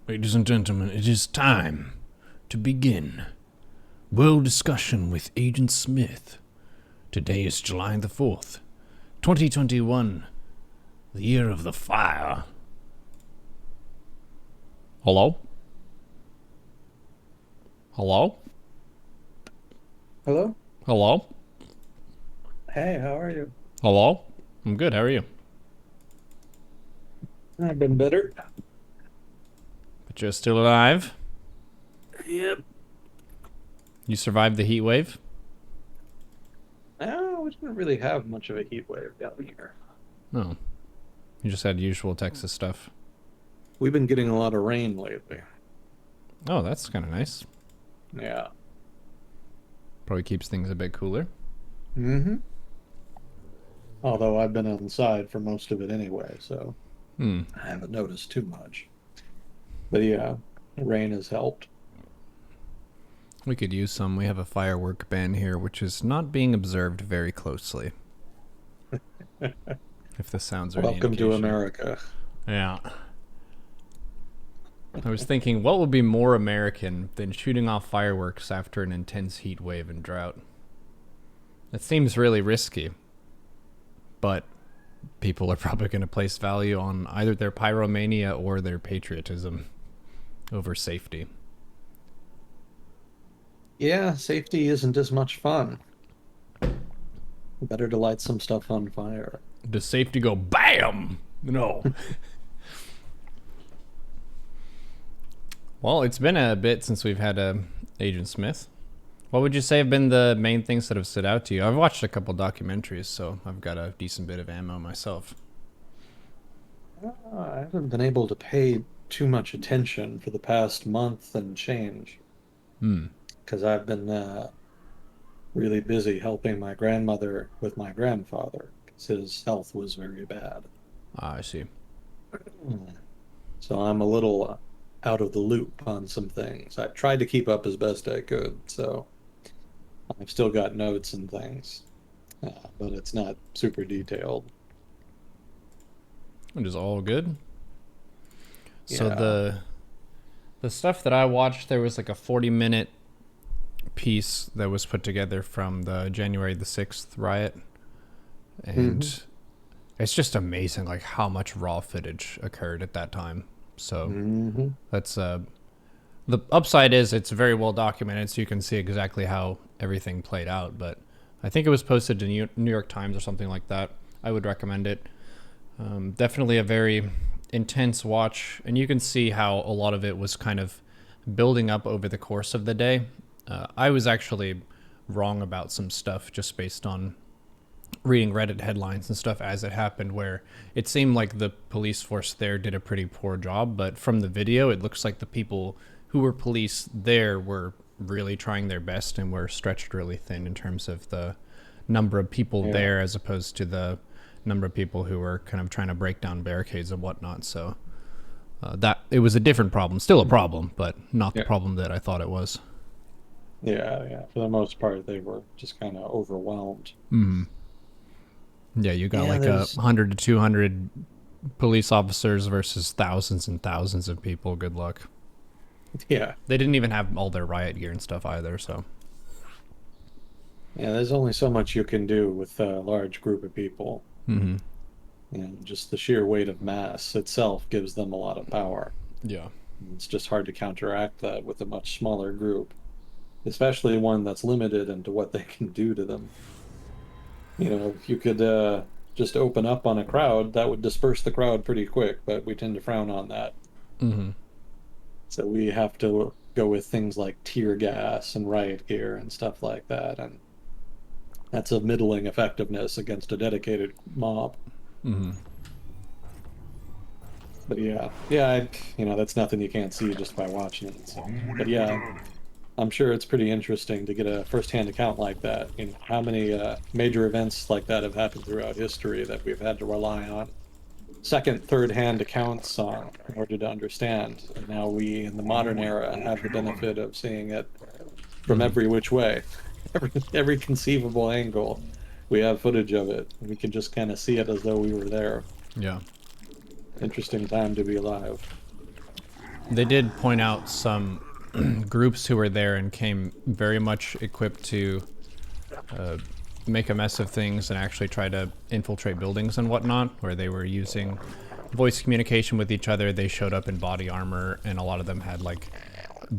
Ladies and gentlemen, it is time to begin World Discussion with Agent Smith. Today is July the 4th, 2021, the year of the fire. Hello? Hello? Hello? Hello? Hey, how are you? Hello? I'm good, how are you? I've been better. But you're still alive? Yep. You survived the heat wave? Oh, we didn't really have much of a heat wave down here. No. You just had usual Texas stuff. We've been getting a lot of rain lately. Oh, that's kind of nice. Yeah. Probably keeps things a bit cooler. Mm-hmm. Although I've been inside for most of it anyway, so Hmm. I haven't noticed too much. But yeah, rain has helped. We could use some. We have a firework ban here, which is not being observed very closely. If this sounds are any Welcome to indication. America. Yeah. I was thinking, what would be more American than shooting off fireworks after an intense heat wave and drought? It seems really risky, but people are probably going to place value on either their pyromania or their patriotism over safety. Yeah, safety isn't as much fun. Better to light some stuff on fire. Does safety go BAM? No. Well, it's been a bit since we've had Agent Smith. What would you say have been the main things that have stood out to you? I've watched a couple documentaries, so I've got a decent bit of ammo myself. I haven't been able to pay too much attention for the past month and change Hmm. because I've been really busy helping my grandmother with my grandfather because his health was very bad. Ah, I see. So I'm a little out of the loop on some things. I tried to keep up as best I could, so I've still got notes and things, but it's not super detailed. It is all good. So Yeah. the stuff that I watched, there was like a 40-minute piece that was put together from the January the 6th riot, Hmm. and it's just amazing like how much raw footage occurred at that time. So Hmm. that's the upside is it's very well documented, so you can see exactly how everything played out. But I think it was posted to New York Times or something like that. I would recommend it. Definitely a very intense watch, and you can see how a lot of it was kind of building up over the course of the day. I was actually wrong about some stuff just based on reading Reddit headlines and stuff as it happened, where it seemed like the police force there did a pretty poor job, but from the video, it looks like the people who were police there were really trying their best and were stretched really thin in terms of the number of people Yeah. there as opposed to the number of people who were kind of trying to break down barricades and whatnot. So that it was a different problem, still a problem, but not the Yeah. problem that I thought it was. Yeah. Yeah. For the most part, they were just kind of overwhelmed. Yeah, you got Yeah, like a there's 100 to 200 police officers versus thousands and thousands of people. Good luck. yeah. They didn't even have all their riot gear and stuff either. So Yeah, there's only so much you can do with a large group of people. And just the sheer weight of mass itself gives them a lot of power. yeah, It's just hard to counteract that with a much smaller group, especially one that's limited into what they can do to them. If you could just open up on a crowd, that would disperse the crowd pretty quick, but we tend to frown on that. So we have to go with things like tear gas and riot gear and stuff like that. And that's of middling effectiveness against a dedicated mob. But yeah, that's nothing you can't see just by watching it. So, but yeah, I'm sure it's pretty interesting to get a firsthand account like that. How many major events like that have happened throughout history that we've had to rely on second, third-hand accounts on in order to understand. And now we, in the modern era, have the benefit of seeing it from every which way, every conceivable angle. We have footage of it. We can just kind of see it as though we were there. yeah. Interesting time to be alive. They did point out some groups who were there and came very much equipped to make a mess of things and actually try to infiltrate buildings and whatnot, where they were using voice communication with each other. They showed up in body armor, and a lot of them had like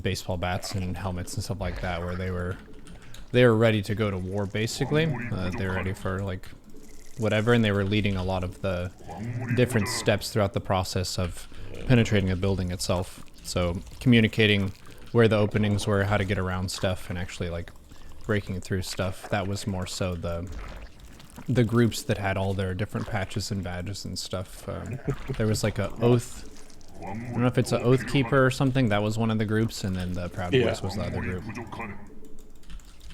baseball bats and helmets and stuff like that, where they were ready to go to war basically. They were ready for like whatever, and they were leading a lot of the different steps throughout the process of penetrating a building itself. So communicating where the openings were, how to get around stuff, and actually like breaking through stuff. That was more so the groups that had all their different patches and badges and stuff. There was like a oath. I don't know if it's an oath keeper or something. That was one of the groups, and then the Proud Boys was the other group.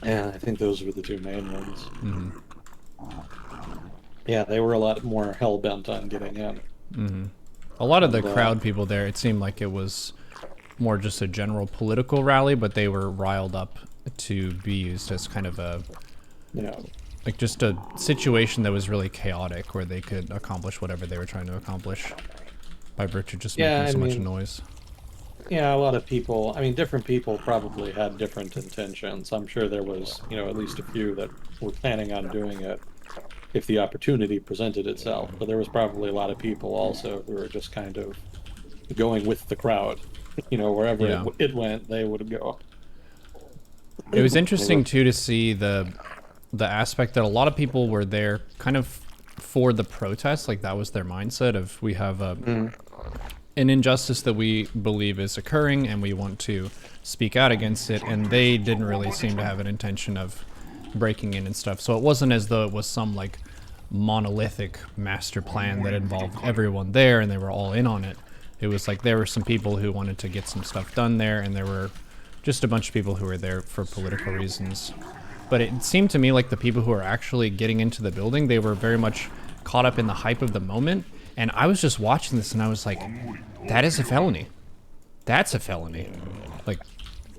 Yeah, I think those were the two main ones. Mm-hmm. Yeah, they were a lot more hell-bent on getting in. Mm-hmm. A lot of the crowd people there, it seemed like it was more just a general political rally, but they were riled up to be used as kind of a, like just a situation that was really chaotic, where they could accomplish whatever they were trying to accomplish by virtue of just making so much noise. Yeah, a lot of people, I mean, different people probably had different intentions. I'm sure there was, at least a few that were planning on doing it if the opportunity presented itself. But there was probably a lot of people also who were just kind of going with the crowd. Wherever it went, they would go. It was interesting too to see the aspect that a lot of people were there kind of for the protest. Like that was their mindset of, we have an injustice that we believe is occurring and we want to speak out against it, and they didn't really seem to have an intention of breaking in and stuff. So it wasn't as though it was some like monolithic master plan that involved everyone there and they were all in on it. It was like there were some people who wanted to get some stuff done there, and there were just a bunch of people who were there for political reasons. But it seemed to me like the people who were actually getting into the building, they were very much caught up in the hype of the moment. And I was just watching this and I was like, that is a felony. That's a felony. Like,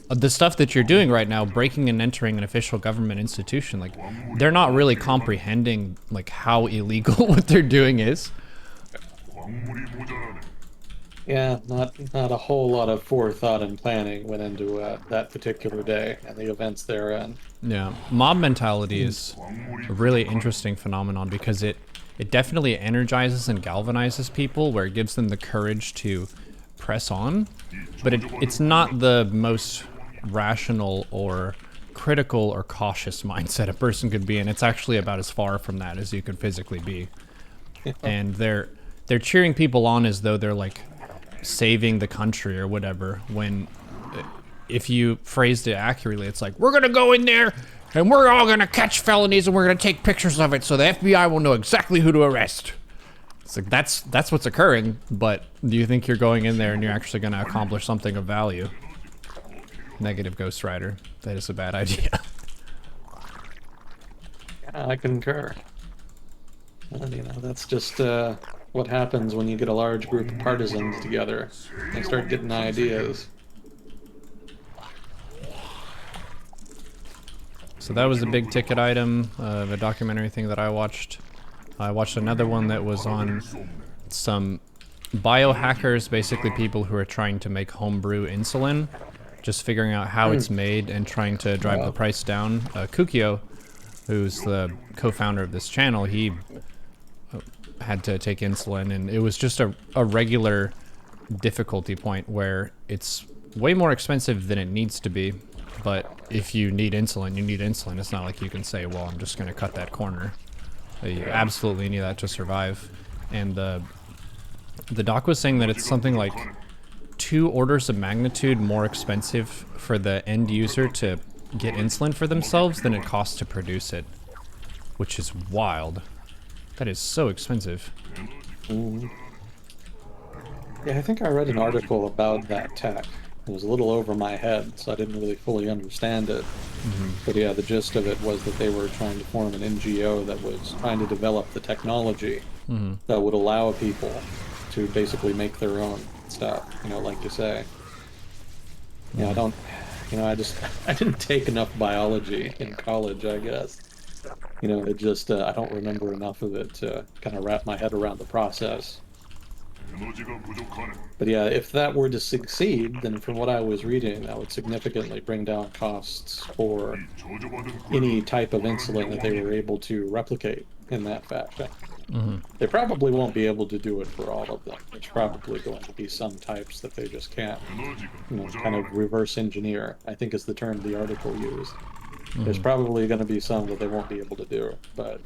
the stuff that you're doing right now, breaking and entering an official government institution, like, they're not really comprehending, like, how illegal what they're doing is. Yeah, not a whole lot of forethought and planning went into that particular day and the events therein. Yeah, mob mentality is a really interesting phenomenon because it definitely energizes and galvanizes people, where it gives them the courage to press on, but it's not the most rational or critical or cautious mindset a person could be in. It's actually about as far from that as you could physically be. And they're cheering people on as though they're like saving the country or whatever, when if you phrased it accurately, it's like, we're gonna go in there and we're all gonna catch felonies and we're gonna take pictures of it so the FBI will know exactly who to arrest. It's like, that's what's occurring, but do you think you're going in there and you're actually gonna accomplish something of value? Negative Ghost Rider. That is a bad idea. Yeah, I concur. And, that's just what happens when you get a large group of partisans together. They start getting ideas. So that was a big ticket item, the documentary thing that I watched. I watched another one that was on some biohackers, basically people who are trying to make homebrew insulin, just figuring out how it's made and trying to drive the price down. Kukio, who's the co-founder of this channel, he had to take insulin, and it was just a regular difficulty point where it's way more expensive than it needs to be. But if you need insulin, you need insulin. It's not like you can say, well, I'm just going to cut that corner. You absolutely need that to survive. And the doc was saying that it's something like 2 orders of magnitude more expensive for the end user to get insulin for themselves than it costs to produce it, which is wild. That is so expensive. Yeah, I think I read an article about that tech. It was a little over my head, so I didn't really fully understand it. But yeah, the gist of it was that they were trying to form an NGO that was trying to develop the technology that would allow people to basically make their own stuff, like you say. I don't, I didn't take enough biology in college, I guess. It just, I don't remember enough of it to kind of wrap my head around the process. But yeah, if that were to succeed, then from what I was reading, that would significantly bring down costs for any type of insulin that they were able to replicate in that fashion. They probably won't be able to do it for all of them. There's probably going to be some types that they just can't, kind of reverse engineer, I think is the term the article used. There's probably going to be some that they won't be able to do, but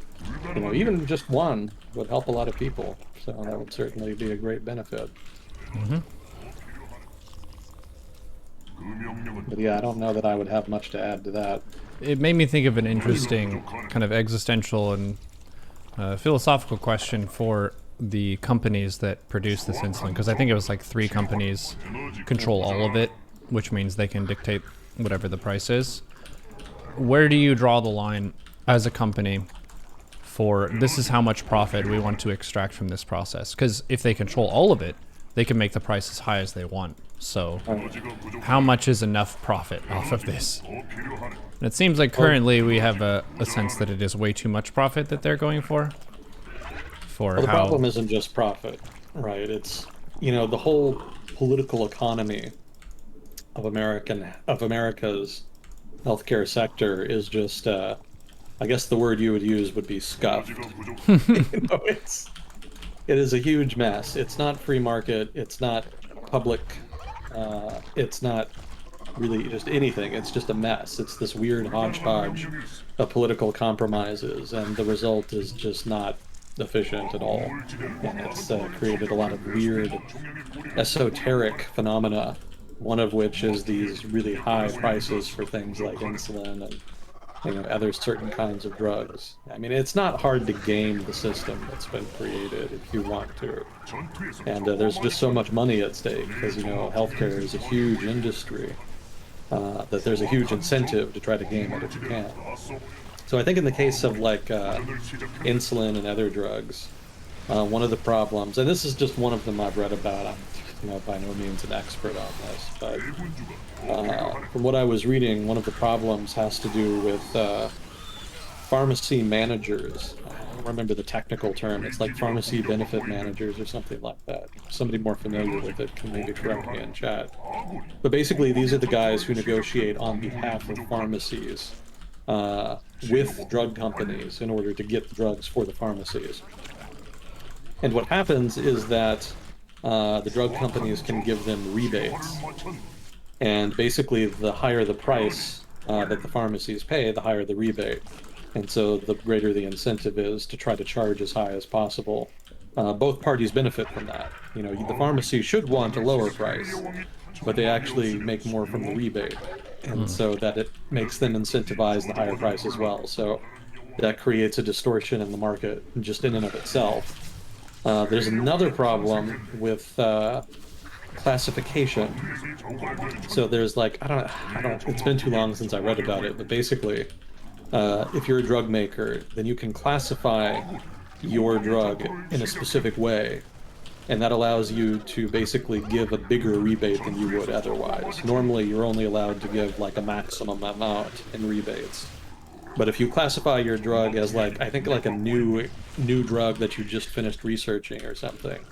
even just one would help a lot of people. So that would certainly be a great benefit. But yeah, I don't know that I would have much to add to that. It made me think of an interesting kind of existential and philosophical question for the companies that produce this insulin, because I think it was like 3 companies control all of it, which means they can dictate whatever the price is. Where do you draw the line as a company for this is how much profit we want to extract from this process? Because if they control all of it, they can make the price as high as they want. So how much is enough profit off of this? And it seems like currently we have a sense that it is way too much profit that they're going for. Well, the problem isn't just profit, right? It's, the whole political economy of America's healthcare sector is just, I guess the word you would use would be scuffed. It is a huge mess. It's not free market. It's not public. It's not really just anything. It's just a mess. It's this weird hodgepodge of political compromises, and the result is just not efficient at all. And it's created a lot of weird, esoteric phenomena, one of which is these really high prices for things like insulin and other certain kinds of drugs. I mean, it's not hard to game the system that's been created if you want to. And there's just so much money at stake because, healthcare is a huge industry, that there's a huge incentive to try to game it if you can. So I think in the case of like insulin and other drugs, one of the problems, and this is just one of them I've read about, I'm by no means an expert on this, but from what I was reading, one of the problems has to do with pharmacy managers. I don't remember the technical term. It's like pharmacy benefit managers or something like that. Somebody more familiar with it can maybe correct me in chat. But basically, these are the guys who negotiate on behalf of pharmacies with drug companies in order to get drugs for the pharmacies. And what happens is that the drug companies can give them rebates. And basically, the higher the price that the pharmacies pay, the higher the rebate. And so the greater the incentive is to try to charge as high as possible. Both parties benefit from that. The pharmacy should want a lower price, but they actually make more from the rebate. And so that it makes them incentivize the higher price as well. So that creates a distortion in the market just in and of itself. There's another problem with classification. So there's like, I don't, it's been too long since I read about it, but basically, if you're a drug maker, then you can classify your drug in a specific way, and that allows you to basically give a bigger rebate than you would otherwise. Normally, you're only allowed to give like a maximum amount in rebates. But if you classify your drug as like, I think like a new drug that you just finished researching or something,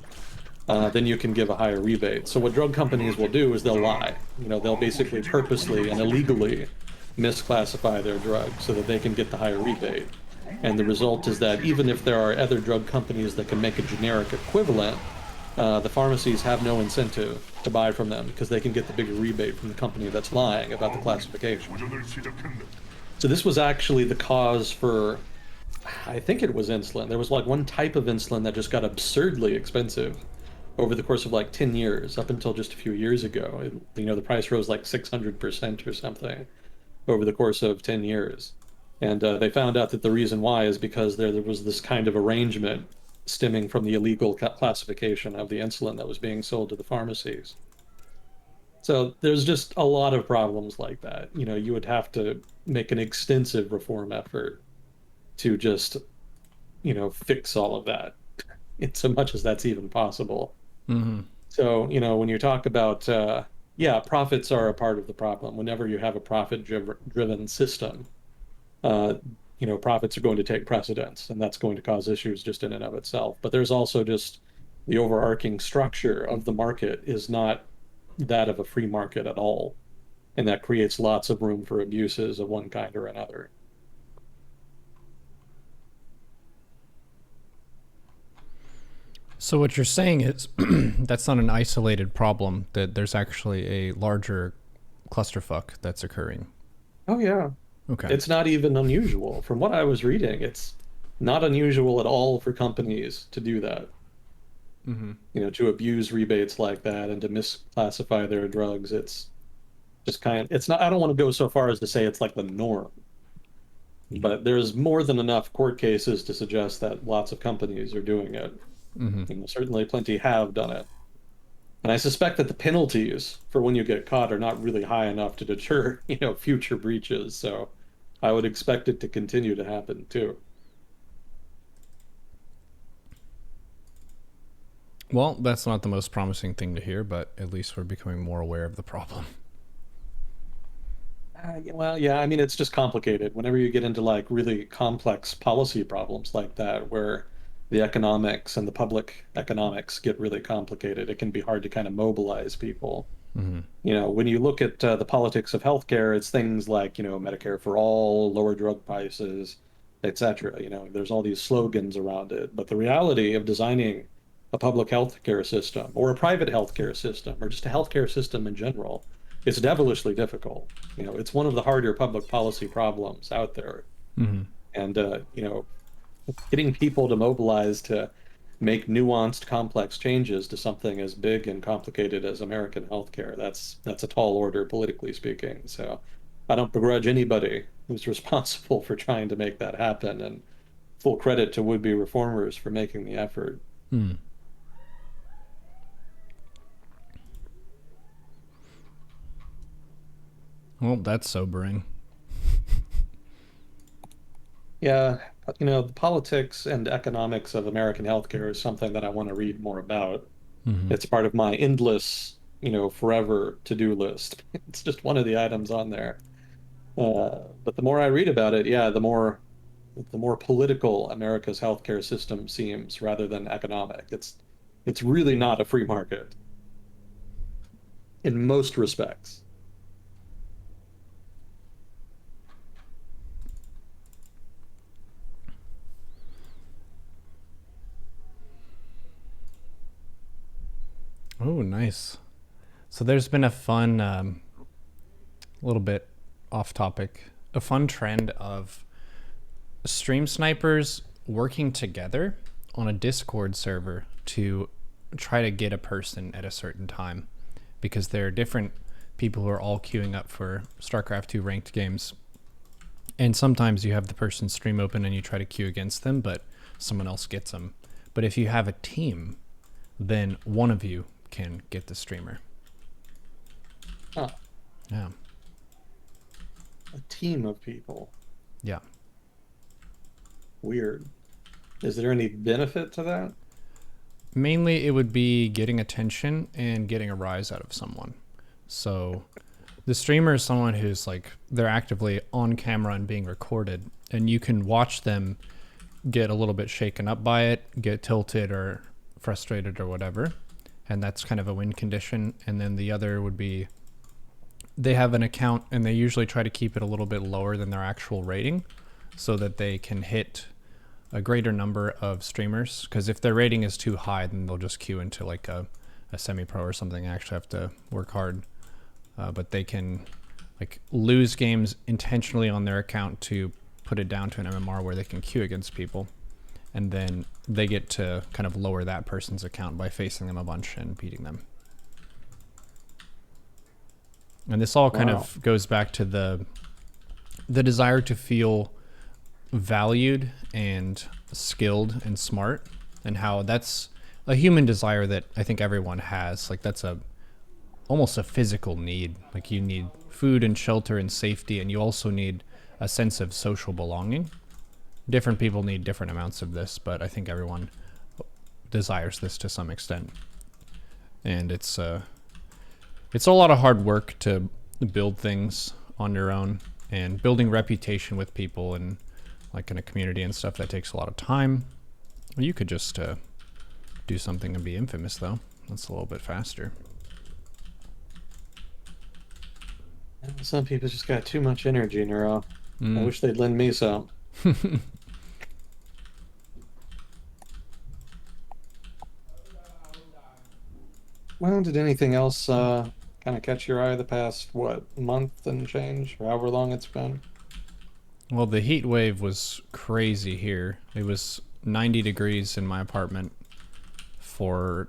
then you can give a higher rebate. So what drug companies will do is they'll lie. They'll basically purposely and illegally misclassify their drug so that they can get the higher rebate. And the result is that even if there are other drug companies that can make a generic equivalent, the pharmacies have no incentive to buy from them because they can get the bigger rebate from the company that's lying about the classification. So this was actually the cause for, I think it was insulin. There was like one type of insulin that just got absurdly expensive over the course of like 10 years, up until just a few years ago. The price rose like 600% or something over the course of 10 years. And they found out that the reason why is because there was this kind of arrangement stemming from the illegal classification of the insulin that was being sold to the pharmacies. So there's just a lot of problems like that. You would have to make an extensive reform effort to just, fix all of that, in so much as that's even possible. So, when you talk about, profits are a part of the problem. Whenever you have a profit-driven system, profits are going to take precedence, and that's going to cause issues just in and of itself. But there's also just the overarching structure of the market is not that of a free market at all. And that creates lots of room for abuses of one kind or another. So what you're saying is that's not an isolated problem, that there's actually a larger clusterfuck that's occurring. Oh, yeah. Okay. It's not even unusual. From what I was reading, it's not unusual at all for companies to do that. Mm-hmm. To abuse rebates like that and to misclassify their drugs. It's just it's not, I don't want to go so far as to say it's like the norm, but there's more than enough court cases to suggest that lots of companies are doing it. Mm-hmm. Certainly plenty have done it. And I suspect that the penalties for when you get caught are not really high enough to deter, future breaches. So I would expect it to continue to happen too. Well, that's not the most promising thing to hear, but at least we're becoming more aware of the problem. Well, yeah, I mean, it's just complicated. Whenever you get into like really complex policy problems like that, where the economics and the public economics get really complicated, it can be hard to kind of mobilize people. Mm-hmm. When you look at the politics of healthcare, it's things like, Medicare for all, lower drug prices, etc. There's all these slogans around it. But the reality of designing a public healthcare system or a private healthcare system or just a healthcare system in general, it's devilishly difficult. It's one of the harder public policy problems out there. Mm-hmm. And, getting people to mobilize to make nuanced, complex changes to something as big and complicated as American healthcare. That's a tall order, politically speaking. So I don't begrudge anybody who's responsible for trying to make that happen, and full credit to would-be reformers for making the effort. Mm. Well, that's sobering. Yeah, the politics and economics of American healthcare is something that I want to read more about. Mm-hmm. It's part of my endless, forever to-do list. It's just one of the items on there. But the more I read about it, yeah, the more political America's healthcare system seems rather than economic. It's really not a free market in most respects. Oh, nice. So there's been a fun, little bit off topic, a fun trend of stream snipers working together on a Discord server to try to get a person at a certain time, because there are different people who are all queuing up for StarCraft 2 ranked games. And sometimes you have the person stream open and you try to queue against them, but someone else gets them. But if you have a team, then one of you can get the streamer. Huh. Yeah. A team of people. Yeah. Weird. Is there any benefit to that? Mainly it would be getting attention and getting a rise out of someone. So the streamer is someone who's like, they're actively on camera and being recorded, and you can watch them get a little bit shaken up by it, get tilted or frustrated or whatever. And that's kind of a win condition. And then the other would be they have an account and they usually try to keep it a little bit lower than their actual rating so that they can hit a greater number of streamers. Because if their rating is too high, then they'll just queue into like a semi-pro or something and actually have to work hard. But they can like lose games intentionally on their account to put it down to an MMR where they can queue against people. And then they get to kind of lower that person's account by facing them a bunch and beating them. And this all kind of goes back to the desire to feel valued and skilled and smart, and how that's a human desire that I think everyone has. Like that's almost a physical need. Like you need food and shelter and safety, and you also need a sense of social belonging. Different people need different amounts of this, but I think everyone desires this to some extent. And it's a lot of hard work to build things on your own, and building reputation with people and like in a community and stuff, that takes a lot of time. You could just do something and be infamous, though. That's a little bit faster. Some people just got too much energy, Neuro. I Mm. wish they'd lend me some. Well, did anything else kind of catch your eye the past, what, month and change, or however long it's been? Well, the heat wave was crazy here. It was 90 degrees in my apartment for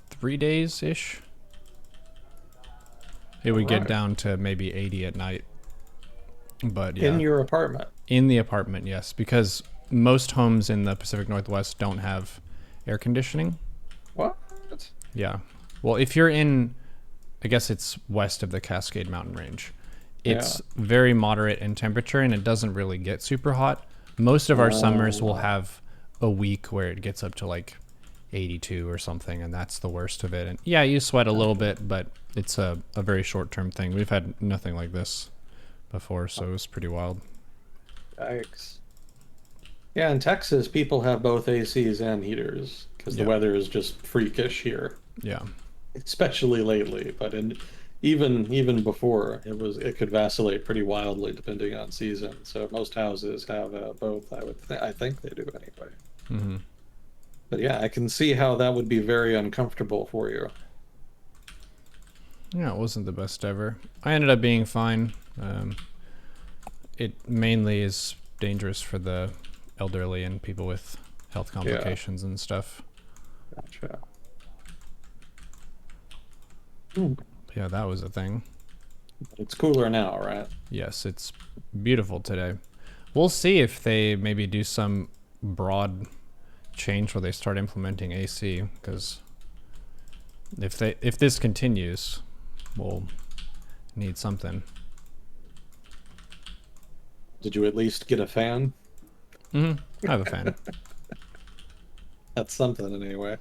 3 days ish. It All would get right. down to maybe 80 at night. But In yeah, your apartment. in the apartment, yes, because most homes in the Pacific Northwest don't have air conditioning. What? Yeah. Well, if you're in, I guess it's west of the Cascade Mountain Range, Yeah. it's very moderate in temperature and it doesn't really get super hot. Most of our summers will Uh, have a week where it gets up to like 82 or something, and that's the worst of it. And yeah, you sweat a little bit, but it's a very short term thing. We've had nothing like this before, so it was pretty wild. Yikes. Yeah, in Texas, people have both ACs and heaters because the Yeah. weather is just freakish here, Yeah. especially lately. But even before, it could vacillate pretty wildly depending on season. So most houses have both. I think they do anyway. Hmm. But yeah, I can see how that would be very uncomfortable for you. Yeah, it wasn't the best ever. I ended up being fine. It mainly is dangerous for the elderly and people with health Yeah, complications and stuff. gotcha. Hmm. Yeah, that was a thing. It's cooler now, right? Yes, it's beautiful today. We'll see if they maybe do some broad change where they start implementing AC, because if this continues, we'll need something. Did you at least get a fan? I have a fan. That's something anyway.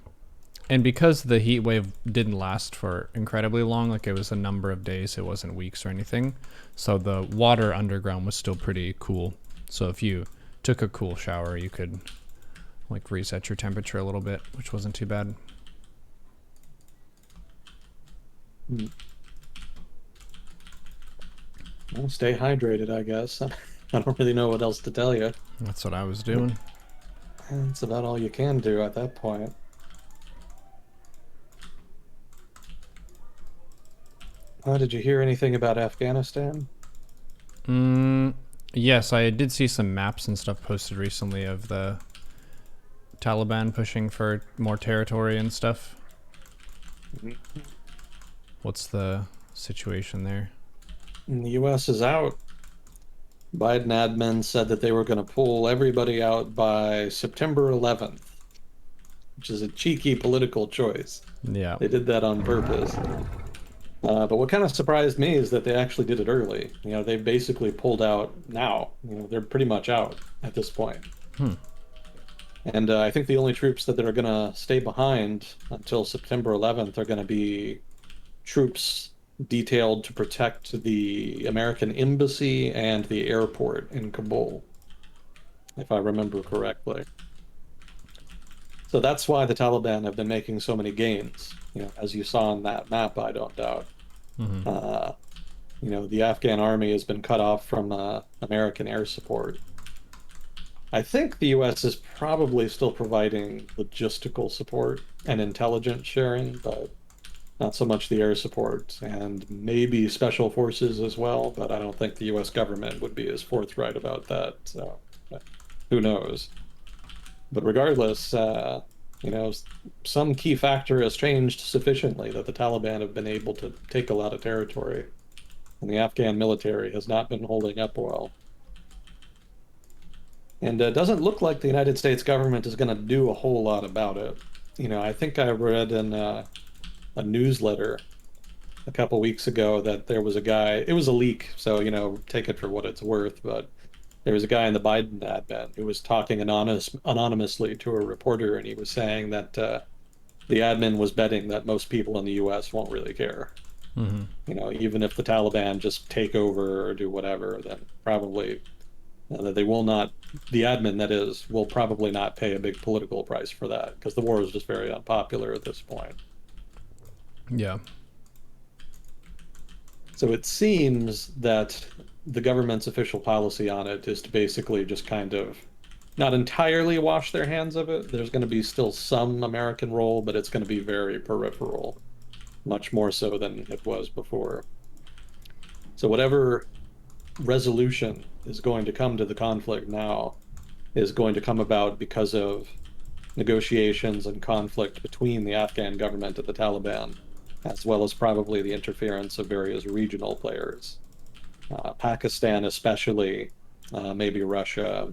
And because the heat wave didn't last for incredibly long, like it was a number of days, it wasn't weeks or anything, so the water underground was still pretty cool. So if you took a cool shower, you could like reset your temperature a little bit, which wasn't too bad. Hmm. Well, stay hydrated, I guess. I don't really know what else to tell you. That's what I was doing. That's about all you can do at that point. Did you hear anything about Afghanistan? Yes, I did see some maps and stuff posted recently of the Taliban pushing for more territory and stuff. Mhm. What's the situation there? The US is out. Biden admin said that they were going to pull everybody out by September 11th, which is a cheeky political choice. Yeah. They did that on purpose. But what kind of surprised me is that they actually did it early. They basically pulled out now. They're pretty much out at this point. Hmm. And I think the only troops that are going to stay behind until September 11th are going to be troops detailed to protect the American embassy and the airport in Kabul, if I remember correctly. So that's why the Taliban have been making so many gains, as you saw on that map, I don't doubt. Hmm. Uh, the Afghan army has been cut off from American air support. I think the US is probably still providing logistical support and intelligence sharing, but not so much the air support, and maybe special forces as well, but I don't think the US government would be as forthright about that. So who knows? But regardless, you know, some key factor has changed sufficiently that the Taliban have been able to take a lot of territory, and the Afghan military has not been holding up well. And it doesn't look like the United States government is going to do a whole lot about it. I think I read in a newsletter a couple weeks ago that there was a guy, it was a leak, so, take it for what it's worth, but there was a guy in the Biden admin who was talking anonymously to a reporter, and he was saying that the admin was betting that most people in the US won't really care. Hmm. Even if the Taliban just take over or do whatever, then probably That they will not, the admin that is, will probably not pay a big political price for that because the war is just very unpopular at this point. Yeah. So it seems that the government's official policy on it is to basically just kind of not entirely wash their hands of it. There's going to be still some American role, but it's going to be very peripheral, much more so than it was before. So whatever resolution is going to come to the conflict now is going to come about because of negotiations and conflict between the Afghan government and the Taliban, as well as probably the interference of various regional players. Pakistan, especially, maybe Russia,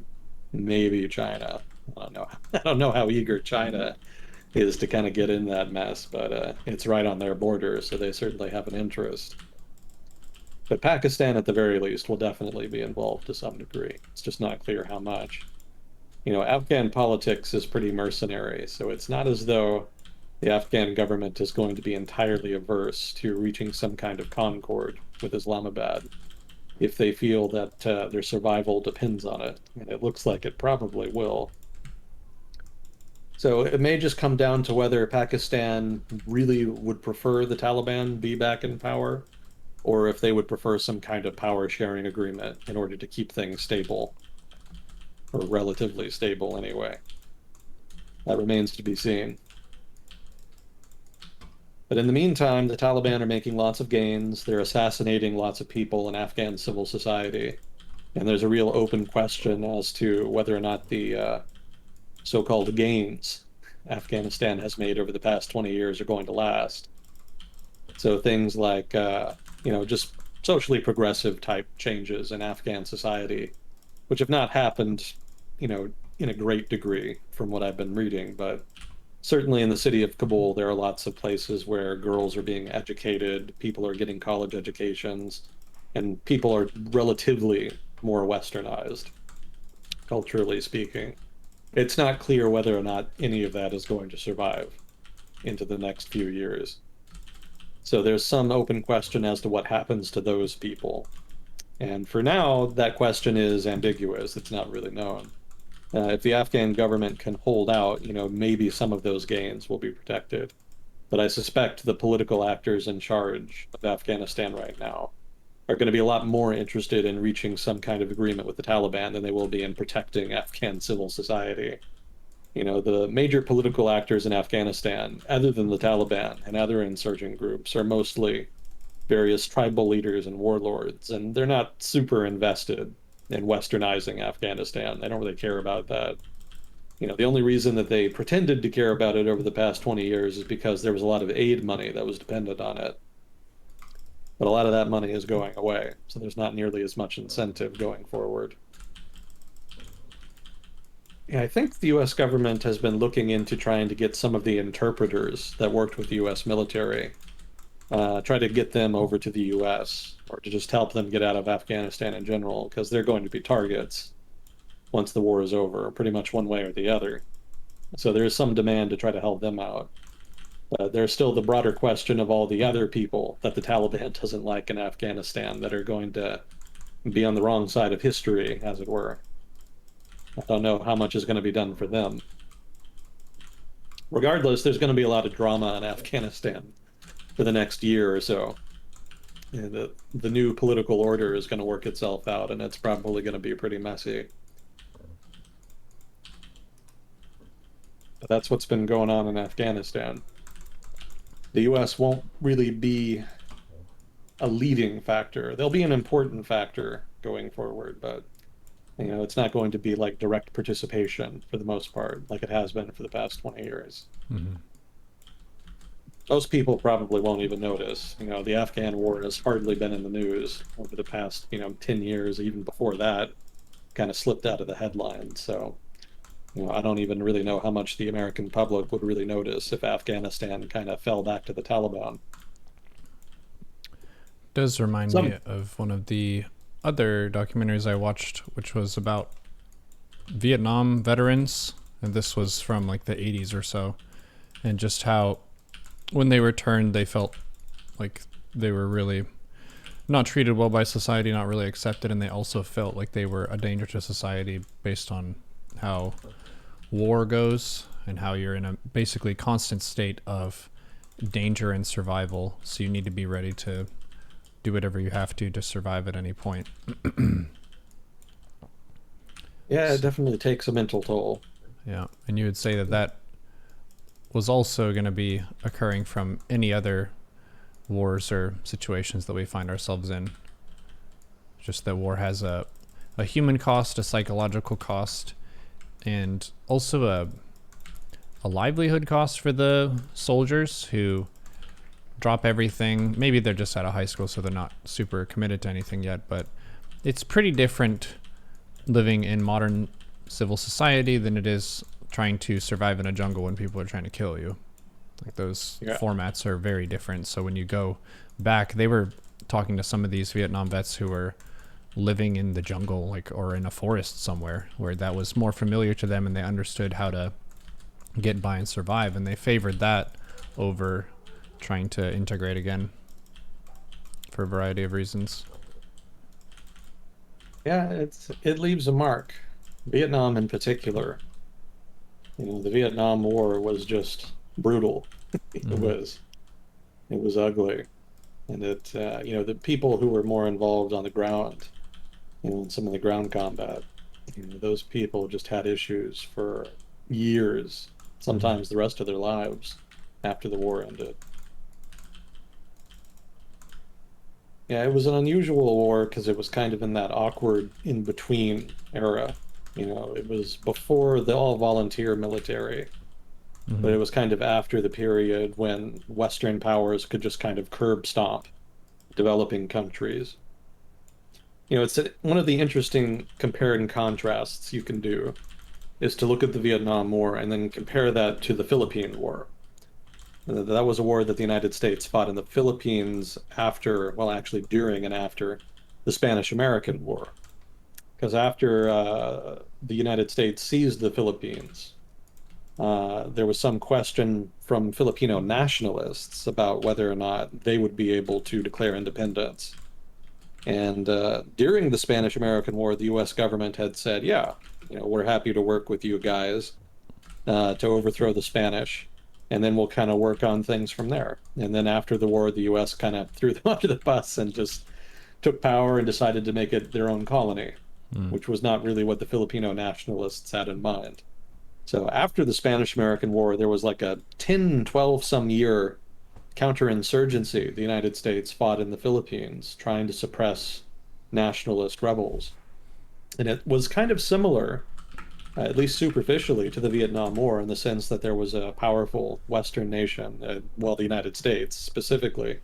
maybe China. I don't know. I don't know how eager China is to kind of get in that mess, but it's right on their border, so they certainly have an interest. But Pakistan, at the very least, will definitely be involved to some degree. It's just not clear how much. Afghan politics is pretty mercenary, so it's not as though the Afghan government is going to be entirely averse to reaching some kind of concord with Islamabad if they feel that their survival depends on it. And it looks like it probably will. So it may just come down to whether Pakistan really would prefer the Taliban be back in power, or if they would prefer some kind of power sharing agreement in order to keep things stable, or relatively stable anyway. That remains to be seen. But in the meantime, the Taliban are making lots of gains. They're assassinating lots of people in Afghan civil society. And there's a real open question as to whether or not the so-called gains Afghanistan has made over the past 20 years are going to last. So things like, just socially progressive type changes in Afghan society, which have not happened, in a great degree from what I've been reading, but certainly in the city of Kabul, there are lots of places where girls are being educated, people are getting college educations, and people are relatively more westernized, culturally speaking. It's not clear whether or not any of that is going to survive into the next few years. So there's some open question as to what happens to those people. And for now, that question is ambiguous. It's not really known. If the Afghan government can hold out, maybe some of those gains will be protected. But I suspect the political actors in charge of Afghanistan right now are going to be a lot more interested in reaching some kind of agreement with the Taliban than they will be in protecting Afghan civil society. The major political actors in Afghanistan, other than the Taliban and other insurgent groups, are mostly various tribal leaders and warlords, and they're not super invested in westernizing Afghanistan. They don't really care about that. The only reason that they pretended to care about it over the past 20 years is because there was a lot of aid money that was dependent on it. But a lot of that money is going away, so there's not nearly as much incentive going forward. Yeah, I think the US government has been looking into trying to get some of the interpreters that worked with the US military, try to get them over to the US or to just help them get out of Afghanistan in general, because they're going to be targets once the war is over, pretty much one way or the other. So there is some demand to try to help them out. There's still the broader question of all the other people that the Taliban doesn't like in Afghanistan that are going to be on the wrong side of history, as it were. I don't know how much is going to be done for them. Regardless, there's going to be a lot of drama in Afghanistan for the next year or so. And the new political order is going to work itself out, and it's probably going to be pretty messy. But that's what's been going on in Afghanistan. The US won't really be a leading factor. They'll be an important factor going forward, but it's not going to be like direct participation for the most part, like it has been for the past 20 years. Mm-hmm. Most people probably won't even notice. The Afghan war has hardly been in the news over the past, 10 years. Even before that, kind of slipped out of the headlines. So, I don't even really know how much the American public would really notice if Afghanistan kind of fell back to the Taliban. Does remind me Some, of one of the other documentaries I watched, which was about Vietnam veterans, and this was from like the 80s or so, and just how when they returned they felt like they were really not treated well by society, not really accepted, and they also felt like they were a danger to society based on how war goes and how you're in a basically constant state of danger and survival. So you need to be ready to do whatever you have to survive at any point. Yeah, it definitely takes a mental toll. Yeah, and you would say that that was also going to be occurring from any other wars or situations that we find ourselves in. Just that war has a human cost, a psychological cost, and also a livelihood cost for the soldiers who drop everything. Maybe they're just out of high school, so they're not super committed to anything yet, but it's pretty different living in modern civil society than it is trying to survive in a jungle when people are trying to kill you. Like those formats are very different. So when you go back, they were talking to some of these Vietnam vets who were living in the jungle, like, or in a forest somewhere where that was more familiar to them and they understood how to get by and survive, and they favored that over trying to integrate again for a variety of reasons. Yeah, it leaves a mark. Vietnam in particular. The Vietnam War was just brutal. It Mm-hmm. was it was ugly, and the people who were more involved on the ground, in some of the ground combat, those people just had issues for years, Mm-hmm. sometimes the rest of their lives after the war ended. Yeah, it was an unusual war because it was kind of in that awkward in between era. It was before the all volunteer military, but Mm-hmm. it was kind of after the period when Western powers could just kind of curb stomp developing countries. It's one of the interesting compare and contrasts you can do is to look at the Vietnam War and then compare that to the Philippine War. That was a war that the United States fought in the Philippines after, well, actually during and after the Spanish-American War. Because after the United States seized the Philippines, there was some question from Filipino nationalists about whether or not they would be able to declare independence. And during the Spanish-American War, the U.S. government had said, yeah, we're happy to work with you guys to overthrow the Spanish, and then we'll kind of work on things from there. And then after the war, the U.S. kind of threw them under the bus and just took power and decided to make it their own colony, Mm. which was not really what the Filipino nationalists had in mind. So after the Spanish-American War, there was like a 10, 12 some year counterinsurgency the United States fought in the Philippines, trying to suppress nationalist rebels. And it was kind of similar, at least superficially, to the Vietnam War in the sense that there was a powerful Western nation, well, the United States specifically,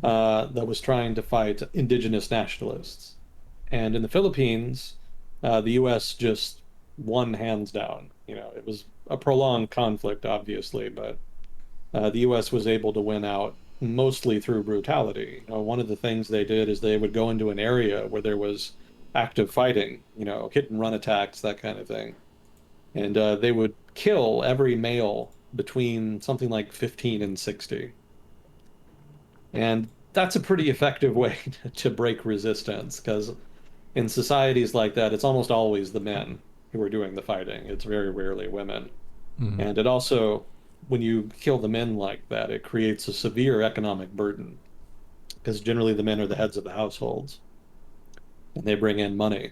that was trying to fight indigenous nationalists. And in the Philippines, the U.S. just won hands down. It was a prolonged conflict, obviously, but the U.S. was able to win out mostly through brutality. One of the things they did is they would go into an area where there was active fighting, hit and run attacks, that kind of thing. And they would kill every male between something like 15 and 60. And that's a pretty effective way to break resistance because in societies like that, it's almost always the men who are doing the fighting. It's very rarely women. Mm-hmm. And it also, when you kill the men like that, it creates a severe economic burden because generally the men are the heads of the households and they bring in money.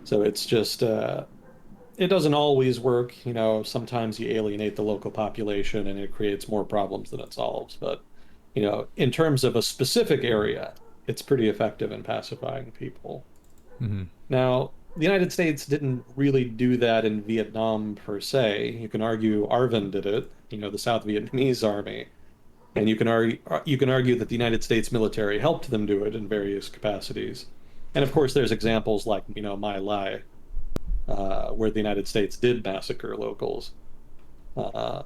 So it's just, it doesn't always work. Sometimes you alienate the local population and it creates more problems than it solves. But, in terms of a specific area, it's pretty effective in pacifying people. Mm-hmm. Now, the United States didn't really do that in Vietnam per se. You can argue ARVN did it, the South Vietnamese army, and you can argue that the United States military helped them do it in various capacities. And of course, there's examples like, My Lai, where the United States did massacre locals. Uh,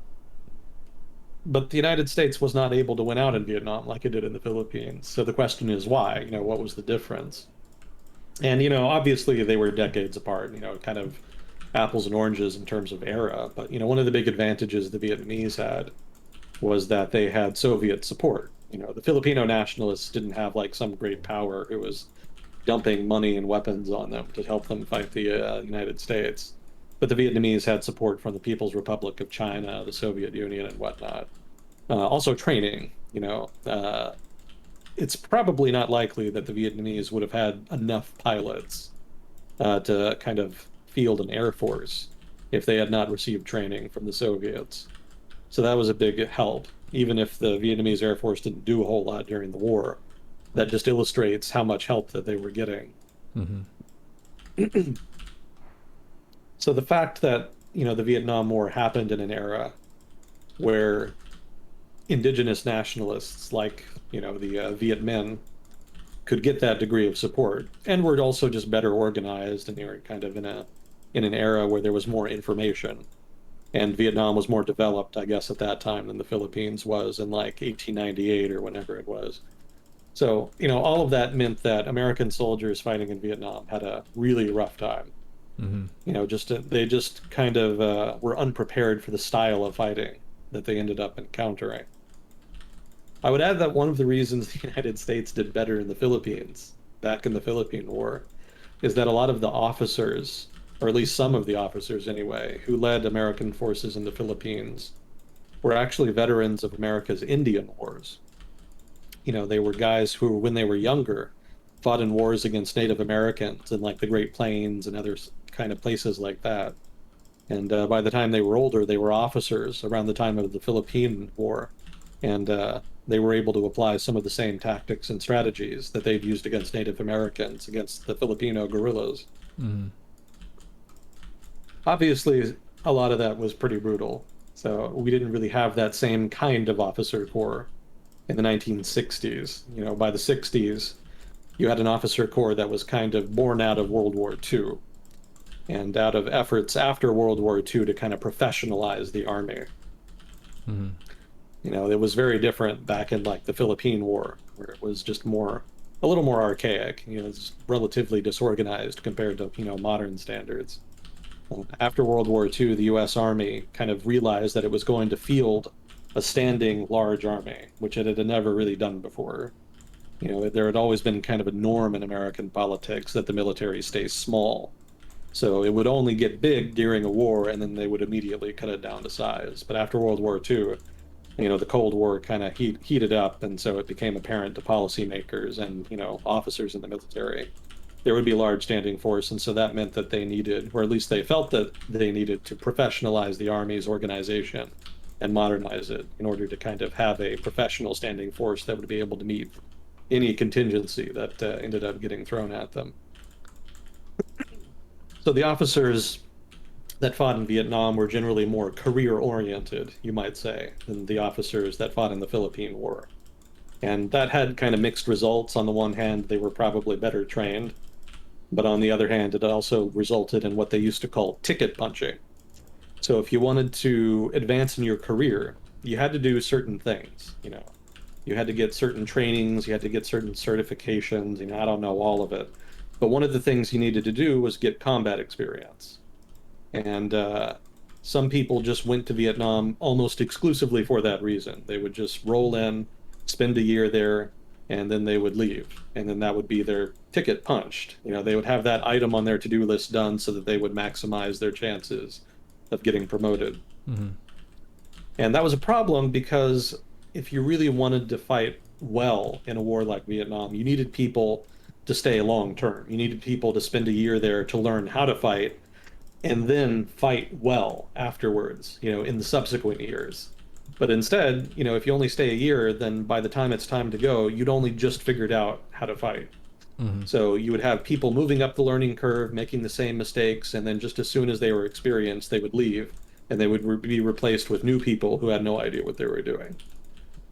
but the United States was not able to win out in Vietnam like it did in the Philippines. So the question is why? What was the difference? And, obviously they were decades apart, kind of apples and oranges in terms of era. But, one of the big advantages the Vietnamese had was that they had Soviet support. The Filipino nationalists didn't have like some great power who was dumping money and weapons on them to help them fight the United States. But the Vietnamese had support from the People's Republic of China, the Soviet Union, and whatnot. Also training, it's probably not likely that the Vietnamese would have had enough pilots to kind of field an air force if they had not received training from the Soviets. So that was a big help, even if the Vietnamese Air Force didn't do a whole lot during the war. That just illustrates how much help that they were getting. Mm-hmm. So the fact that, the Vietnam War happened in an era where indigenous nationalists like, the Viet Minh could get that degree of support, and were also just better organized, and they were kind of in an era where there was more information, and Vietnam was more developed, I guess, at that time than the Philippines was in like 1898 or whenever it was. So, all of that meant that American soldiers fighting in Vietnam had a really rough time. Mm-hmm. They just kind of were unprepared for the style of fighting that they ended up encountering. I would add that one of the reasons the United States did better in the Philippines, back in the Philippine War, is that a lot of the officers, or at least some of the officers anyway, who led American forces in the Philippines were actually veterans of America's Indian Wars. They were guys who, when they were younger, fought in wars against Native Americans in like the Great Plains and other kind of places like that. And by the time they were older, they were officers around the time of the Philippine War. And they were able to apply some of the same tactics and strategies that they'd used against Native Americans, against the Filipino guerrillas. Mm-hmm. Obviously, a lot of that was pretty brutal. So we didn't really have that same kind of officer corps in the 1960s. By the 60s, you had an officer corps that was kind of born out of World War II and out of efforts after World War II to kind of professionalize the army. Mm-hmm. It was very different back in like the Philippine War, where it was just a little more archaic. It's relatively disorganized compared to, modern standards. After World War II, the U.S. Army kind of realized that it was going to field a standing large army, which it had never really done before. There had always been kind of a norm in American politics that the military stays small. So it would only get big during a war, and then they would immediately cut it down to size. But after World War II, the Cold War kind of heated up, and so it became apparent to policymakers and, officers in the military. There would be a large standing force, and so that meant that they needed, or at least they felt that they needed to professionalize the Army's organization and modernize it in order to kind of have a professional standing force that would be able to meet any contingency that ended up getting thrown at them. So the officers that fought in Vietnam were generally more career oriented, you might say, than the officers that fought in the Philippine War. And that had kind of mixed results. On the one hand, they were probably better trained, but on the other hand, it also resulted in what they used to call ticket punching. So if you wanted to advance in your career, you had to do certain things, You had to get certain trainings, you had to get certain certifications, I don't know all of it. But one of the things you needed to do was get combat experience. And some people just went to Vietnam almost exclusively for that reason. They would just roll in, spend a year there, and then they would leave. And then that would be their ticket punched. They would have that item on their to-do list done so that they would maximize their chances of getting promoted. Mm-hmm. And that was a problem because if you really wanted to fight well in a war like Vietnam, you needed people to stay long term. You needed people to spend a year there to learn how to fight and then fight well afterwards, in the subsequent years. But instead, if you only stay a year, then by the time it's time to go, you'd only just figured out how to fight. Mm-hmm. So you would have people moving up the learning curve, making the same mistakes, and then just as soon as they were experienced, they would leave, and they would be replaced with new people who had no idea what they were doing.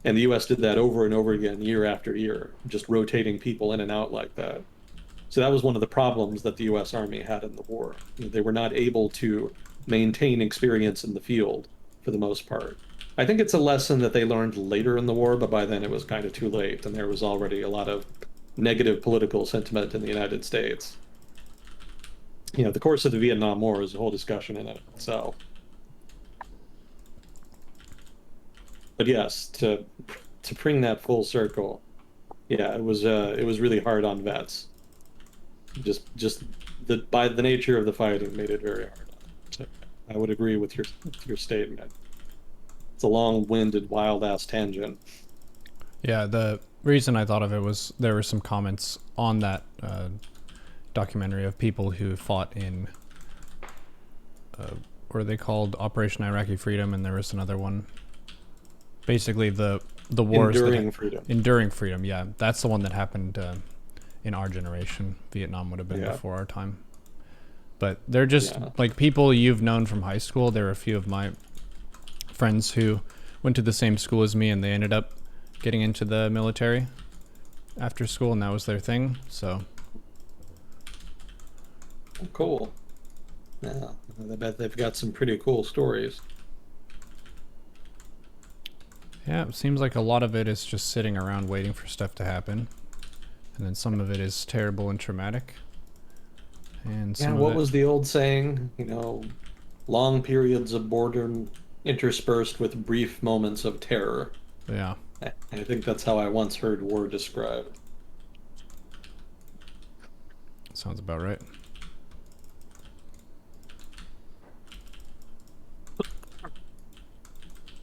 And the US did that over and over again, year after year, just rotating people in and out like that. So that was one of the problems that the US Army had in the war. They were not able to maintain experience in the field for the most part. I think it's a lesson that they learned later in the war, but by then it was kind of too late, and there was already a lot of negative political sentiment in the United States. The course of the Vietnam War is a whole discussion in it itself. But yes, to to bring that full circle, yeah, it was really hard on vets. Just the by the nature of the fighting made it very hard on them. So I would agree with your statement. It's a long-winded, wild-ass tangent. Yeah, the reason I thought of it was there were some comments on that documentary of people who fought in what are they called, Operation Iraqi Freedom, and there was another one. Basically, the wars Enduring freedom. enduring freedom. Yeah, that's the one that happened in our generation. Vietnam would have been Yeah, before our time. But they're just yeah. like people you've known from high school. There are a few of my friends who went to the same school as me, and they ended up getting into the military after school, and that was their thing. So Cool. Yeah, I bet they've got some pretty cool stories. yeah, it seems like a lot of it is just sitting around waiting for stuff to happen, and then some of it is terrible and traumatic, and Yeah, some of what it, was the old saying? Long periods of boredom interspersed with brief moments of terror. yeah, I think that's how I once heard war described. sounds about right.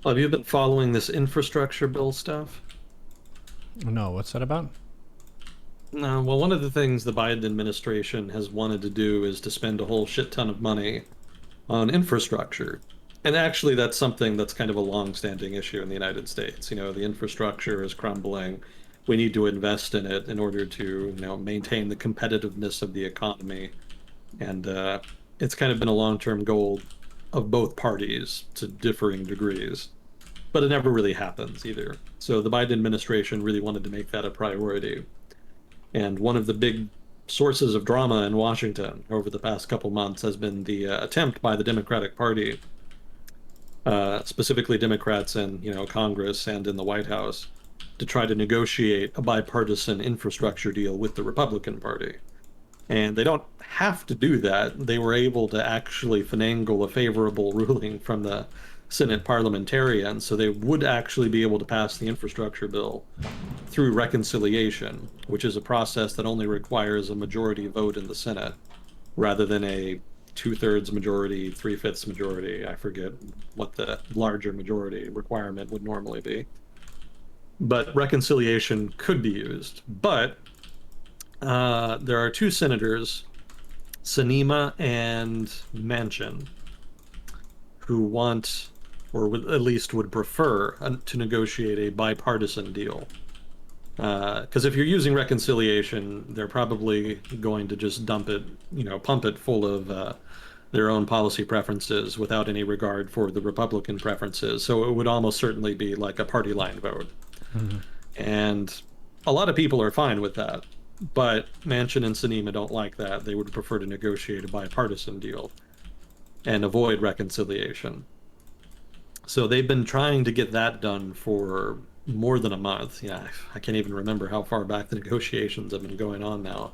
Have you been following this infrastructure bill stuff? No, what's that about? No, well, one of the things the Biden administration has wanted to do is to spend a whole shit ton of money on infrastructure. And actually, that's something that's kind of a long-standing issue in the United States. The infrastructure is crumbling. We need to invest in it in order to, maintain the competitiveness of the economy. And it's kind of been a long-term goal of both parties to differing degrees. But it never really happens either. So the Biden administration really wanted to make that a priority. And one of the big sources of drama in Washington over the past couple months has been the attempt by the Democratic Party, specifically Democrats in Congress and in the White House, to try to negotiate a bipartisan infrastructure deal with the Republican Party. And they don't have to do that. They were able to actually finagle a favorable ruling from the Senate parliamentarians, so they would actually be able to pass the infrastructure bill through reconciliation, which is a process that only requires a majority vote in the Senate rather than a two-thirds majority, three-fifths majority. I forget what the larger majority requirement would normally be. But reconciliation could be used. But there are two senators, Sinema and Manchin, who want, or would, at least would prefer, to negotiate a bipartisan deal. Because if you're using reconciliation, they're probably going to just dump it, pump it full of their own policy preferences without any regard for the Republican preferences. So it would almost certainly be like a party line vote. Mm-hmm. And a lot of people are fine with that. But Manchin and Sinema don't like that. They would prefer to negotiate a bipartisan deal and avoid reconciliation. So they've been trying to get that done for more than a month. Yeah, I can't even remember how far back the negotiations have been going on now.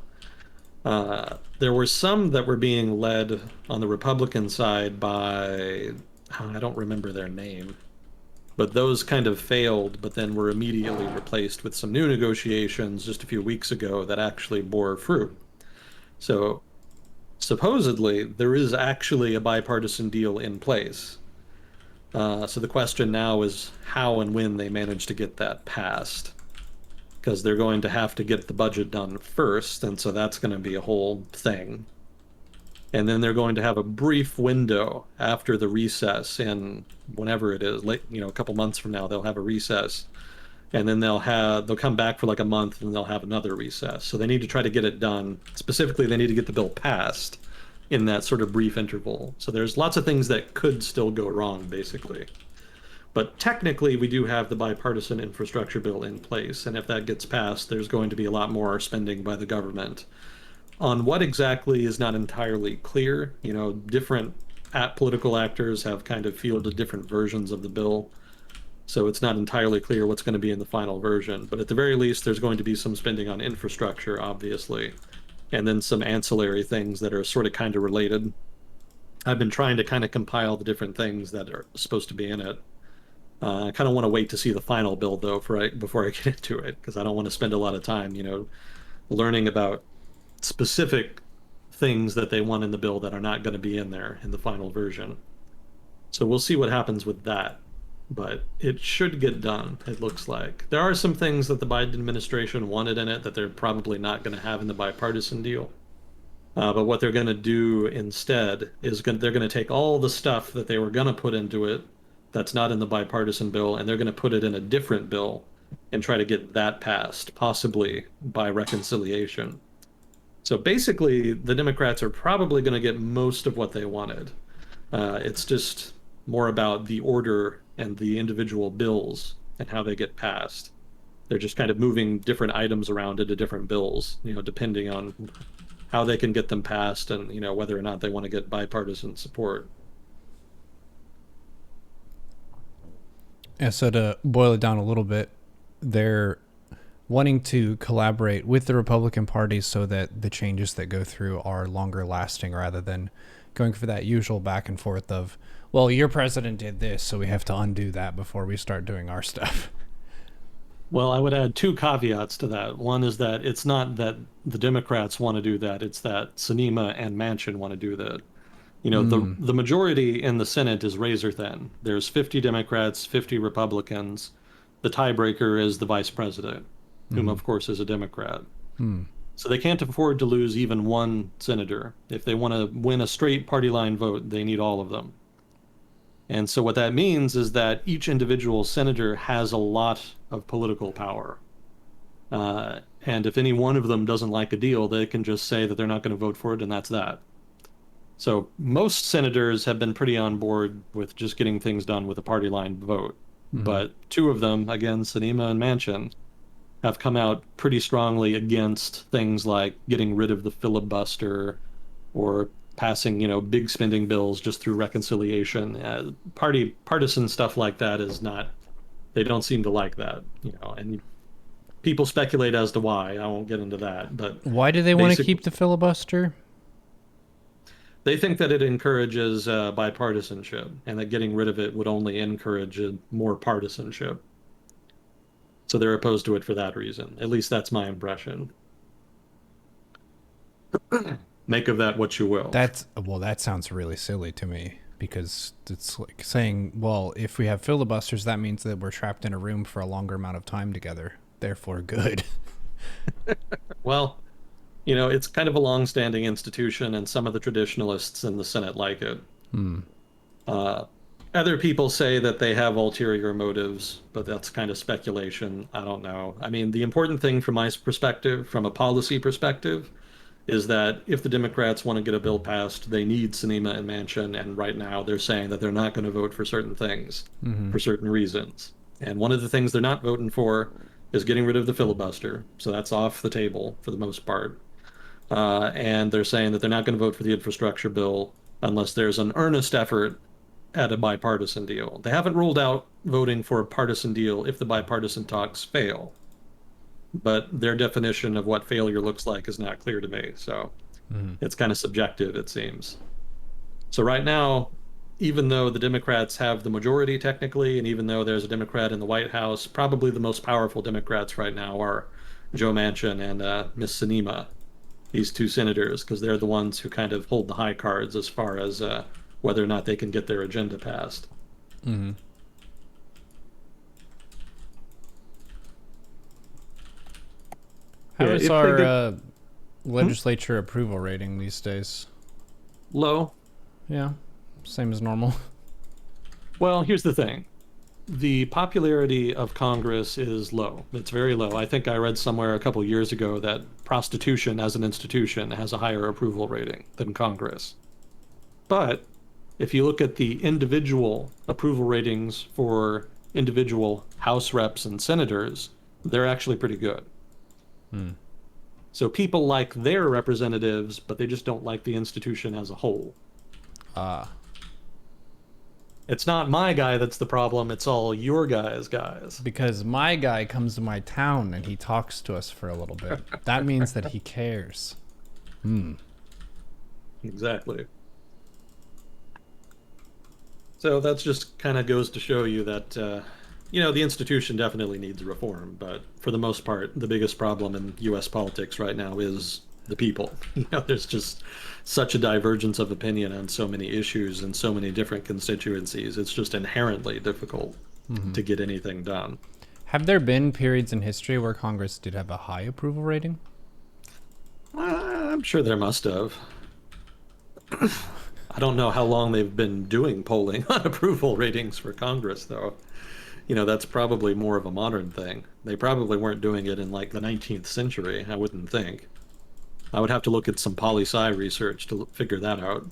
There were some that were being led on the Republican side by, I don't remember their name, but those kind of failed, but then were immediately replaced with some new negotiations just a few weeks ago that actually bore fruit. So supposedly, there is actually a bipartisan deal in place. So the question now is how and when they manage to get that passed. Because they're going to have to get the budget done first, and so that's going to be a whole thing. And then they're going to have a brief window after the recess in whenever it is, late, a couple months from now, they'll have a recess. And then they'll come back for like a month and they'll have another recess. So they need to try to get it done. Specifically, they need to get the bill passed in that sort of brief interval. So there's lots of things that could still go wrong, basically. But technically, we do have the bipartisan infrastructure bill in place. And if that gets passed, there's going to be a lot more spending by the government. On what exactly is not entirely clear. Different political actors have kind of fielded different versions of the bill. So it's not entirely clear what's going to be in the final version. But at the very least, there's going to be some spending on infrastructure, obviously, and then some ancillary things that are sort of kind of related. I've been trying to kind of compile the different things that are supposed to be in it. I kind of want to wait to see the final bill though before I get into it because I don't want to spend a lot of time, learning about specific things that they want in the bill that are not going to be in there in the final version. So we'll see what happens with that. But it should get done, it looks like. There are some things that the Biden administration wanted in it that they're probably not going to have in the bipartisan deal. But what they're going to do instead is they're going to take all the stuff that they were going to put into it that's not in the bipartisan bill, and they're going to put it in a different bill and try to get that passed, possibly by reconciliation. So basically, the Democrats are probably going to get most of what they wanted. It's just more about the order and the individual bills and how they get passed. They're just kind of moving different items around into different bills, depending on how they can get them passed and, whether or not they want to get bipartisan support. Yeah, so to boil it down a little bit, they're wanting to collaborate with the Republican Party so that the changes that go through are longer lasting rather than going for that usual back and forth of, well, your president did this, so we have to undo that before we start doing our stuff. Well, I would add two caveats to that. One is that it's not that the Democrats want to do that, it's that Sinema and Manchin want to do that. The majority in the Senate is razor thin. There's 50 Democrats, 50 Republicans. The tiebreaker is the vice president, whom, of course, is a Democrat. So they can't afford to lose even one senator. If they want to win a straight party line vote, they need all of them. And so what that means is that each individual senator has a lot of political power. And if any one of them doesn't like a deal, they can just say that they're not going to vote for it, and that's that. So most senators have been pretty on board with just getting things done with a party line vote. But two of them, again, Sinema and Manchin, have come out pretty strongly against things like getting rid of the filibuster or passing, big spending bills just through reconciliation. Partisan stuff like that is not, they don't seem to like that, and people speculate as to why. I won't get into that, but why do they want to keep the filibuster? They think that it encourages bipartisanship and that getting rid of it would only encourage more partisanship. So they're opposed to it for that reason. At least that's my impression. Make of that what you will. That sounds really silly to me because it's like saying, well, if we have filibusters, that means that we're trapped in a room for a longer amount of time together. Therefore, good. Well, it's kind of a long-standing institution, and some of the traditionalists in the Senate like it. Other people say that they have ulterior motives, but that's kind of speculation. I don't know. I mean, the important thing from my perspective, from a policy perspective, is that if the Democrats want to get a bill passed, they need Sinema and Manchin, and right now they're saying that they're not going to vote for certain things for certain reasons. And one of the things they're not voting for is getting rid of the filibuster, so that's off the table for the most part. And they're saying that they're not going to vote for the infrastructure bill unless there's an earnest effort at a bipartisan deal. They haven't ruled out voting for a partisan deal if the bipartisan talks fail. But their definition of what failure looks like is not clear to me. So it's kind of subjective, it seems. So right now, even though the Democrats have the majority technically, and even though there's a Democrat in the White House, probably the most powerful Democrats right now are Joe Manchin and Miss Sinema, these two senators, because they're the ones who kind of hold the high cards as far as whether or not they can get their agenda passed. How is our legislature approval rating these days? Low. Yeah, same as normal. Well, here's the thing. The popularity of Congress is low. It's very low. I think I read somewhere a couple years ago that prostitution as an institution has a higher approval rating than Congress. But if you look at the individual approval ratings for individual House reps and senators, they're actually pretty good. So people like their representatives, but they just don't like the institution as a whole. It's not my guy that's the problem, it's all your guys. Because my guy comes to my town and he talks to us for a little bit. That means that he cares. Exactly. So that's just kind of goes to show you that, the institution definitely needs reform, but for the most part, the biggest problem in US politics right now is the people. There's just such a divergence of opinion on so many issues and so many different constituencies. It's just inherently difficult Hmm. to get anything done. Have there been periods in history where Congress did have a high approval rating? I'm sure there must have. I don't know how long they've been doing polling on approval ratings for Congress, though. That's probably more of a modern thing. They probably weren't doing it in like the 19th century, I wouldn't think. I would have to look at some poli-sci research to figure that out.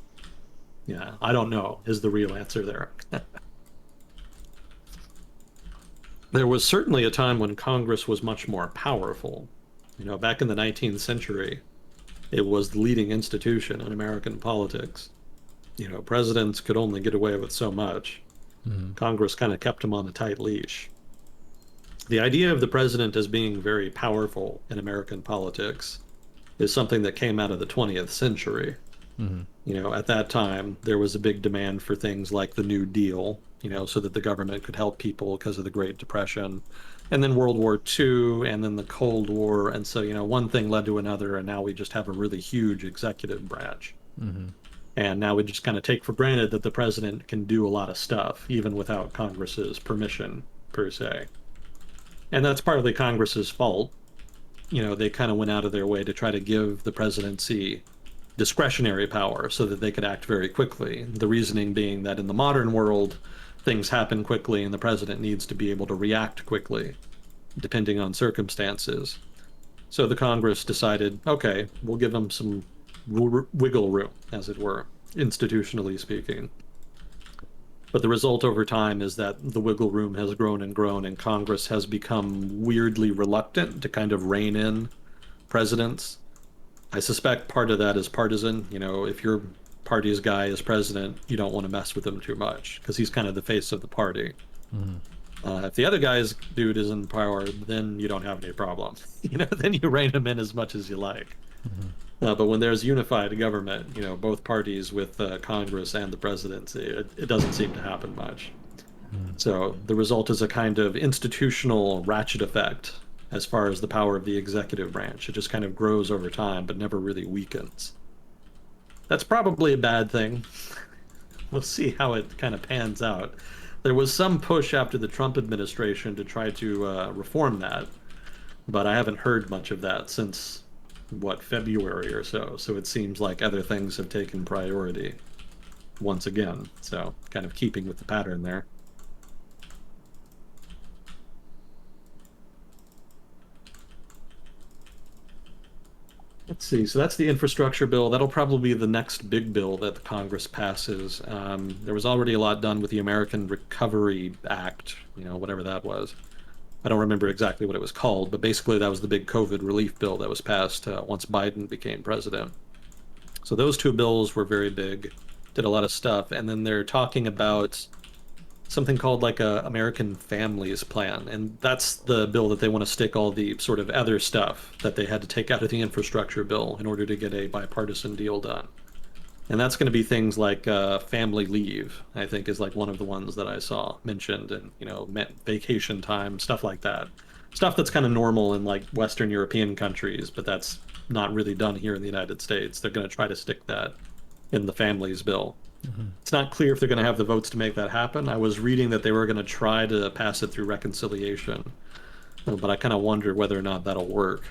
Yeah, I don't know, is the real answer there. There was certainly a time when Congress was much more powerful. Back in the 19th century, it was the leading institution in American politics. Presidents could only get away with so much. Hmm. Congress kind of kept them on a tight leash. The idea of the president as being very powerful in American politics is something that came out of the 20th century. Hmm. At that time, there was a big demand for things like the New Deal, so that the government could help people because of the Great Depression. And then World War II, and then the Cold War. And so, one thing led to another, and now we just have a really huge executive branch. Hmm. And now we just kind of take for granted that the president can do a lot of stuff, even without Congress's permission, per se. And that's partly Congress's fault. They kind of went out of their way to try to give the presidency discretionary power so that they could act very quickly. The reasoning being that in the modern world, things happen quickly and the president needs to be able to react quickly, depending on circumstances. So the Congress decided, okay, we'll give them some wiggle room, as it were, institutionally speaking. But the result over time is that the wiggle room has grown and grown, and Congress has become weirdly reluctant to kind of rein in presidents. I suspect part of that is partisan. If your party's guy is president, you don't want to mess with him too much because he's kind of the face of the party. Hmm. If the other guy's dude is in power, then you don't have any problem. Then you rein him in as much as you like. Hmm. But when there's unified government, both parties with Congress and the presidency, it doesn't seem to happen much. So the result is a kind of institutional ratchet effect as far as the power of the executive branch. It just kind of grows over time, but never really weakens. That's probably a bad thing. We'll see how it kind of pans out. There was some push after the Trump administration to try to reform that, but I haven't heard much of that since, what, February or so. So it seems like other things have taken priority once again. So kind of keeping with the pattern there. Let's see. So that's the infrastructure bill. That'll probably be the next big bill that the Congress passes. There was already a lot done with the American Recovery Act, whatever that was. I don't remember exactly what it was called, but basically that was the big COVID relief bill that was passed once Biden became president. So those two bills were very big, did a lot of stuff. And then they're talking about something called like a American Families Plan, and that's the bill that they want to stick all the sort of other stuff that they had to take out of the infrastructure bill in order to get a bipartisan deal done. And that's going to be things like family leave, I think, is like one of the ones that I saw mentioned, and vacation time, stuff like that. Stuff that's kind of normal in like Western European countries, but that's not really done here in the United States. They're going to try to stick that in the families bill. Hmm. It's not clear if they're going to have the votes to make that happen. I was reading that they were going to try to pass it through reconciliation, but I kind of wonder whether or not that'll work.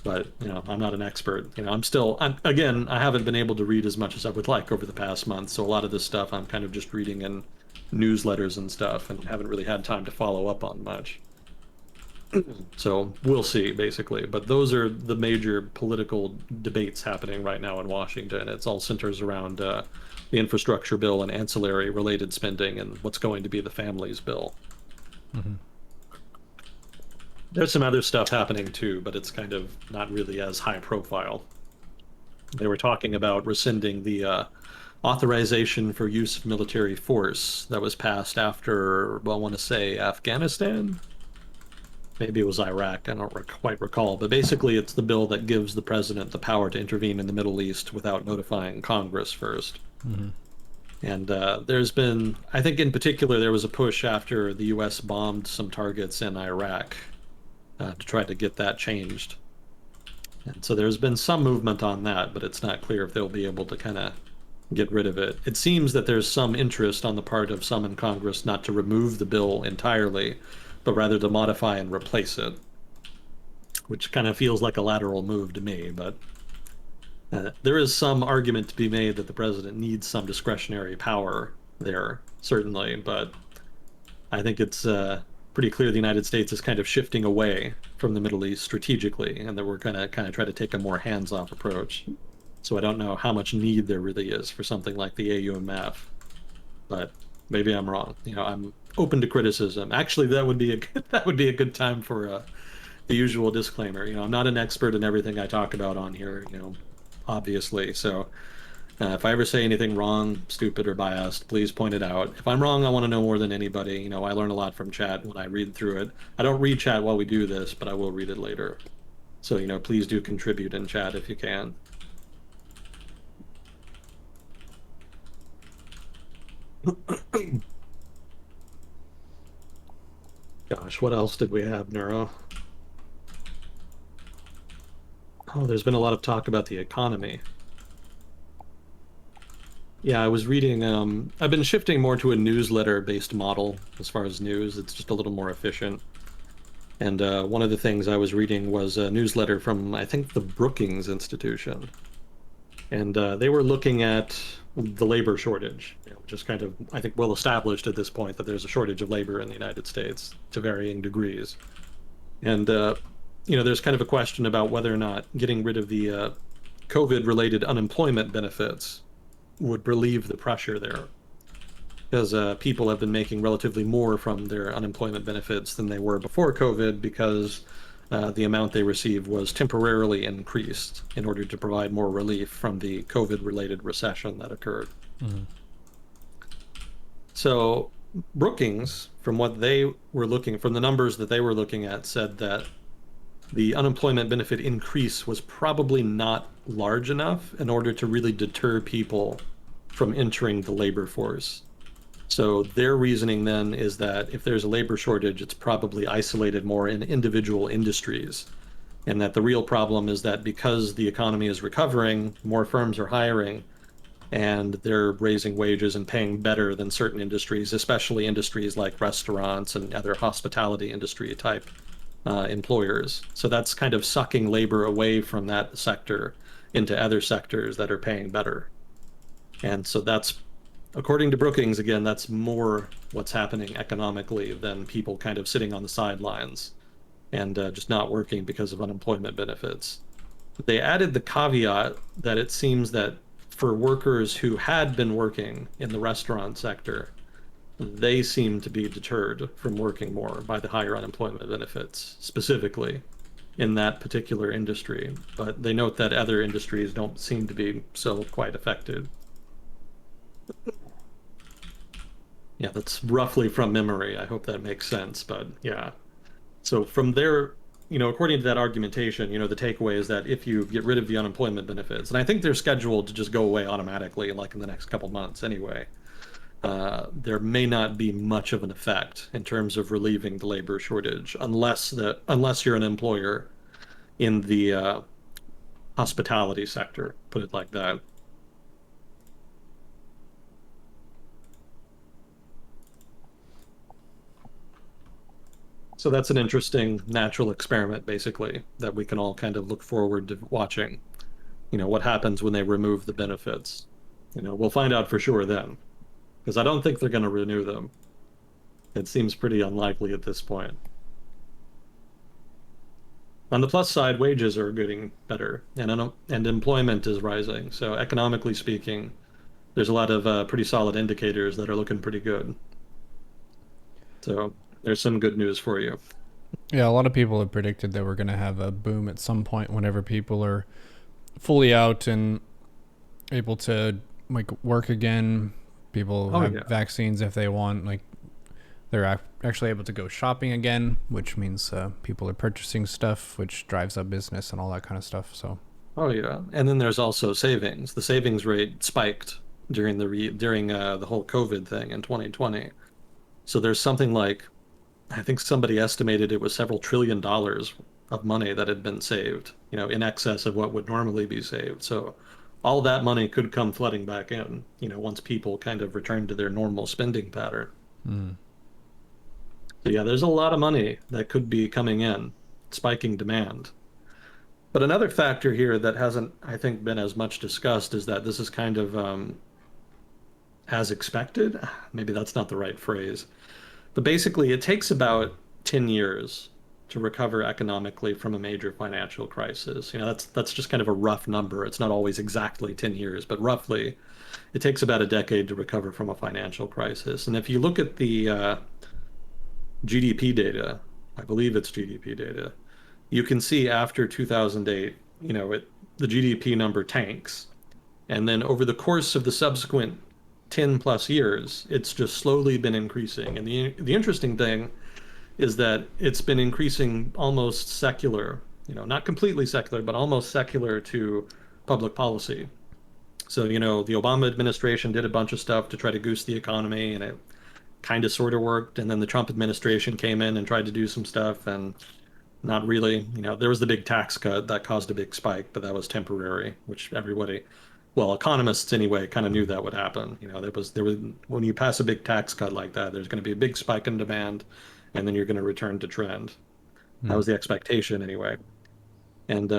But, I'm not an expert. Again, I haven't been able to read as much as I would like over the past month. So a lot of this stuff I'm kind of just reading in newsletters and stuff and haven't really had time to follow up on much. So we'll see, basically. But those are the major political debates happening right now in Washington. It's all centers around the infrastructure bill and ancillary related spending and what's going to be the families bill. Hmm. There's some other stuff happening too, but it's kind of not really as high profile. They were talking about rescinding the authorization for use of military force that was passed after, well, I want to say Afghanistan. Maybe it was Iraq. I don't quite recall. But basically, it's the bill that gives the president the power to intervene in the Middle East without notifying Congress first. Hmm. And there's been, I think in particular, there was a push after the US bombed some targets in Iraq to try to get that changed. And so there's been some movement on that, but it's not clear if they'll be able to kind of get rid of it. It seems that there's some interest on the part of some in Congress not to remove the bill entirely, but rather to modify and replace it, which kind of feels like a lateral move to me. But there is some argument to be made that the president needs some discretionary power there, certainly. But I think it's pretty clear the United States is kind of shifting away from the Middle East strategically, and that we're going to kind of try to take a more hands-off approach. So I don't know how much need there really is for something like the AUMF, but maybe I'm wrong. I'm open to criticism. Actually, that would be that would be a good time for the usual disclaimer. I'm not an expert in everything I talk about on here. Obviously. So if I ever say anything wrong, stupid, or biased, please point it out. If I'm wrong, I want to know more than anybody. I learn a lot from chat when I read through it. I don't read chat while we do this, but I will read it later. So, please do contribute in chat if you can. Gosh, what else did we have, Neuro? Oh, there's been a lot of talk about the economy. Yeah, I was reading, I've been shifting more to a newsletter-based model as far as news. It's just a little more efficient. And one of the things I was reading was a newsletter from, I think, the Brookings Institution. And they were looking at the labor shortage, which is kind of, I think, well established at this point that there's a shortage of labor in the United States to varying degrees. And, there's kind of a question about whether or not getting rid of the COVID-related unemployment benefits would relieve the pressure there. Because people have been making relatively more from their unemployment benefits than they were before COVID because the amount they received was temporarily increased in order to provide more relief from the COVID-related recession that occurred. Mm-hmm. So Brookings, from what they were looking, from the numbers that they were looking at, said that the unemployment benefit increase was probably not large enough in order to really deter people from entering the labor force. So their reasoning then is that if there's a labor shortage, it's probably isolated more in individual industries. And that the real problem is that because the economy is recovering, more firms are hiring, and they're raising wages and paying better than certain industries, especially industries like restaurants and other hospitality industry type employers. So that's kind of sucking labor away from that sector into other sectors that are paying better. And so that's, according to Brookings, again, that's more what's happening economically than people kind of sitting on the sidelines and just not working because of unemployment benefits. They added the caveat that it seems that for workers who had been working in the restaurant sector, they seem to be deterred from working more by the higher unemployment benefits, specifically in that particular industry. But they note that other industries don't seem to be so quite affected. Yeah, that's roughly from memory. I hope that makes sense. But yeah. So from there, according to that argumentation, the takeaway is that if you get rid of the unemployment benefits, and I think they're scheduled to just go away automatically, like in the next couple months anyway, there may not be much of an effect in terms of relieving the labor shortage, unless you're an employer in the hospitality sector, put it like that. So that's an interesting natural experiment, basically, that we can all kind of look forward to watching. What happens when they remove the benefits. We'll find out for sure then, because I don't think they're going to renew them. It seems pretty unlikely at this point. On the plus side, wages are getting better, and employment is rising. So economically speaking, there's a lot of pretty solid indicators that are looking pretty good. So there's some good news for you. Yeah, a lot of people have predicted that we're going to have a boom at some point whenever people are fully out and able to work again. People have vaccines if they want. They're actually able to go shopping again, which means people are purchasing stuff, which drives up business and all that kind of stuff. So. Oh yeah, and then there's also savings. The savings rate spiked during the whole COVID thing in 2020. So there's something like, I think somebody estimated it was several trillion dollars of money that had been saved, in excess of what would normally be saved. So all that money could come flooding back in, once people kind of return to their normal spending pattern. Mm. So yeah, there's a lot of money that could be coming in, spiking demand. But another factor here that hasn't, I think, been as much discussed is that this is kind of as expected. Maybe that's not the right phrase. But basically, it takes about 10 years to recover economically from a major financial crisis. That's just kind of a rough number. It's not always exactly 10 years, but roughly it takes about a decade to recover from a financial crisis. And if you look at the GDP data, I believe it's GDP data, you can see after 2008, the GDP number tanks. And then over the course of the subsequent 10 plus years, it's just slowly been increasing. And the interesting thing is that it's been increasing almost secular, not completely secular, but almost secular to public policy. So, the Obama administration did a bunch of stuff to try to goose the economy, and it kind of sort of worked. And then the Trump administration came in and tried to do some stuff, and not really. There was the big tax cut that caused a big spike, but that was temporary, which everybody, well, economists anyway, kind of knew that would happen. There was when you pass a big tax cut like that, there's going to be a big spike in demand, and then you're going to return to trend. That Mm. was the expectation anyway. And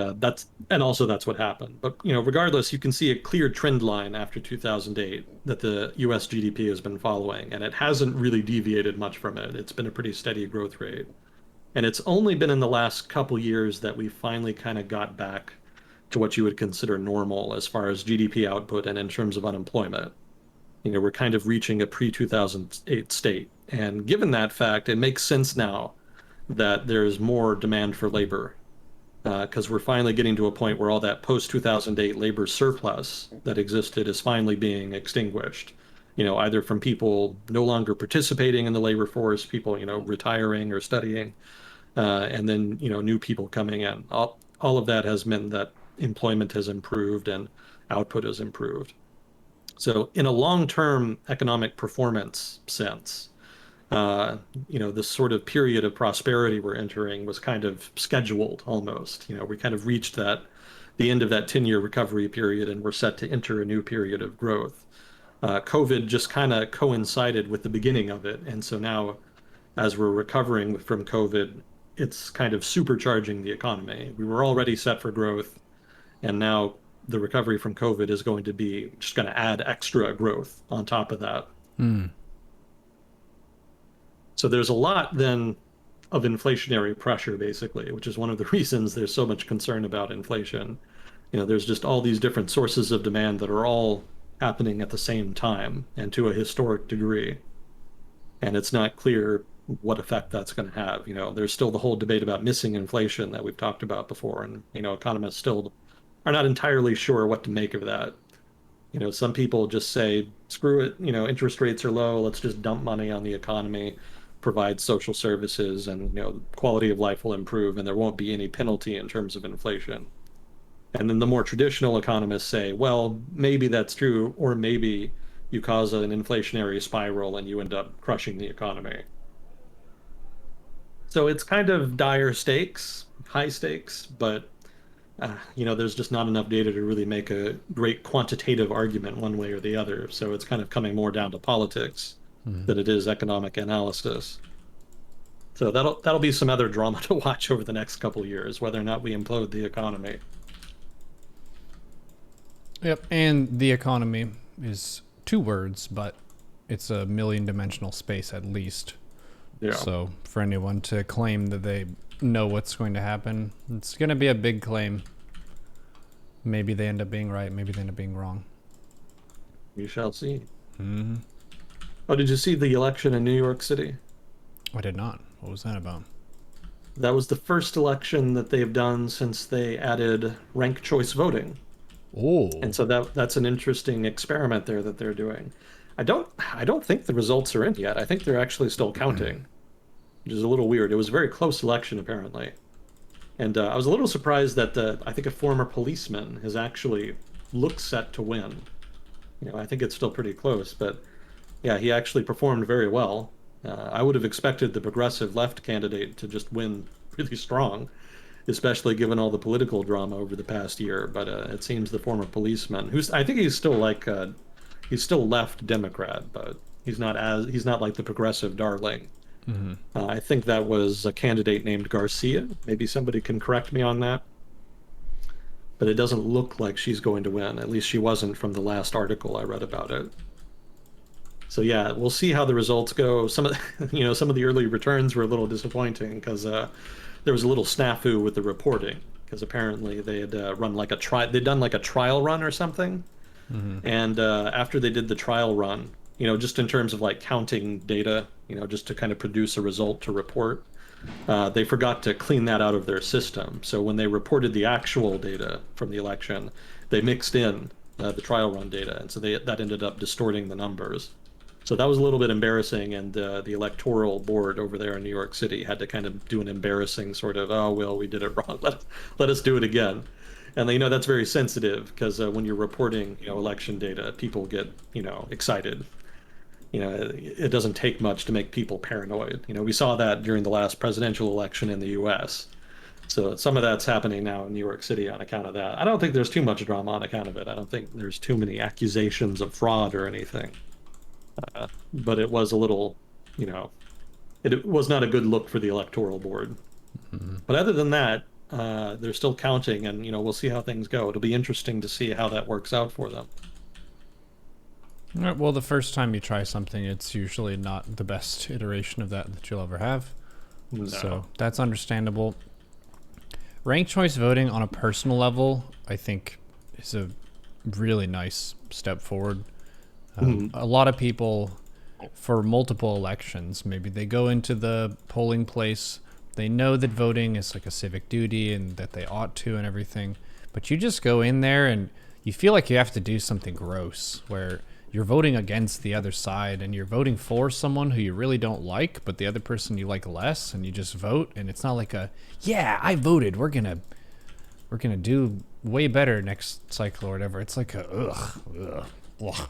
also that's what happened. But regardless, you can see a clear trend line after 2008 that the U.S. GDP has been following, and it hasn't really deviated much from it. It's been a pretty steady growth rate. And it's only been in the last couple years that we finally kind of got back to what you would consider normal as far as GDP output and in terms of unemployment. We're kind of reaching a pre-2008 state. And given that fact, it makes sense now that there's more demand for labor because we're finally getting to a point where all that post-2008 labor surplus that existed is finally being extinguished. Either from people no longer participating in the labor force, people, retiring or studying, and then new people coming in. All of that has meant that employment has improved and output has improved. So in a long-term economic performance sense, this sort of period of prosperity we're entering was kind of scheduled almost. We kind of reached the end of that 10-year recovery period, and we're set to enter a new period of growth. COVID just kind of coincided with the beginning of it, and so now, as we're recovering from COVID, it's kind of supercharging the economy. We were already set for growth, and now the recovery from COVID is going to be just going to add extra growth on top of that. Mm. So there's a lot then of inflationary pressure, basically, which is one of the reasons there's so much concern about inflation. There's just all these different sources of demand that are all happening at the same time and to a historic degree. And it's not clear what effect that's going to have. There's still the whole debate about missing inflation that we've talked about before. And, economists still are not entirely sure what to make of that. Some people just say, screw it, interest rates are low, let's just dump money on the economy, provide social services, and quality of life will improve and there won't be any penalty in terms of inflation. And then the more traditional economists say, well, maybe that's true, or maybe you cause an inflationary spiral and you end up crushing the economy. So it's kind of dire stakes, high stakes, but there's just not enough data to really make a great quantitative argument one way or the other. So it's kind of coming more down to politics Mm. than it is economic analysis. So that'll be some other drama to watch over the next couple of years, whether or not we implode the economy. Yep. And the economy is two words, but it's a million dimensional space at least. Yeah. So for anyone to claim that they know what's going to happen, it's going to be a big claim. Maybe they end up being right. Maybe they end up being wrong. We shall see. Mm-hmm. Oh, did you see the election in New York City? I did not. What was that about? That was the first election that they've done since they added ranked choice voting. Oh. And so that's an interesting experiment there that they're doing. I don't think the results are in yet. I think they're actually still counting, which is a little weird. It was a very close election apparently. And I was a little surprised that I think a former policeman has actually looked set to win. I think it's still pretty close, but yeah, he actually performed very well. I would have expected the progressive left candidate to just win really strong, especially given all the political drama over the past year. But it seems the former policeman, who's I think he's still like he's still left Democrat, but he's not like the progressive darling. Hmm. I think that was a candidate named Garcia. Maybe somebody can correct me on that, but it doesn't look like she's going to win. At least she wasn't from the last article I read about it. So yeah, we'll see how the results go. Some of some of the early returns were a little disappointing because there was a little snafu with the reporting because apparently they had run like a try they'd done like a trial run or something, Hmm. and after they did the trial run, just in terms of like counting data, just to kind of produce a result to report, they forgot to clean that out of their system. So when they reported the actual data from the election, they mixed in the trial run data, and so that ended up distorting the numbers. So that was a little bit embarrassing, and the electoral board over there in New York City had to kind of do an embarrassing sort of, oh well, we did it wrong. Let us do it again. And that's very sensitive because when you're reporting, election data, people get, excited. It doesn't take much to make people paranoid. We saw that during the last presidential election in the U.S. So some of that's happening now in New York City on account of that. I don't think there's too much drama on account of it. I don't think there's too many accusations of fraud or anything. But it was a little, you know, it was not a good look for the electoral board. Hmm. But other than that, they're still counting, and we'll see how things go. It'll be interesting to see how that works out for them. Well, the first time you try something, it's usually not the best iteration of that you'll ever have. No. So that's understandable. Ranked choice voting on a personal level, I think, is a really nice step forward. Mhm. A lot of people, for multiple elections, maybe they go into the polling place, they know that voting is like a civic duty and that they ought to and everything, but you just go in there and you feel like you have to do something gross where you're voting against the other side and you're voting for someone who you really don't like, but the other person you like less, and you just vote, and it's not like a, yeah, I voted, we're gonna do way better next cycle or whatever. It's like a ugh. Ugh.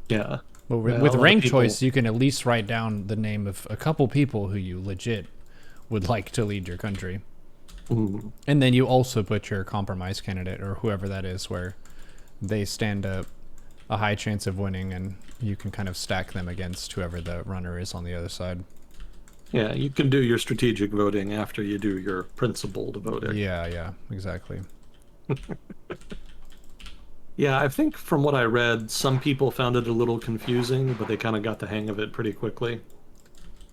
Yeah. But Yeah, a with lot of rank people. choice, you can at least write down the name of a couple people who you legit would like to lead your country. Mhm. And then you also put your compromise candidate or whoever that is where they stand a high chance of winning, and you can kind of stack them against whoever the runner is on the other side. Yeah, you can do your strategic voting after you do your principled voting. Yeah, exactly. Yeah, I think from what I read, some people found it a little confusing, but they kind of got the hang of it pretty quickly.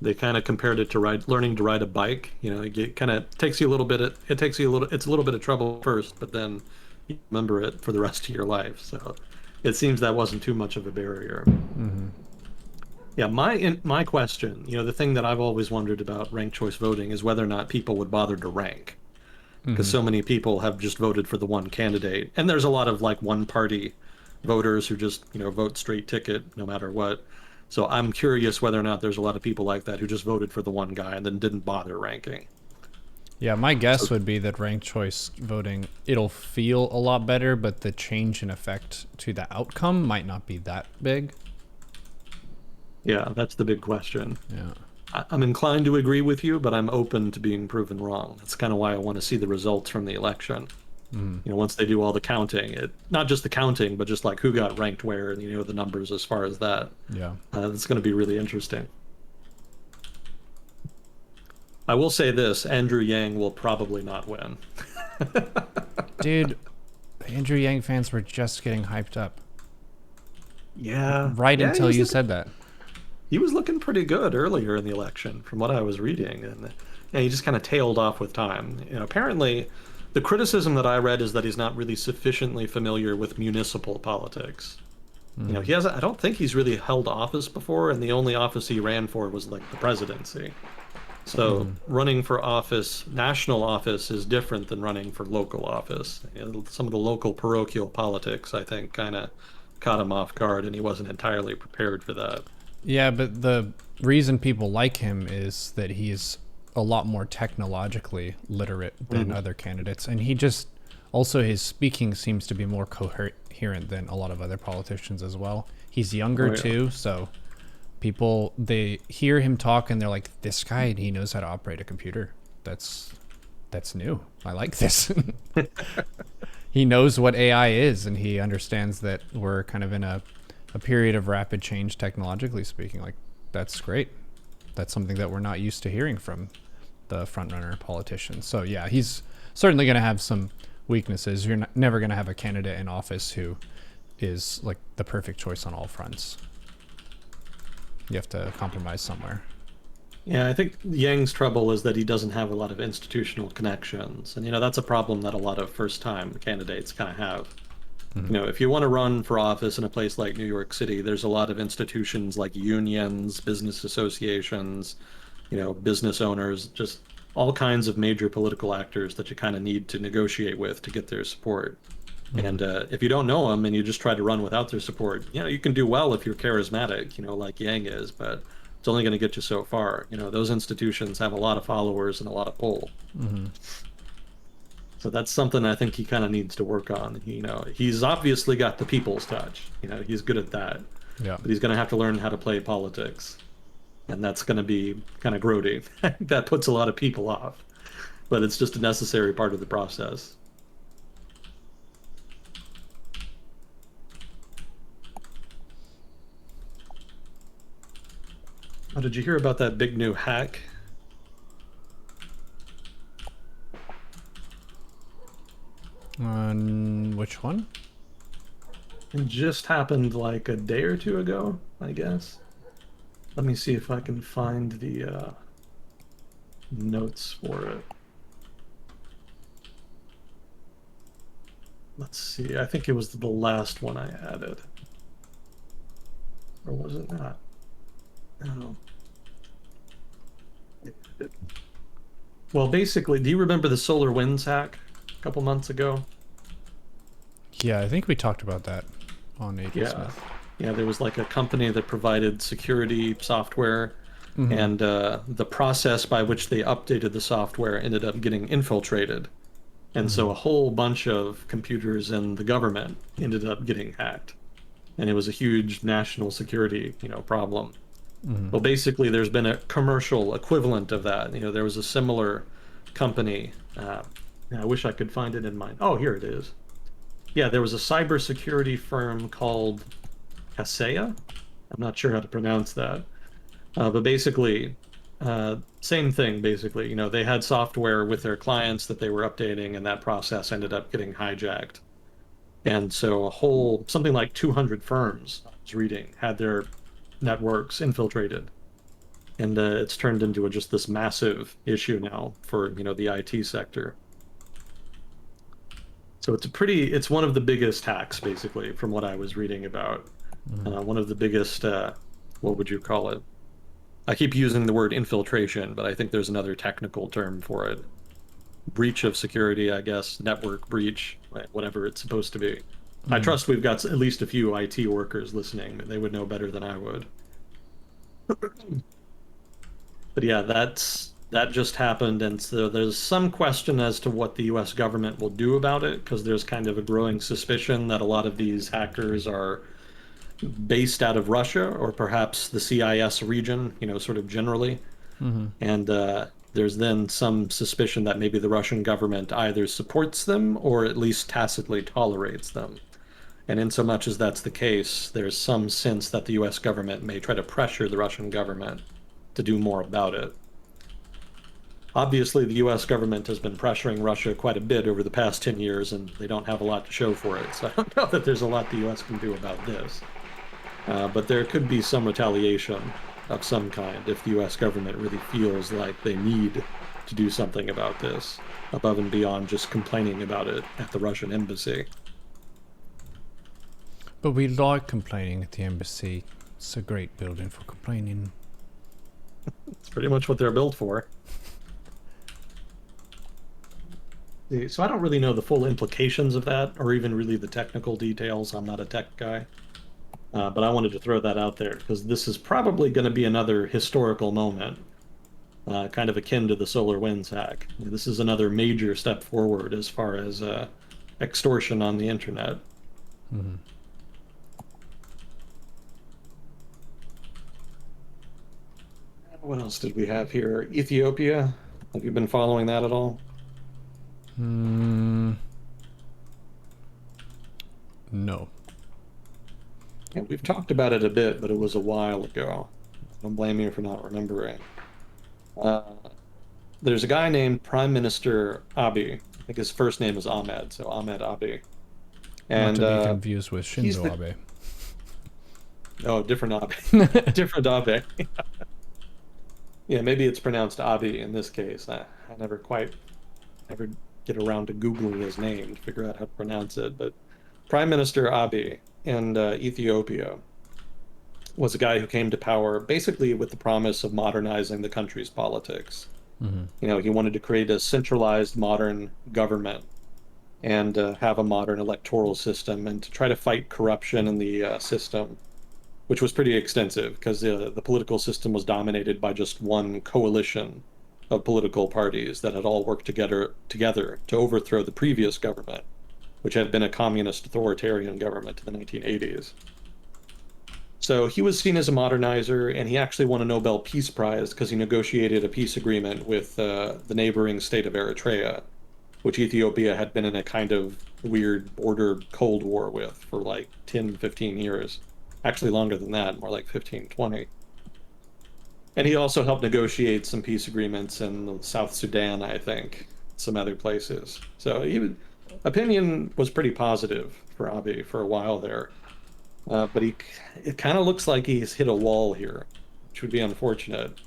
They kind of compared it to learning to ride a bike. It kind of takes you a little bit. It takes you a little. It's a little bit of trouble first, but then you remember it for the rest of your life. So it seems that wasn't too much of a barrier. Hmm. Yeah, my question, the thing that I've always wondered about ranked choice voting is whether or not people would bother to rank, because Hmm. so many people have just voted for the one candidate, and there's a lot of like one party voters who just vote straight ticket no matter what. So I'm curious whether or not there's a lot of people like that who just voted for the one guy and then didn't bother ranking. Yeah, my So guess would be that ranked choice voting, it'll feel a lot better, but the change in effect to the outcome might not be that big. yeah, that's the big question. Yeah. I'm inclined to agree with you, but I'm open to being proven wrong. That's kind of why I want to see the results from the election. Mm. Once they do all the counting, not just the counting, but just like who got ranked where, and the numbers as far as that. Yeah. That's going to be really interesting. I will say this: Andrew Yang will probably not win. Dude, the Andrew Yang fans were just getting hyped up. Yeah, Right yeah, until you said that. he was looking pretty good earlier in the election, from what I was reading, and yeah, he just kind of tailed off with time. Apparently, the criticism that I read is that he's not really sufficiently familiar with municipal politics. Mm. He has. I don't think he's really held office before, and the only office he ran for was like the presidency. So Mm. running for office, national office, is different than running for local office. Some of the local parochial politics, I think, kind of caught him off guard, and he wasn't entirely prepared for that. Yeah, but the reason people like him is that he's a lot more technologically literate than Mhm. other candidates, and he just also his speaking seems to be more coherent than a lot of other politicians as well. He's younger Oh yeah. too, so people, they hear him talk and they're like, this guy, he knows how to operate a computer. That's new. I like this. He knows what AI is, and he understands that we're kind of in a period of rapid change technologically speaking. Like, that's great. That's something that we're not used to hearing from the frontrunner politicians. So yeah, he's certainly going to have some weaknesses. You're never going to have a candidate in office who is like the perfect choice on all fronts. You have to compromise somewhere. Yeah, I think Yang's trouble is that he doesn't have a lot of institutional connections. And, that's a problem that a lot of first-time candidates kind of have. If you want to run for office in a place like New York City, there's a lot of institutions like unions, business associations, business owners, just all kinds of major political actors that you kind of need to negotiate with to get their support. And if you don't know them and you just try to run without their support, you can do well if you're charismatic, like Yang is, but it's only going to get you so far. Those institutions have a lot of followers and a lot of pull. So that's something I think he kind of needs to work on. He's obviously got the people's touch. He's good at that. Yeah. But he's going to have to learn how to play politics. And that's going to be kind of grody. That puts a lot of people off. But it's just a necessary part of the process. Oh, did you hear about that big new hack? On which one? It just happened like a day or two ago, I guess. Let me see if I can find the notes for it. Let's see. I think it was the last one I added. Or was it not? Oh. Well, basically, do you remember the solar winds hack a couple months ago? Yeah, I think we talked about that on Agent Yeah. Smith. Yeah, there was like a company that provided security software, and the process by which they updated the software ended up getting infiltrated. And so a whole bunch of computers in the government ended up getting hacked. And it was a huge national security, problem. Well, basically, there's been a commercial equivalent of that. There was a similar company. I wish I could find it in mine. Oh, here it is. Yeah, there was a cybersecurity firm called Kaseya. I'm not sure how to pronounce that. But basically, same thing, basically. They had software with their clients that they were updating, and that process ended up getting hijacked. And so something like 200 firms, I was reading, had their networks infiltrated. And it's turned into just this massive issue now for, the IT sector. So it's one of the biggest hacks, basically, from what I was reading about. One of the biggest, what would you call it? I keep using the word infiltration, but I think there's another technical term for it. Breach of security, I guess, network breach, whatever it's supposed to be. I trust we've got at least a few IT workers listening. They would know better than I would. But yeah, that just happened, and so there's some question as to what the US government will do about it, because there's kind of a growing suspicion that a lot of these hackers are based out of Russia or perhaps the CIS region, sort of generally. And there's then some suspicion that maybe the Russian government either supports them or at least tacitly tolerates them. And in so much as that's the case, there's some sense that the US government may try to pressure the Russian government to do more about it. Obviously, the US government has been pressuring Russia quite a bit over the past 10 years, and they don't have a lot to show for it. So I don't know that there's a lot the US can do about this. But there could be some retaliation of some kind if the US government really feels like they need to do something about this, above and beyond just complaining about it at the Russian embassy. But we like complaining at the embassy. It's a great building for complaining. It's pretty much what they're built for. So I don't really know the full implications of that, or even really the technical details. I'm not a tech guy. But I wanted to throw that out there, because this is probably going to be another historical moment, kind of akin to the Solar Winds hack. This is another major step forward as far as extortion on the internet. Hmm. What else did we have here? Ethiopia. Have you been following that at all? Mm, no. Yeah, we've talked about it a bit, but it was a while ago. Don't blame you for not remembering. Uh, there's a guy named Prime Minister Abiy. I think his first name is Ahmed, so Ahmed Abiy. Not And to be confused with he's Shinzo the Abe. oh, different Abiy, different Abiy. Yeah, maybe it's pronounced Abiy in this case. I never quite ever get around to Googling his name to figure out how to pronounce it. But Prime Minister Abiy in Ethiopia was a guy who came to power basically with the promise of modernizing the country's politics. Hmm. He wanted to create a centralized modern government and have a modern electoral system and to try to fight corruption in the system, which was pretty extensive because the political system was dominated by just one coalition of political parties that had all worked together to overthrow the previous government, which had been a communist authoritarian government in the 1980s. So he was seen as a modernizer, and he actually won a Nobel Peace Prize because he negotiated a peace agreement with the neighboring state of Eritrea, which Ethiopia had been in a kind of weird border Cold War with for like 10, 15 years. Actually, longer than that, more like 15, 20. And he also helped negotiate some peace agreements in South Sudan, I think, some other places. So opinion was pretty positive for Abiy for a while there. But it kind of looks like he's hit a wall here, which would be unfortunate.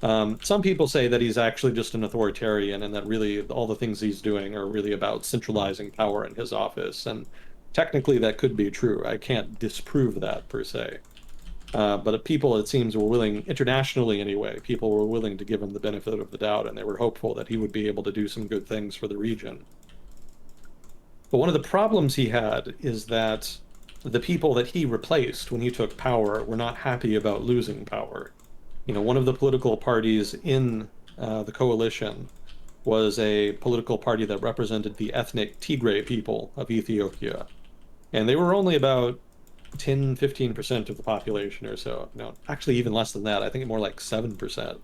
Some people say that he's actually just an authoritarian and that really all the things he's doing are really about centralizing power in his office. And technically, that could be true. I can't disprove that per se. But people, it seems, were willing, internationally anyway, people were willing to give him the benefit of the doubt, and they were hopeful that he would be able to do some good things for the region. But one of the problems he had is that the people that he replaced when he took power were not happy about losing power. One of the political parties in the coalition was a political party that represented the ethnic Tigray people of Ethiopia. And they were only about 10, 15% of the population or so. No, actually, even less than that. I think more like 7%.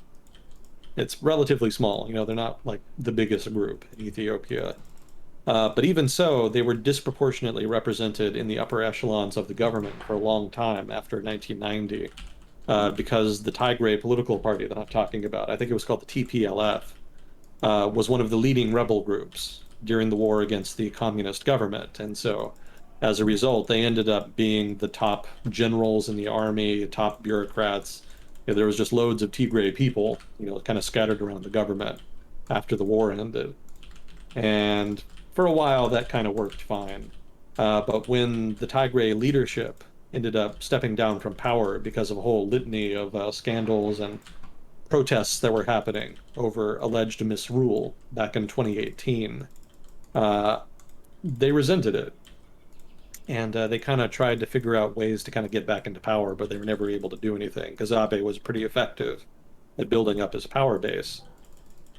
It's relatively small. They're not like the biggest group in Ethiopia. But even so, they were disproportionately represented in the upper echelons of the government for a long time after 1990, because the Tigray political party that I'm talking about, I think it was called the TPLF, was one of the leading rebel groups during the war against the communist government. And so, as a result, they ended up being the top generals in the army, top bureaucrats. There was just loads of Tigray people, kind of scattered around the government after the war ended. And for a while, that kind of worked fine. But when the Tigray leadership ended up stepping down from power because of a whole litany of scandals and protests that were happening over alleged misrule back in 2018, uh, they resented it. And they kind of tried to figure out ways to kind of get back into power, but they were never able to do anything because Abe was pretty effective at building up his power base.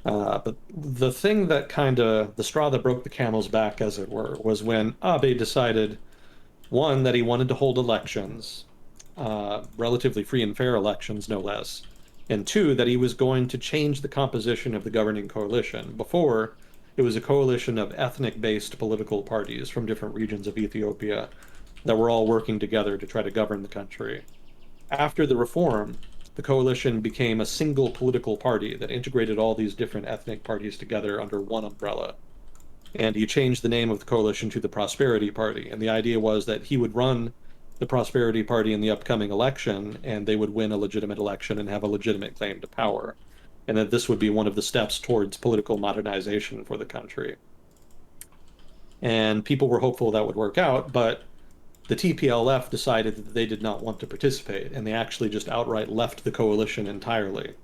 But the thing that the straw that broke the camel's back, as it were, was when Abe decided, one, that he wanted to hold elections, relatively free and fair elections, no less, and two, that he was going to change the composition of the governing coalition. Before, it was a coalition of ethnic-based political parties from different regions of Ethiopia that were all working together to try to govern the country. After the reform, the coalition became a single political party that integrated all these different ethnic parties together under one umbrella. And he changed the name of the coalition to the Prosperity Party. And the idea was that he would run the Prosperity Party in the upcoming election, and they would win a legitimate election and have a legitimate claim to power. And that this would be one of the steps towards political modernization for the country. And people were hopeful that would work out, but the TPLF decided that they did not want to participate, and they actually just outright left the coalition entirely.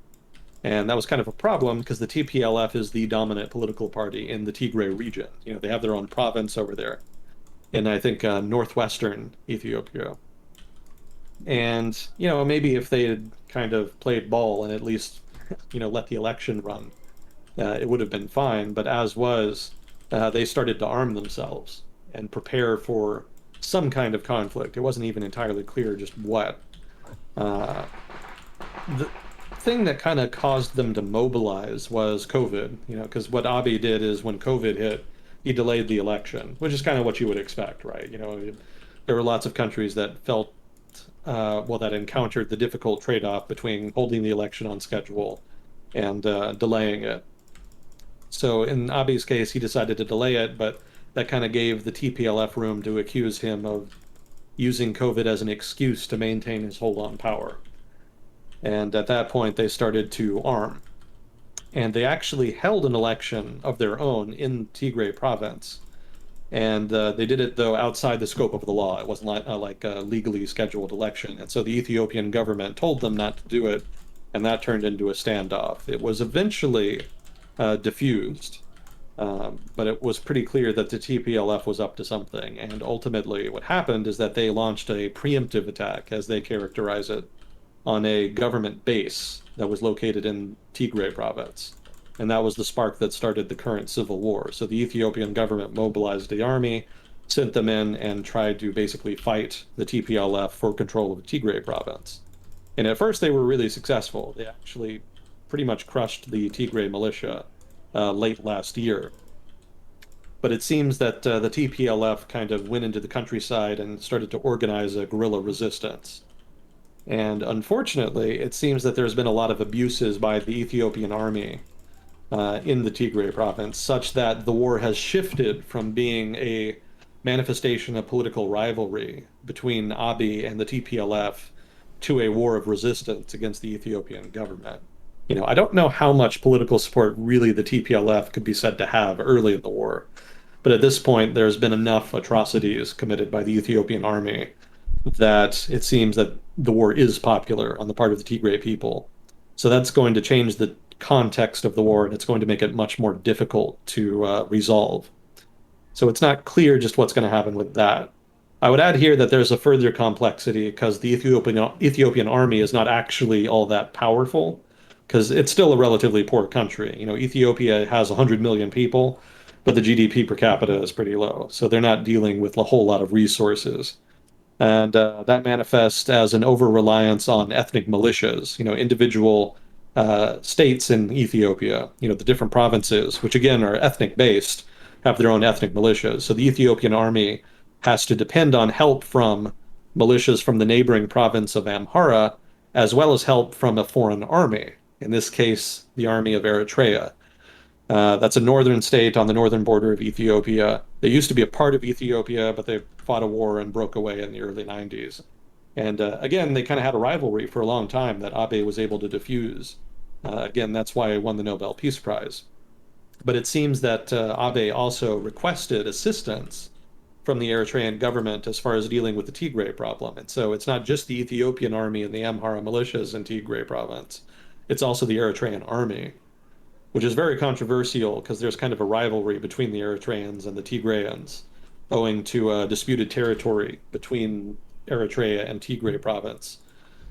And that was kind of a problem because the TPLF is the dominant political party in the Tigray region. They have their own province over there in, I think, northwestern Ethiopia. And, maybe if they had kind of played ball and at least, let the election run, it would have been fine. But as was, they started to arm themselves and prepare for some kind of conflict. It wasn't even entirely clear just what. Uh, the thing that kind of caused them to mobilize was COVID, because what Abiy did is when COVID hit, he delayed the election, which is kind of what you would expect, right? There were lots of countries that felt, well, that encountered the difficult trade-off between holding the election on schedule and delaying it. So in Abiy's case, he decided to delay it, but that kind of gave the TPLF room to accuse him of using COVID as an excuse to maintain his hold on power. And at that point, they started to arm. And they actually held an election of their own in Tigray province. And they did it, though, outside the scope of the law. It wasn't like a legally scheduled election. And so the Ethiopian government told them not to do it, and that turned into a standoff. It was eventually diffused, but it was pretty clear that the TPLF was up to something. And ultimately, what happened is that they launched a preemptive attack, as they characterize it, on a government base that was located in Tigray province. And that was the spark that started the current civil war. So the Ethiopian government mobilized the army, sent them in, and tried to basically fight the TPLF for control of Tigray province. And at first, they were really successful. They actually pretty much crushed the Tigray militia late last year. But it seems that the TPLF kind of went into the countryside and started to organize a guerrilla resistance. And unfortunately, it seems that there's been a lot of abuses by the Ethiopian army in the Tigray province, such that the war has shifted from being a manifestation of political rivalry between Abiy and the TPLF to a war of resistance against the Ethiopian government. I don't know how much political support really the TPLF could be said to have early in the war, but at this point, there's been enough atrocities committed by the Ethiopian army that it seems that the war is popular on the part of the Tigray people. So that's going to change the context of the war, and it's going to make it much more difficult to resolve. So it's not clear just what's going to happen with that. I would add here that there's a further complexity because the Ethiopian army is not actually all that powerful because it's still a relatively poor country. Ethiopia has 100 million people, but the GDP per capita is pretty low. So they're not dealing with a whole lot of resources. And that manifests as an over-reliance on ethnic militias, individual states in Ethiopia, the different provinces, which again are ethnic based, have their own ethnic militias. So the Ethiopian army has to depend on help from militias from the neighboring province of Amhara, as well as help from a foreign army, in this case, the army of Eritrea. That's a northern state on the northern border of Ethiopia. They used to be a part of Ethiopia, but they fought a war and broke away in the early 90s. And again, they kind of had a rivalry for a long time that Abe was able to diffuse. Again, that's why he won the Nobel Peace Prize. But it seems that Abe also requested assistance from the Eritrean government as far as dealing with the Tigray problem. And so it's not just the Ethiopian army and the Amhara militias in Tigray province, it's also the Eritrean army, which is very controversial because there's kind of a rivalry between the Eritreans and the Tigrayans, owing to disputed territory between Eritrea and Tigray province,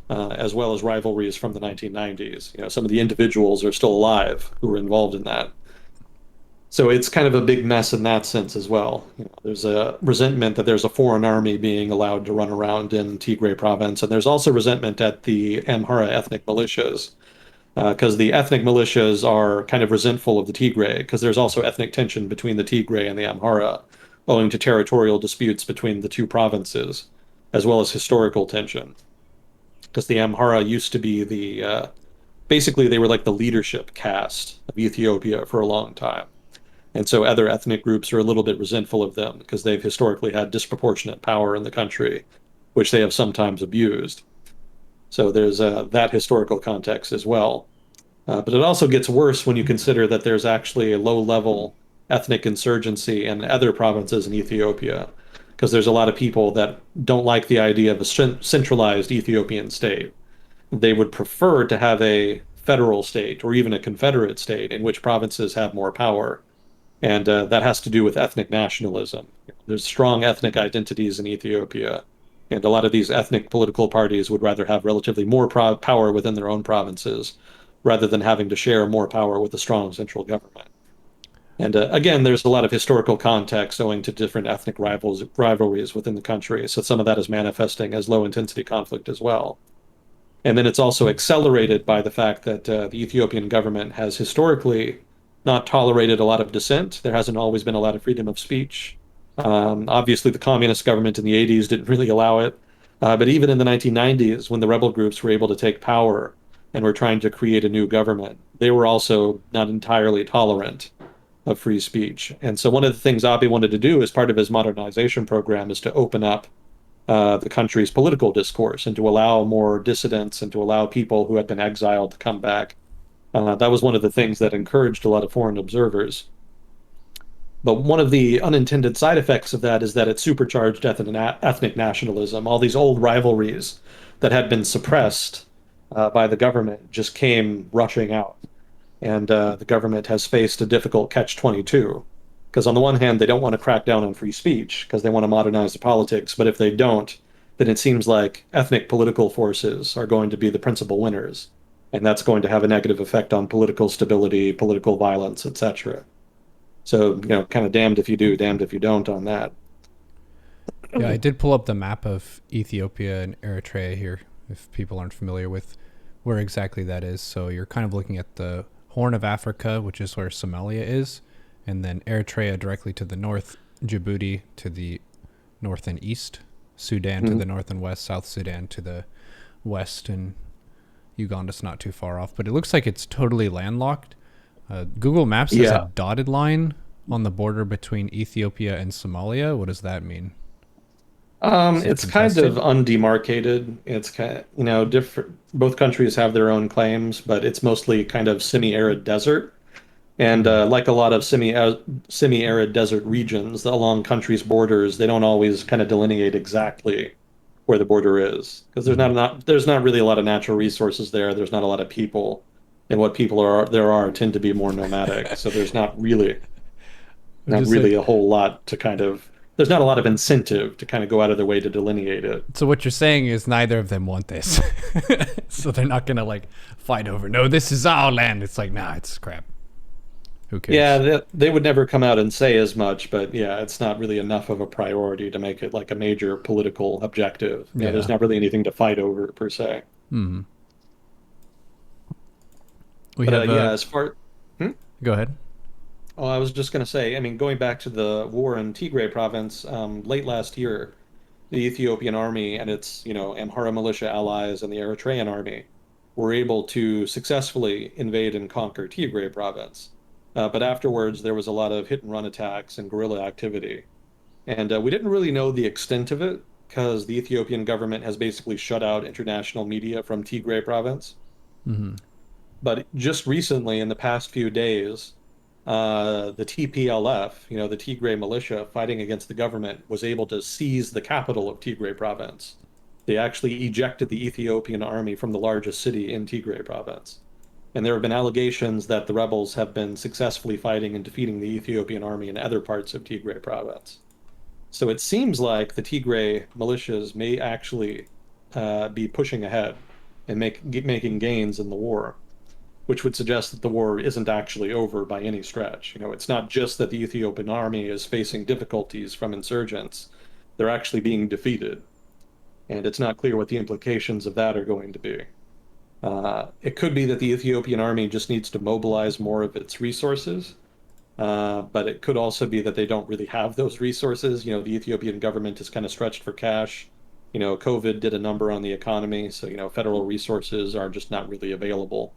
as well as rivalries from the 1990s. Some of the individuals are still alive who were involved in that. So it's kind of a big mess in that sense as well. There's a resentment that there's a foreign army being allowed to run around in Tigray province, and there's also resentment at the Amhara ethnic militias because the ethnic militias are kind of resentful of the Tigray, because there's also ethnic tension between the Tigray and the Amhara, owing to territorial disputes between the two provinces, as well as historical tension. Because the Amhara used to be basically, they were like the leadership caste of Ethiopia for a long time. And so other ethnic groups are a little bit resentful of them because they've historically had disproportionate power in the country, which they have sometimes abused. So there's that historical context as well. But it also gets worse when you consider that there's actually a low-level ethnic insurgency in other provinces in Ethiopia, because there's a lot of people that don't like the idea of a centralized Ethiopian state. They would prefer to have a federal state or even a confederate state in which provinces have more power. And that has to do with ethnic nationalism. There's strong ethnic identities in Ethiopia, and a lot of these ethnic political parties would rather have relatively more power within their own provinces rather than having to share more power with a strong central government. And again, there's a lot of historical context owing to different ethnic rivalries within the country. So some of that is manifesting as low intensity conflict as well. And then it's also accelerated by the fact that the Ethiopian government has historically not tolerated a lot of dissent. There hasn't always been a lot of freedom of speech. Obviously, the communist government in the 80s didn't really allow it. But even in the 1990s, when the rebel groups were able to take power and were trying to create a new government, they were also not entirely tolerant of free speech. And so one of the things Abiy wanted to do as part of his modernization program is to open up the country's political discourse and to allow more dissidents and to allow people who had been exiled to come back. That was one of the things that encouraged a lot of foreign observers. But one of the unintended side effects of that is that it supercharged ethnic nationalism. All these old rivalries that had been suppressed by the government just came rushing out. And the government has faced a difficult catch-22. Because on the one hand, they don't want to crack down on free speech because they want to modernize the politics. But if they don't, then it seems like ethnic political forces are going to be the principal winners. And that's going to have a negative effect on political stability, political violence, etc. So, kind of damned if you do, damned if you don't on that. Yeah, I did pull up the map of Ethiopia and Eritrea here, if people aren't familiar with where exactly that is. So you're kind of looking at the Horn of Africa, which is where Somalia is, and then Eritrea directly to the north, Djibouti to the north and east, Sudan to the north and west, South Sudan to the west, and Uganda's not too far off. But it looks like it's totally landlocked. Google Maps has Yeah. a dotted line on the border between Ethiopia and Somalia. What does that mean? Is it It's kind of contested? undemarcated. It's kind of, different. Both countries have their own claims, but it's mostly kind of semi-arid desert. And Mm-hmm. like a lot of semi-arid desert regions along countries' borders, they don't always kind of delineate exactly where the border is because Mm-hmm. there's not really a lot of natural resources there. There's not a lot of people, and what people are tend to be more nomadic. So there's I'm not just like, really a whole lot to kind of there's not a lot of incentive to kind of go out of their way to delineate it. so what you're saying is neither of them want this, so they're not gonna like fight over. No, this is our land. It's like, nah, it's crap. Who Yeah, cares? they would never come out and say as much, but yeah, it's not really enough of a priority to make it like a major political objective. There's Yeah. not really anything to fight over per se. Hmm. We But have yeah, a. as far hmm? Go ahead. Oh, I was just going to say, I mean, going back to the war in Tigray province, late last year, the Ethiopian army and its, Amhara militia allies and the Eritrean army were able to successfully invade and conquer Tigray province. But afterwards, there was a lot of hit and run attacks and guerrilla activity. And we didn't really know the extent of it because the Ethiopian government has basically shut out international media from Tigray province. Mm-hmm. But just recently, in the past few days, the TPLF, the Tigray militia fighting against the government, was able to seize the capital of Tigray province. They actually ejected the Ethiopian army from the largest city in Tigray province. And there have been allegations that the rebels have been successfully fighting and defeating the Ethiopian army in other parts of Tigray province. So it seems like the Tigray militias may actually be pushing ahead and making gains in the war, which would suggest that the war isn't actually over by any stretch. It's not just that the Ethiopian army is facing difficulties from insurgents, they're actually being defeated. And it's not clear what the implications of that are going to be. It could be that the Ethiopian army just needs to mobilize more of its resources, but it could also be that they don't really have those resources. The Ethiopian government is kind of stretched for cash. COVID did a number on the economy, so federal resources are just not really available.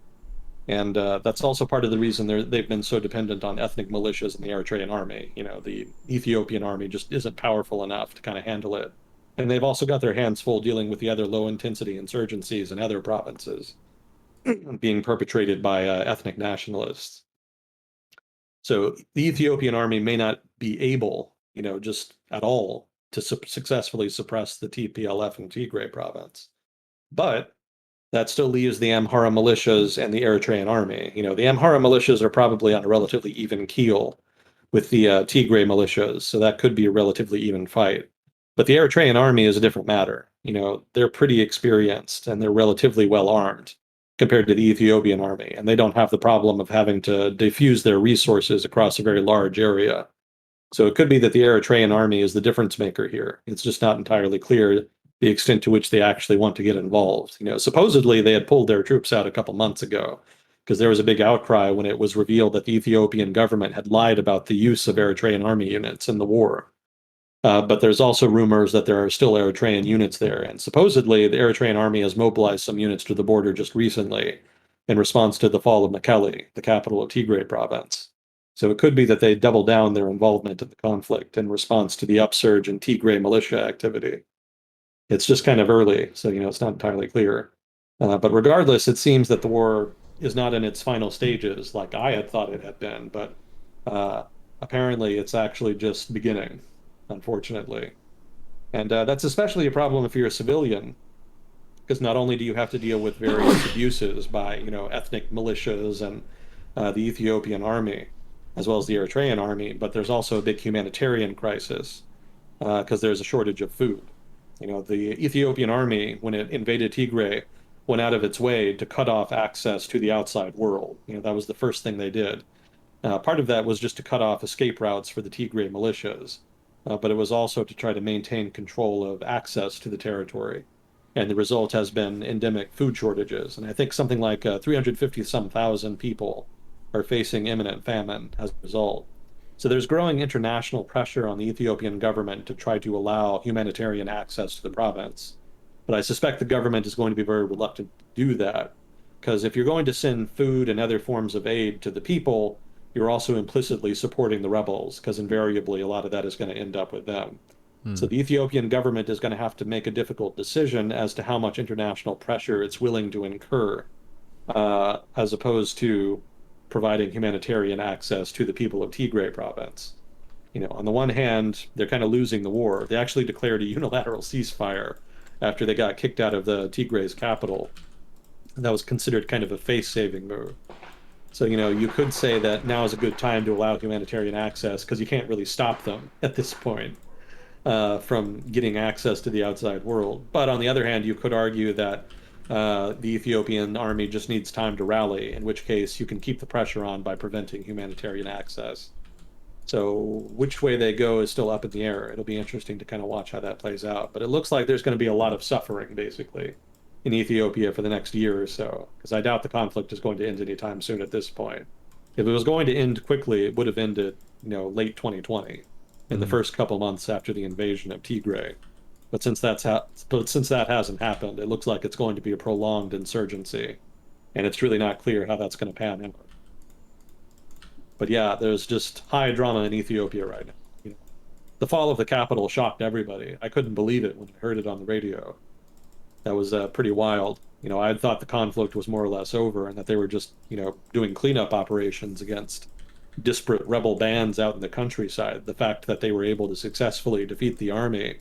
And that's also part of the reason they've been so dependent on ethnic militias in the Eritrean army. The Ethiopian army just isn't powerful enough to kind of handle it. And they've also got their hands full dealing with the other low intensity insurgencies in other provinces being perpetrated by ethnic nationalists. So the Ethiopian army may not be able, just at all to successfully suppress the TPLF in Tigray province. But that still leaves the Amhara militias and the Eritrean army. The Amhara militias are probably on a relatively even keel with the Tigray militias, so that could be a relatively even fight. But the Eritrean army is a different matter. They're pretty experienced and they're relatively well armed compared to the Ethiopian army, and they don't have the problem of having to diffuse their resources across a very large area. So it could be that the Eritrean army is the difference maker here. It's just not entirely clear the extent to which they actually want to get involved. Supposedly they had pulled their troops out a couple months ago because there was a big outcry when it was revealed that the Ethiopian government had lied about the use of Eritrean army units in the war. But there's also rumors that there are still Eritrean units there, and supposedly the Eritrean army has mobilized some units to the border just recently in response to the fall of Mekelle, the capital of Tigray province. So it could be that they double down their involvement in the conflict in response to the upsurge in Tigray militia activity. It's just kind of early, so it's not entirely clear. But regardless, it seems that the war is not in its final stages like I had thought it had been, but uh, apparently it's actually just beginning, unfortunately. And that's especially a problem if you're a civilian, because not only do you have to deal with various abuses by, ethnic militias and the Ethiopian army, as well as the Eritrean army, but there's also a big humanitarian crisis because there's a shortage of food. The Ethiopian army, when it invaded Tigray, went out of its way to cut off access to the outside world. That was the first thing they did. Part of that was just to cut off escape routes for the Tigray militias, but it was also to try to maintain control of access to the territory. And the result has been endemic food shortages. And I think something like 350 some thousand people are facing imminent famine as a result. So there's growing international pressure on the Ethiopian government to try to allow humanitarian access to the province. But I suspect the government is going to be very reluctant to do that because if you're going to send food and other forms of aid to the people, you're also implicitly supporting the rebels because invariably a lot of that is going to end up with them. So the Ethiopian government is going to have to make a difficult decision as to how much international pressure it's willing to incur, as opposed to providing humanitarian access to the people of Tigray province. On the one hand, they're kind of losing the war. They actually declared a unilateral ceasefire after they got kicked out of the Tigray's capital. And that was considered kind of a face-saving move. So, you could say that now is a good time to allow humanitarian access because you can't really stop them at this point from getting access to the outside world. But on the other hand, you could argue that the Ethiopian army just needs time to rally, in which case you can keep the pressure on by preventing humanitarian access. So which way they go is still up in the air. It'll be interesting to kind of watch how that plays out. But it looks like there's going to be a lot of suffering, basically, in Ethiopia for the next year or so, because I doubt the conflict is going to end anytime soon at this point. If it was going to end quickly, it would have ended, late 2020, in the first couple months after the invasion of Tigray. But since that hasn't happened, it looks like it's going to be a prolonged insurgency, and it's really not clear how that's going to pan out. But yeah, there's just high drama in Ethiopia right now. The fall of the capital shocked everybody. I couldn't believe it when I heard it on the radio. That was pretty wild. I had thought the conflict was more or less over and that they were just, doing cleanup operations against disparate rebel bands out in the countryside. The fact that they were able to successfully defeat the army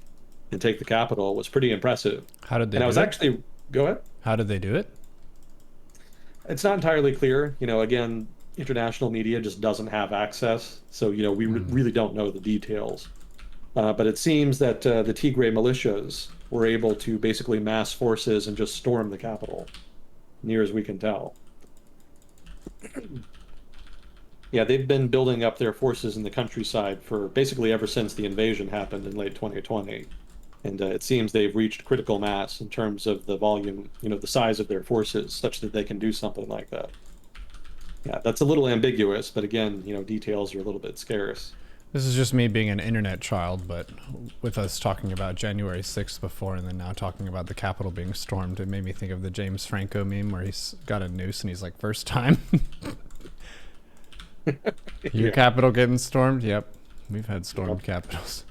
and take the capital was pretty impressive. How did they And I do was it? actually, go ahead. How did they do it? It's not entirely clear. Again, international media just doesn't have access. So, we really don't know the details. But it seems that the Tigray militias were able to basically mass forces and just storm the capital, near as we can tell. Yeah, they've been building up their forces in the countryside for basically ever since the invasion happened in late 2020. And it seems they've reached critical mass in terms of the volume, the size of their forces, such that they can do something like that. Yeah, that's a little ambiguous, but again, details are a little bit scarce. This is just me being an internet child, but with us talking about January 6th before and then now talking about the Capitol being stormed, it made me think of the James Franco meme where he's got a noose and he's like, first time? Your Yeah. Capitol getting stormed? Yep. We've had stormed capitals.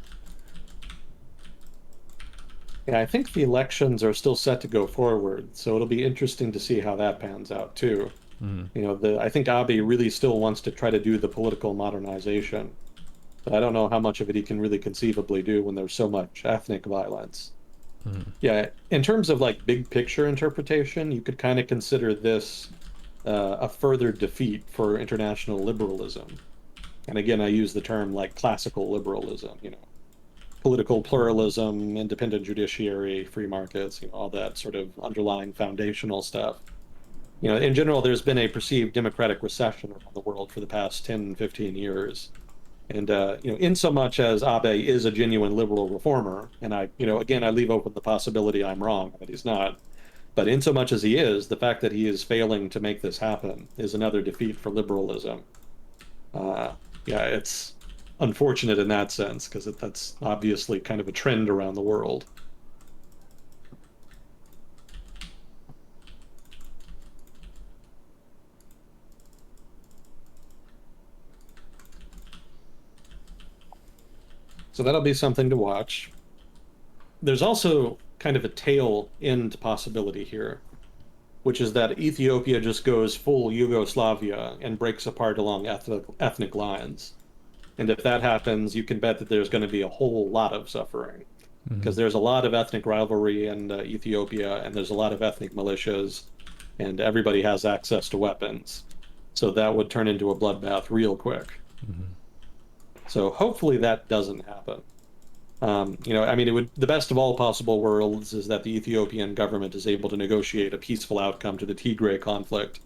Yeah, I think the elections are still set to go forward, so it'll be interesting to see how that pans out too. I think Abiy really still wants to try to do the political modernization, but I don't know how much of it he can really conceivably do when there's so much ethnic violence. Yeah, in terms of like big picture interpretation, you could kind of consider this a further defeat for international liberalism. And again, I use the term like classical liberalism, political pluralism, independent judiciary, free markets, all that sort of underlying foundational stuff. In general, there's been a perceived democratic recession around the world for the past 10, 15 years. And, in so much as Abe is a genuine liberal reformer, and again, I leave open the possibility I'm wrong, that he's not. But in so much as he is, the fact that he is failing to make this happen is another defeat for liberalism. Uh, yeah, it's unfortunate in that sense because that's obviously kind of a trend around the world. So that'll be something to watch. There's also kind of a tail end possibility here, which is that Ethiopia just goes full Yugoslavia and breaks apart along ethnic lines. And if that happens, you can bet that there's going to be a whole lot of suffering Hmm. because there's a lot of ethnic rivalry in Ethiopia, and there's a lot of ethnic militias, and everybody has access to weapons. So that would turn into a bloodbath real quick. Hmm. So hopefully that doesn't happen. I mean, the best of all possible worlds is that the Ethiopian government is able to negotiate a peaceful outcome to the Tigray conflict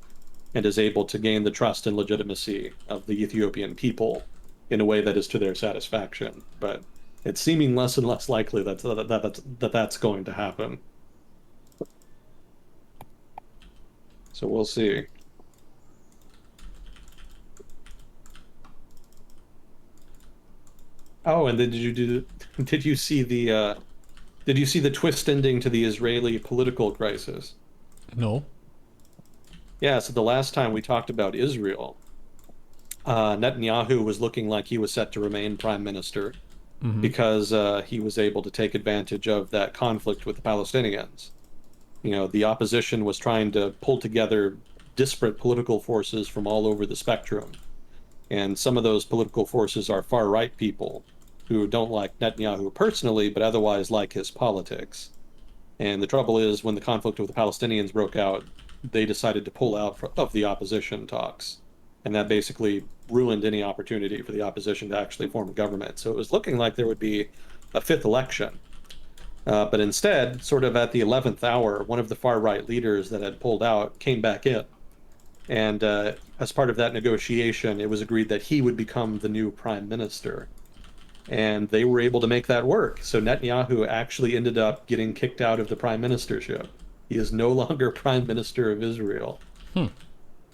and is able to gain the trust and legitimacy of the Ethiopian people in a way that is to their satisfaction. But it's seeming less and less likely that's going to happen. So we'll see. Oh, and then did you see the twist ending to the Israeli political crisis? No. Yeah, so the last time we talked about Israel, Netanyahu was looking like he was set to remain prime minister Hmm. because he was able to take advantage of that conflict with the Palestinians. The opposition was trying to pull together disparate political forces from all over the spectrum. And some of those political forces are far right people who don't like Netanyahu personally, but otherwise like his politics. And the trouble is, when the conflict with the Palestinians broke out, they decided to pull out of the opposition talks. And that basically ruined any opportunity for the opposition to actually form a government. So it was looking like there would be a fifth election. But instead, sort of at the 11th hour, one of the far right leaders that had pulled out came back in. And as part of that negotiation, it was agreed that he would become the new prime minister. And they were able to make that work. So Netanyahu actually ended up getting kicked out of the prime ministership. He is no longer prime minister of Israel. Hmm.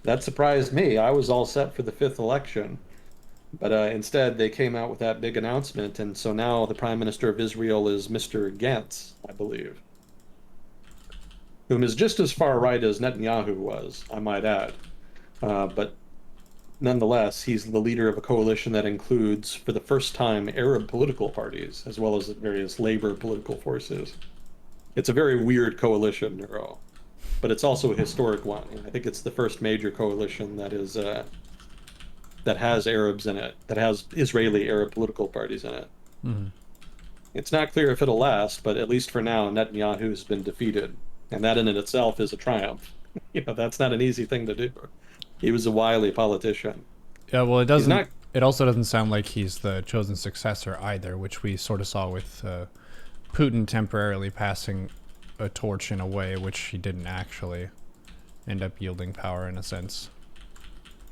That surprised me. I was all set for the fifth election. But instead, they came out with that big announcement. And so now the prime minister of Israel is Mr. Gantz, I believe, whom is just as far right as Netanyahu was, I might add. But nonetheless, he's the leader of a coalition that includes, for the first time, Arab political parties, as well as various labor political forces. It's a very weird coalition, Neuro, but it's also a historic one. And I think it's the first major coalition that has Arabs in it, that has Israeli Arab political parties in it. Hmm. It's not clear if it'll last, but at least for now, Netanyahu's been defeated, and that in itself is a triumph. That's not an easy thing to do. He was a wily politician. Yeah. Well, it He's doesn't. not It also doesn't sound like he's the chosen successor either, which we sort of saw with Putin temporarily passing a torch in a way which he didn't actually end up yielding power in a sense.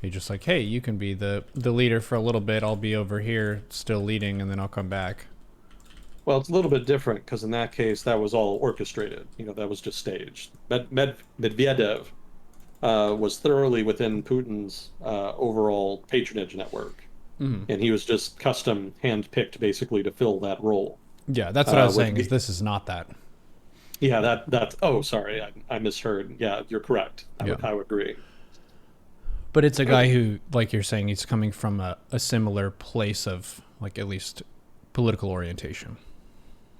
He just like, hey, you can be the leader for a little bit. I'll be over here still leading, and then I'll come back. Well, it's a little bit different because in that case, that was all orchestrated. That was just staged. Medvedev was thoroughly within Putin's overall patronage network, Hmm. and he was just custom handpicked basically to fill that role. Yeah, that's what I was With saying. Is this is not that? Yeah, that's oh, sorry, I misheard. Yeah, you're correct. Yeah. I would agree. But it's a guy who, like you're saying, he's coming from a similar place of, like, at least political orientation.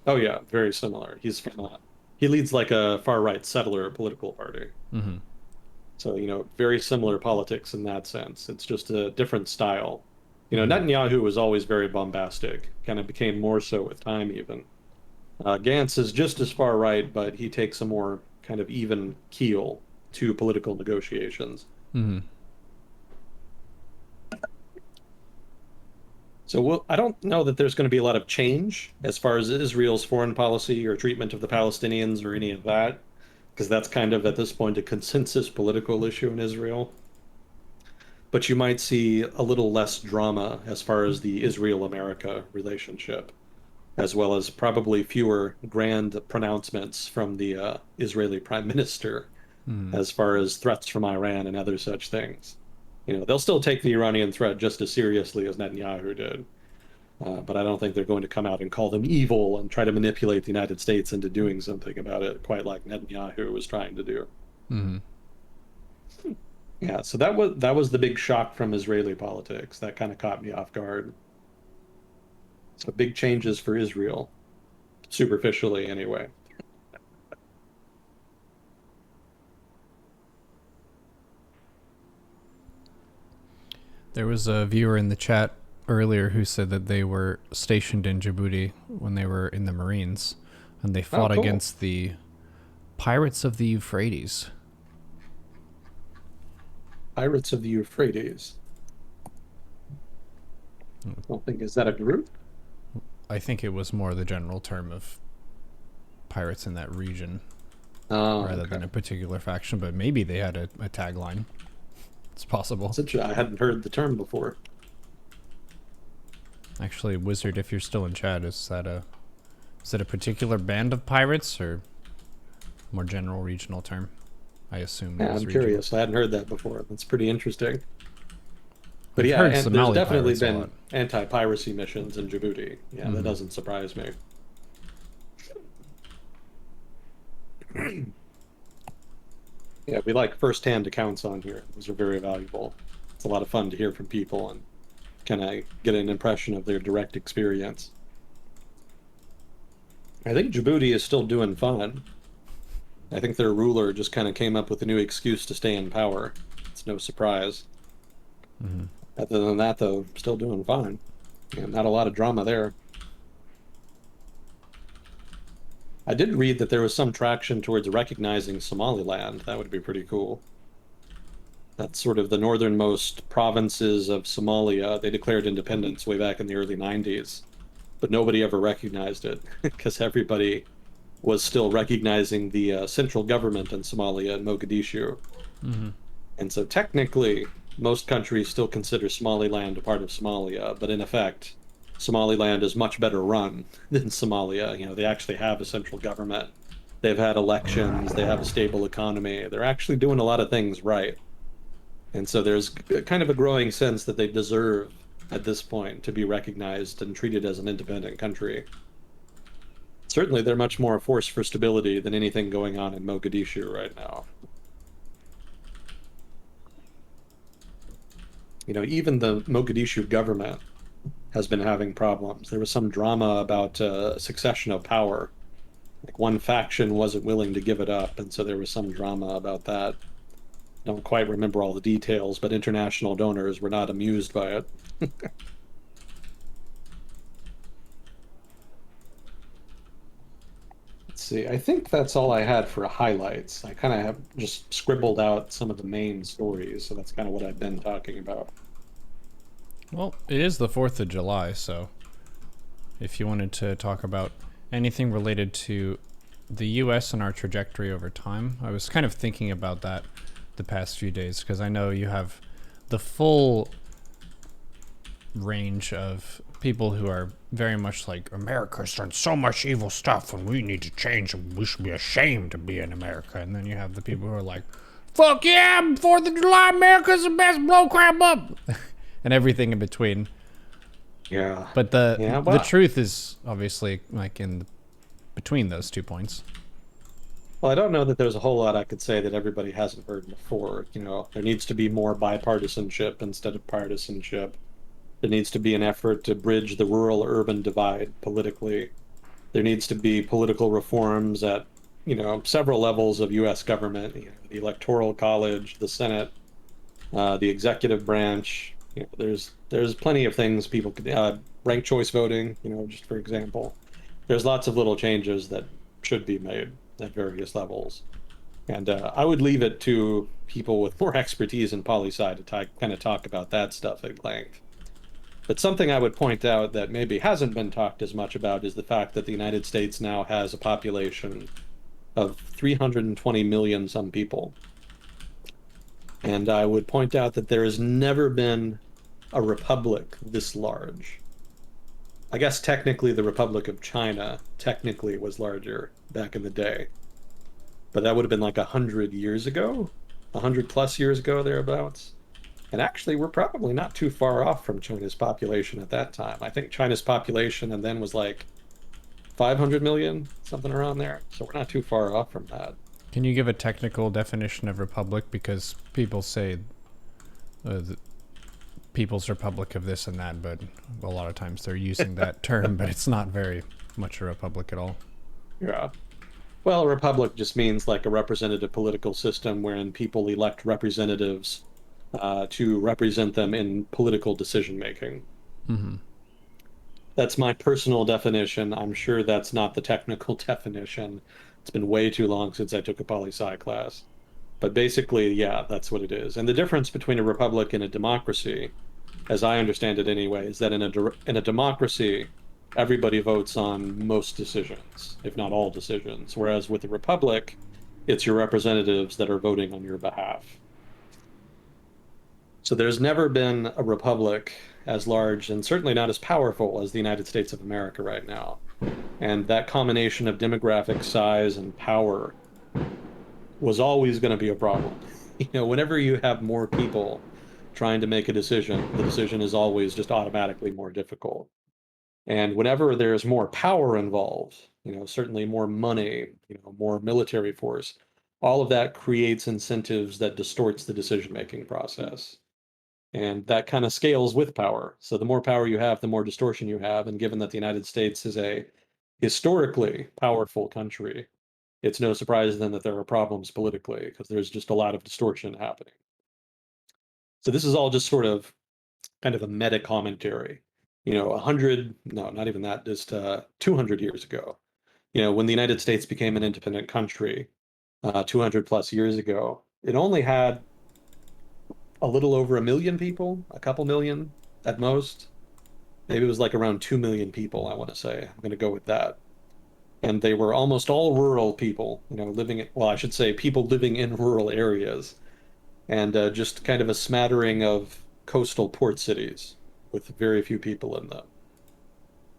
Oh yeah, very similar. He leads like a far right settler political party. Hmm. So, very similar politics in that sense. It's just a different style. Hmm. Netanyahu was always very bombastic, kind of became more so with time even. Gantz is just as far right, but he takes a more kind of even keel to political negotiations. Hmm. So I don't know that there's going to be a lot of change as far as Israel's foreign policy or treatment of the Palestinians or any of that. because that's kind of at this point a consensus political issue in Israel. But you might see a little less drama as far as the Israel-America relationship, as well as probably fewer grand pronouncements from the Israeli prime minister Mm. as far as threats from Iran and other such things. They'll still take the Iranian threat just as seriously as Netanyahu did. But I don't think they're going to come out and call them evil and try to manipulate the United States into doing something about it, quite like Netanyahu was trying to do. Mm. Yeah, so that was the big shock from Israeli politics. That kind of caught me off guard. So big changes for Israel, superficially anyway. There was a viewer in the chat earlier who said that they were stationed in Djibouti when they were in the Marines, and they Oh, fought cool. against the pirates of the Euphrates. Pirates of the Euphrates. I don't think, is that a group? I think it was more the general term of pirates in that region Oh, rather okay. than a particular faction, but maybe they had a tagline. It's possible. I hadn't heard the term before. Actually, Wizard, if you're still in chat, is it a particular band of pirates or more general regional term? I assume it Yeah, was I'm regional. curious. I hadn't heard that before. That's pretty interesting. But I've yeah, heard and there's Somali definitely pirates a been lot. anti-piracy missions in Djibouti. Yeah, that Mhm. doesn't surprise me. Yeah, we like first-hand accounts on here. Those are very valuable. It's a lot of fun to hear from people and kind of get an impression of their direct experience. I think Djibouti is still doing fine. I think their ruler just kind of came up with a new excuse to stay in power. It's no surprise. Mhm. Other than that, though, still doing fine. Yeah, not a lot of drama there. I did read that there was some traction towards recognizing Somaliland. That would be pretty cool. That's sort of the northernmost provinces of Somalia. They declared independence way back in the early 90s, but nobody ever recognized it because everybody was still recognizing the central government in Somalia in Mogadishu. Mhm. And so technically, most countries still consider Somaliland a part of Somalia, but in effect, Somaliland is much better run than Somalia. They actually have a central government. They've had elections, they have a stable economy. They're actually doing a lot of things right. And so there's kind of a growing sense that they deserve, at this point, to be recognized and treated as an independent country. Certainly, they're much more a force for stability than anything going on in Mogadishu right now. Even the Mogadishu government has been having problems. There was some drama about succession of power. Like one faction wasn't willing to give it up, and so there was some drama about that. Don't quite remember all the details, but international donors were not amused by it. Let's see. I think that's all I had for highlights. I kind of have just scribbled out some of the main stories, so that's kind of what I've been talking about. Well, it is the 4th of July, so if you wanted to talk about anything related to the US and our trajectory over time, I was kind of thinking about that the past few days because I know you have the full range of people who are very much like America's done so much evil stuff and we need to change and we should be ashamed to be in America. And then you have the people who are like, fuck yeah, 4th of July, America's the best, blow crap up. And everything in between. Yeah. But Yeah, the truth is obviously like in between those 2 points. well, I don't know that there's a whole lot I could say that everybody hasn't heard before. There needs to be more bipartisanship instead of partisanship. There needs to be an effort to bridge the rural-urban divide politically. There needs to be political reforms at, several levels of U.S. government, the Electoral College, the Senate, the executive branch. There's plenty of things people could ranked choice voting, just for example. There's lots of little changes that should be made at various levels. And I would leave it to people with more expertise in poli-sci to kind of talk about that stuff at length. But something I would point out that maybe hasn't been talked as much about is the fact that the United States now has a population of 320 million some people. And I would point out that there has never been a republic this large. I guess technically the Republic of China technically was larger back in the day, but that would have been like 100 years ago, 100 plus years ago, thereabouts. And actually, we're probably not too far off from China's population at that time. I think China's population and then was like 500 million, something around there. So we're not too far off from that. Can you give a technical definition of republic? Because people say the People's Republic of this and that, but a lot of times they're using that term, but it's not very much a republic at all. Yeah. Well, a republic just means like a representative political system wherein people elect representatives to represent them in political decision making. Mm-hmm. That's my personal definition. I'm sure that's not the technical definition. It's been way too long since I took a poli-sci class. But basically, yeah, that's what it is. And the difference between a republic and a democracy, as I understand it anyway, is that in a democracy, everybody votes on most decisions, if not all decisions. Whereas with a republic, it's your representatives that are voting on your behalf. So there's never been a republic as large and certainly not as powerful as the United States of America right now. And that combination of demographic size and power was always going to be a problem. Whenever you have more people trying to make a decision, the decision is always just automatically more difficult. And whenever there's more power involved, certainly more money, more military force, all of that creates incentives that distorts the decision-making process. And that kind of scales with power. So the more power you have, the more distortion you have. And given that the United States is a historically powerful country, it's no surprise then that there are problems politically because there's just a lot of distortion happening. So this is all just sort of kind of a meta commentary. 100, no, not even that, just 200 years ago, when the United States became an independent country 200 plus years ago, it only had a little over 1 million people, a couple million at most. Maybe it was like around 2 million people, I want to say. I'm going to go with that. And they were almost all rural people, well, I should say people living in rural areas, and just kind of a smattering of coastal port cities with very few people in them.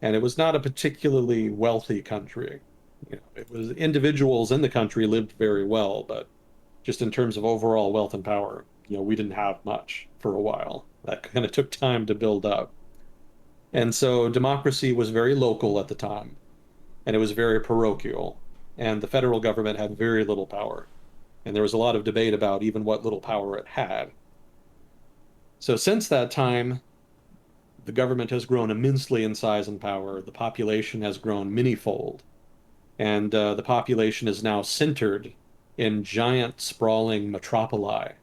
And it was not a particularly wealthy country. It was individuals in the country lived very well, but just in terms of overall wealth and power, we didn't have much for a while. That kind of took time to build up. And so democracy was very local at the time, and it was very parochial, and the federal government had very little power. And there was a lot of debate about even what little power it had. So since that time, the government has grown immensely in size and power. The population has grown many-fold, and the population is now centered in giant, sprawling metropoli.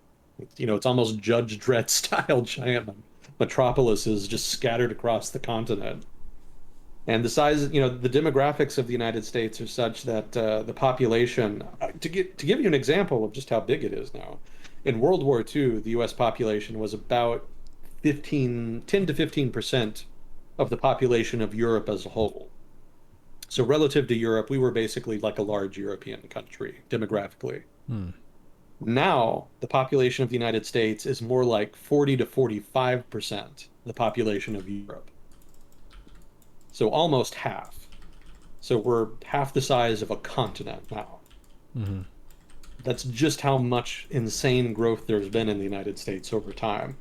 It's almost Judge Dredd style giant metropolises just scattered across the continent. And the size, the demographics of the United States are such that the population, to give you an example of just how big it is now, in World War II, the U.S. population was about 10 to 15% of the population of Europe as a whole. So relative to Europe, we were basically like a large European country demographically. Now, the population of the United States is more like 40 to 45% the population of Europe. So almost half. So we're half the size of a continent now. Mm-hmm. That's just how much insane growth there's been in the United States over time.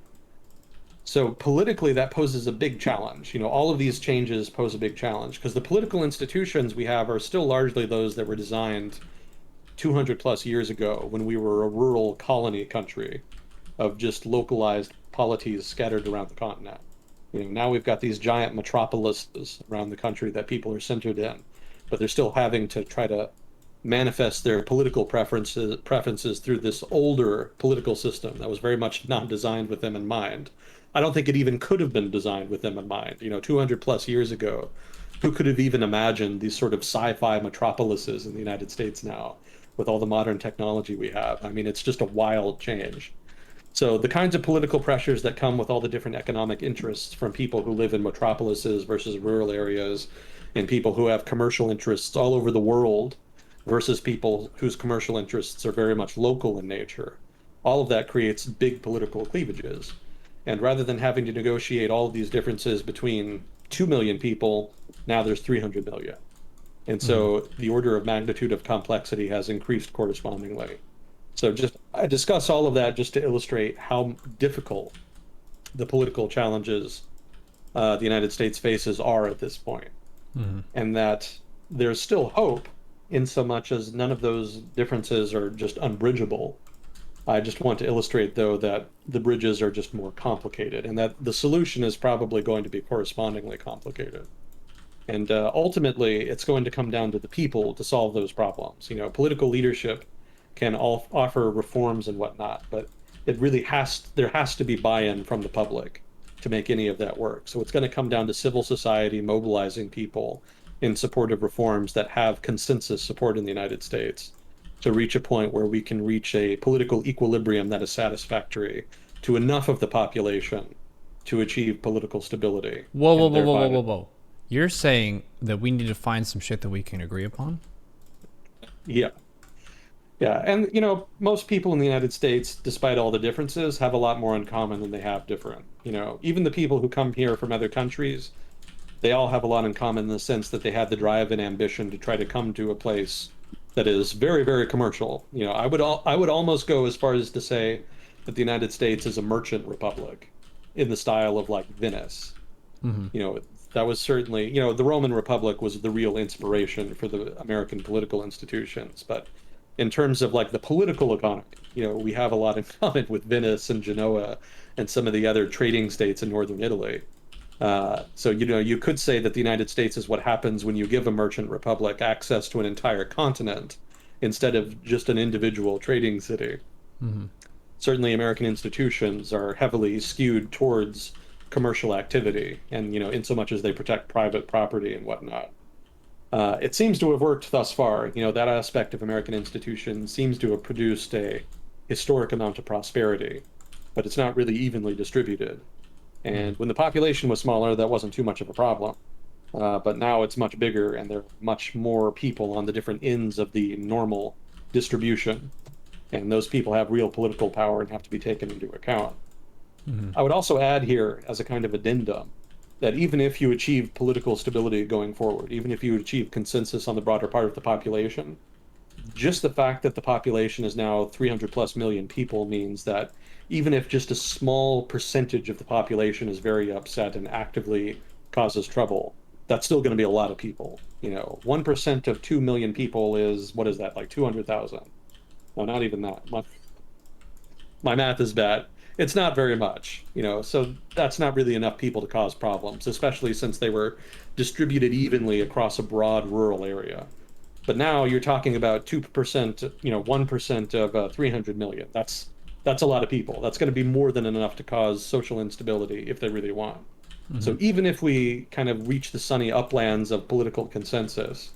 So politically, that poses a big challenge. All of these changes pose a big challenge because the political institutions we have are still largely those that were designed 200 plus years ago when we were a rural colony country of just localized polities scattered around the continent. Now we've got these giant metropolises around the country that people are centered in, but they're still having to try to manifest their political preferences through this older political system that was very much not designed with them in mind. I don't think it even could have been designed with them in mind. 200 plus years ago, who could have even imagined these sort of sci-fi metropolises in the United States now with all the modern technology we have? I mean, it's just a wild change. So the kinds of political pressures that come with all the different economic interests from people who live in metropolises versus rural areas and people who have commercial interests all over the world versus people whose commercial interests are very much local in nature. All of that creates big political cleavages. And rather than having to negotiate all of these differences between 2 million people, now there's 300 million. And Mm-hmm. so the order of magnitude of complexity has increased correspondingly. So just I discuss all of that just to illustrate how difficult the political challenges the United States faces are at this point, Mm-hmm. and that there's still hope in so much as none of those differences are just unbridgeable. I just want to illustrate, though, that the bridges are just more complicated and that the solution is probably going to be correspondingly complicated. And ultimately, it's going to come down to the people to solve those problems. You know, political leadership can offer reforms and whatnot, but there has to be buy-in from the public to make any of that work. So it's going to come down to civil society mobilizing people in support of reforms that have consensus support in the United States to reach a point where we can reach a political equilibrium that is satisfactory to enough of the population to achieve political stability Whoa, whoa, and whoa, whoa, whoa, thereby, whoa, whoa. You're saying that we need to find some shit that we can agree upon? yeah. Yeah, and most people in the United States, despite all the differences, have a lot more in common than they have different. Even the people who come here from other countries, they all have a lot in common in the sense that they have the drive and ambition to try to come to a place that is very, very commercial. I would almost go as far as to say that the United States is a merchant republic in the style of like Venice. Mm-hmm. You know, that was certainly, the Roman Republic was the real inspiration for the American political institutions. But in terms of like the political economy, we have a lot in common with Venice and Genoa and some of the other trading states in northern Italy. So, you could say that the United States is what happens when you give a merchant republic access to an entire continent instead of just an individual trading city. Mm-hmm. Certainly American institutions are heavily skewed towards commercial activity and, in so much as they protect private property and whatnot. It seems to have worked thus far. That aspect of American institutions seems to have produced a historic amount of prosperity, but it's not really evenly distributed. Mm-hmm. And when the population was smaller, that wasn't too much of a problem. But now it's much bigger, and there are much more people on the different ends of the normal distribution. And those people have real political power and have to be taken into account. Mm-hmm. I would also add here, as a kind of addendum, that even if you achieve political stability going forward, even if you achieve consensus on the broader part of the population, just the fact that the population is now 300 plus million people means that even if just a small percentage of the population is very upset and actively causes trouble, that's still going to be a lot of people. 1% of 2 million people is, what is that, like 200,000? No, not even that. My math is bad. It's not very much, so that's not really enough people to cause problems, especially since they were distributed evenly across a broad rural area. But now you're talking about 2%, 1% of 300 million. That's a lot of people. That's going to be more than enough to cause social instability if they really want. Mm-hmm. So even if we kind of reach the sunny uplands of political consensus,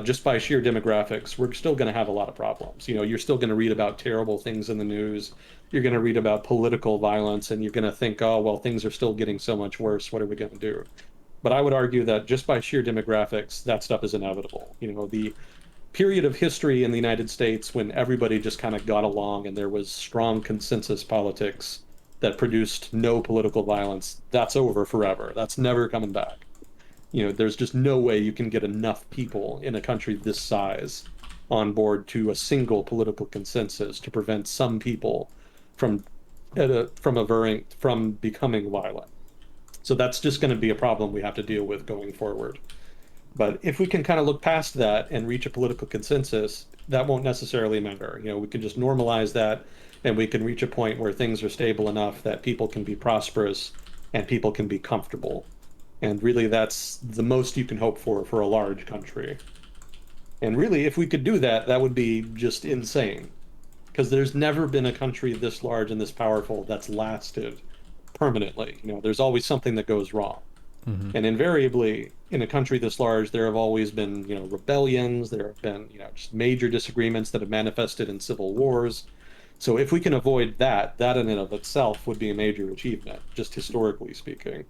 just by sheer demographics, we're still going to have a lot of problems. You're still going to read about terrible things in the news. You're going to read about political violence, and you're going to think, oh, well, things are still getting so much worse. What are we going to do? But I would argue that just by sheer demographics, that stuff is inevitable. The period of history in the United States when everybody just kind of got along and there was strong consensus politics that produced no political violence, that's over forever. That's never coming back. There's just no way you can get enough people in a country this size on board to a single political consensus to prevent some people from from becoming violent. So that's just going to be a problem we have to deal with going forward. But if we can kind of look past that and reach a political consensus, that won't necessarily matter. We can just normalize that and we can reach a point where things are stable enough that people can be prosperous and people can be comfortable. And really, that's the most you can hope for a large country. And really, if we could do that, that would be just insane. Because there's never been a country this large and this powerful that's lasted permanently. There's always something that goes wrong. Mm-hmm. And invariably, in a country this large, there have always been, rebellions, there have been, just major disagreements that have manifested in civil wars. So if we can avoid that, that in and of itself would be a major achievement, just historically speaking.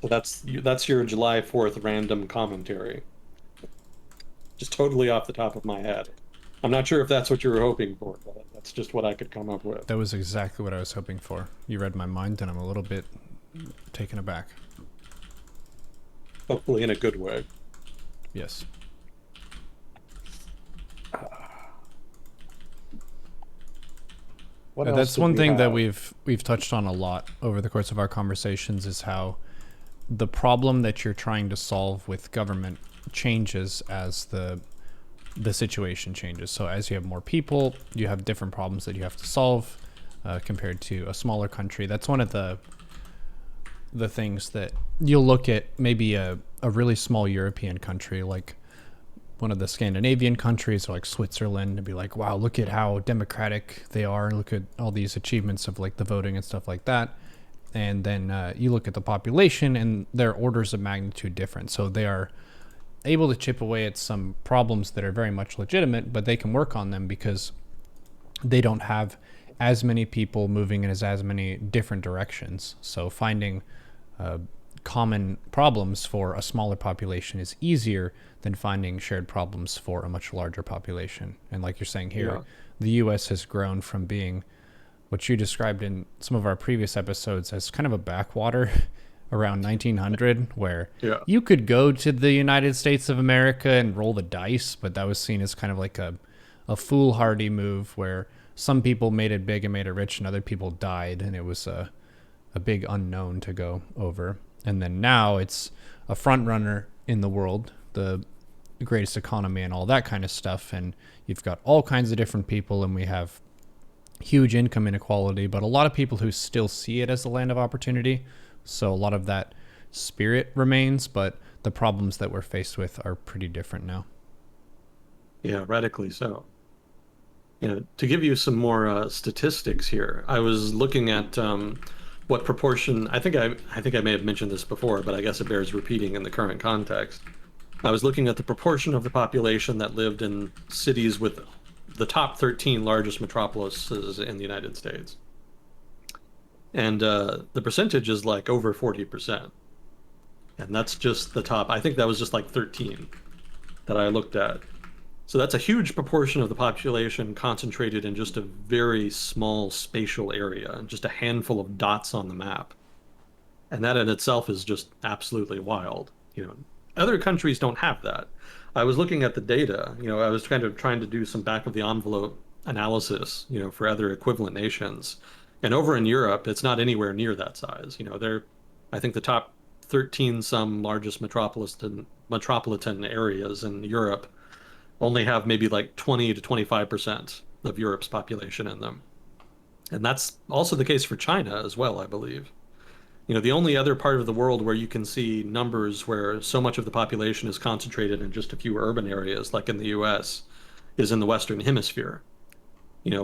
So that's your July 4th random commentary, just totally off the top of my head. I'm not sure if that's what you were hoping for, but that's just what I could come up with. That was exactly what I was hoping for. You read my mind, and I'm a little bit taken aback. Hopefully in a good way. Yes. What else That's did one we thing that have? we've touched on a lot over the course of our conversations is how the problem that you're trying to solve with government changes as the situation changes. So as you have more people, you have different problems that you have to solve compared to a smaller country. That's one of the things that you'll look at maybe a really small European country like one of the Scandinavian countries or like Switzerland and be like, wow, look at how democratic they are and look at all these achievements of like the voting and stuff like that. And then you look at the population and their orders of magnitude different. So they are able to chip away at some problems that are very much legitimate, but they can work on them because they don't have as many people moving in as many different directions. So finding common problems for a smaller population is easier than finding shared problems for a much larger population. And like you're saying here, Yeah. the US has grown from being what you described in some of our previous episodes as kind of a backwater around 1900, where Yeah. you could go to the United States of America and roll the dice, but that was seen as kind of like a foolhardy move where some people made it big and made it rich and other people died, and it was a big unknown to go over. And then now it's a front runner in the world, the greatest economy and all that kind of stuff. And you've got all kinds of different people, and we have huge income inequality, but a lot of people who still see it as a land of opportunity. So a lot of that spirit remains, but the problems that we're faced with are pretty different now. Yeah, radically so. To give you some more statistics here, I was looking at what proportion. I think I may have mentioned this before, but I guess it bears repeating in the current context. I was looking at the proportion of the population that lived in cities with the top 13 largest metropolises in the United States, and the percentage is like over 40%, and that's just the top. I think that was just like 13 that I looked at. So that's a huge proportion of the population concentrated in just a very small spatial area and just a handful of dots on the map. And that in itself is just absolutely wild. Other countries don't have that. I was looking at the data, I was kind of trying to do some back of the envelope analysis, for other equivalent nations. And over in Europe, it's not anywhere near that size. I think the top 13 some largest metropolitan areas in Europe only have maybe like 20 to 25% of Europe's population in them. And that's also the case for China as well, I believe. The only other part of the world where you can see numbers where so much of the population is concentrated in just a few urban areas, like in the US, is in the Western Hemisphere.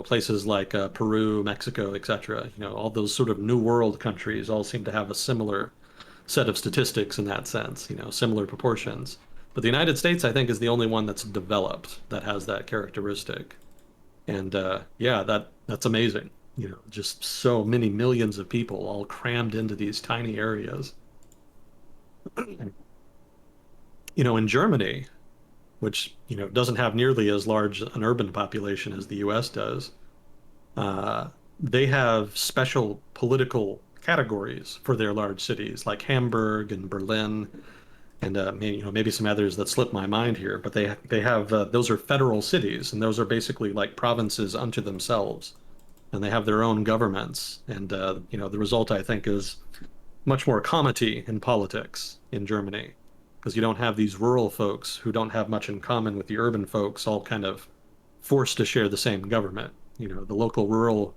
Places like Peru, Mexico, etc. All those sort of New World countries all seem to have a similar set of statistics in that sense, similar proportions. But the United States, I think, is the only one that's developed that has that characteristic. And yeah, that's amazing. Just so many millions of people all crammed into these tiny areas. In Germany, which, doesn't have nearly as large an urban population as the US does, uh, they have special political categories for their large cities, like Hamburg and Berlin, and maybe some others that slip my mind here, but they have those are federal cities, and those are basically like provinces unto themselves, and they have their own governments. And the result I think is much more comity in politics in Germany, because you don't have these rural folks who don't have much in common with the urban folks, all kind of forced to share the same government. The local rural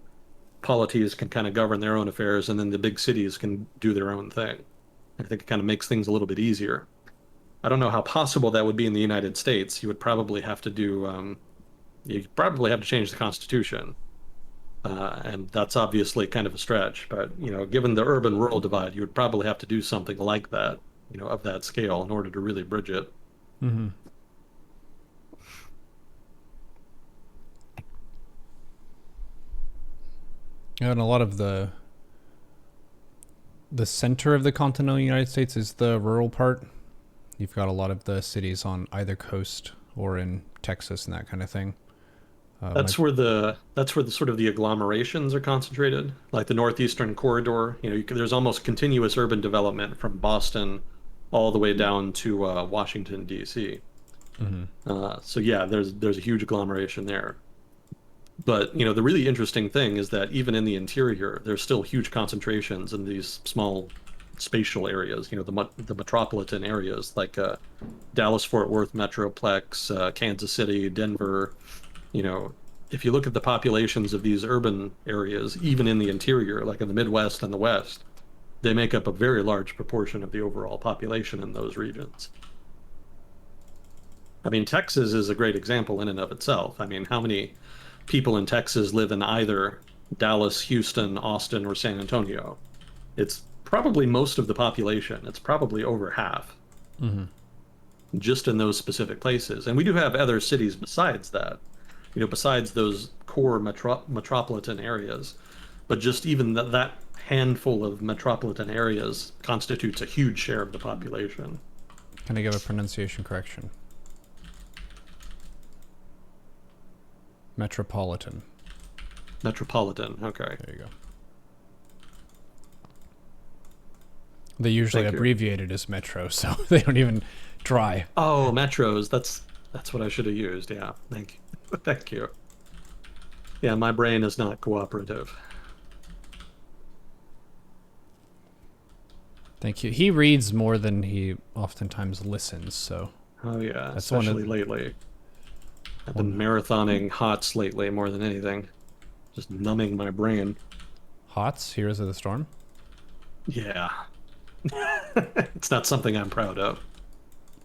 polities can kind of govern their own affairs, and then the big cities can do their own thing. I think it kind of makes things a little bit easier. I don't know how possible that would be in the United States. You probably have to change the Constitution, and that's obviously kind of a stretch. But given the urban-rural divide, you would probably have to do something like that, of that scale, in order to really bridge it. Mm-hmm. And a lot of the center of the continental United States is the rural part. You've got a lot of the cities on either coast or in Texas and that kind of thing. That's where the sort of the agglomerations are concentrated, like the northeastern corridor. There's almost continuous urban development from Boston all the way down to Washington, D.C. Hmm. So yeah, there's a huge agglomeration there. But the really interesting thing is that even in the interior, there's still huge concentrations in these small spatial areas. The metropolitan areas like Dallas Fort Worth Metroplex, Kansas City, Denver. You know, if you look at the populations of these urban areas, even in the interior, like in the Midwest and the West, they make up a very large proportion of the overall population in those regions. I mean, Texas is a great example in and of itself. I mean, how many people in Texas live in either Dallas, Houston, Austin, or San Antonio? It's probably most of the population. It's probably over half Hmm. just in those specific places. And we do have other cities besides that, besides those core metropolitan areas. But just even that handful of metropolitan areas constitutes a huge share of the population. Can I give a pronunciation correction? Metropolitan. Metropolitan, okay. There you go. They usually Thank you. abbreviate it as metro, so they don't even try. Oh, metros. That's what I should have used. Yeah. Thank you. Thank you. Yeah, my brain is not cooperative. Thank you. He reads more than he oftentimes listens, so Oh yeah, that's one of especially lately. I've been marathoning HOTS lately more than anything. Just numbing my brain. HOTS, Heroes of the Storm. Yeah. It's not something I'm proud of.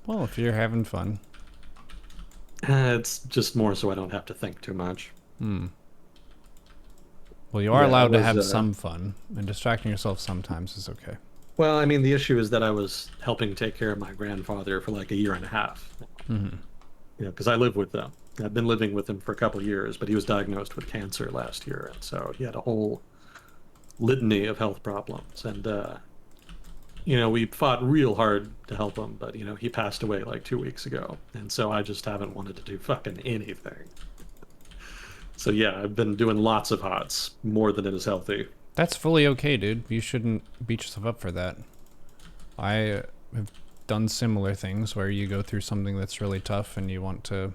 Well, if you're having fun. It's just more so I don't have to think too much. Hmm. Well, you are Yeah, allowed to have some fun, and distracting yourself sometimes is okay. well, I mean, the issue is that I was helping take care of my grandfather for like a year and a half. Hmm. Because I live with them. I've been living with him for a couple of years, but he was diagnosed with cancer last year, and so he had a whole litany of health problems. And we fought real hard to help him, but he passed away like 2 weeks ago, and so I just haven't wanted to do fucking anything. So yeah, I've been doing lots of HOTS, more than it is healthy. That's fully okay, dude. You shouldn't beat yourself up for that. I have done similar things where you go through something that's really tough and you want to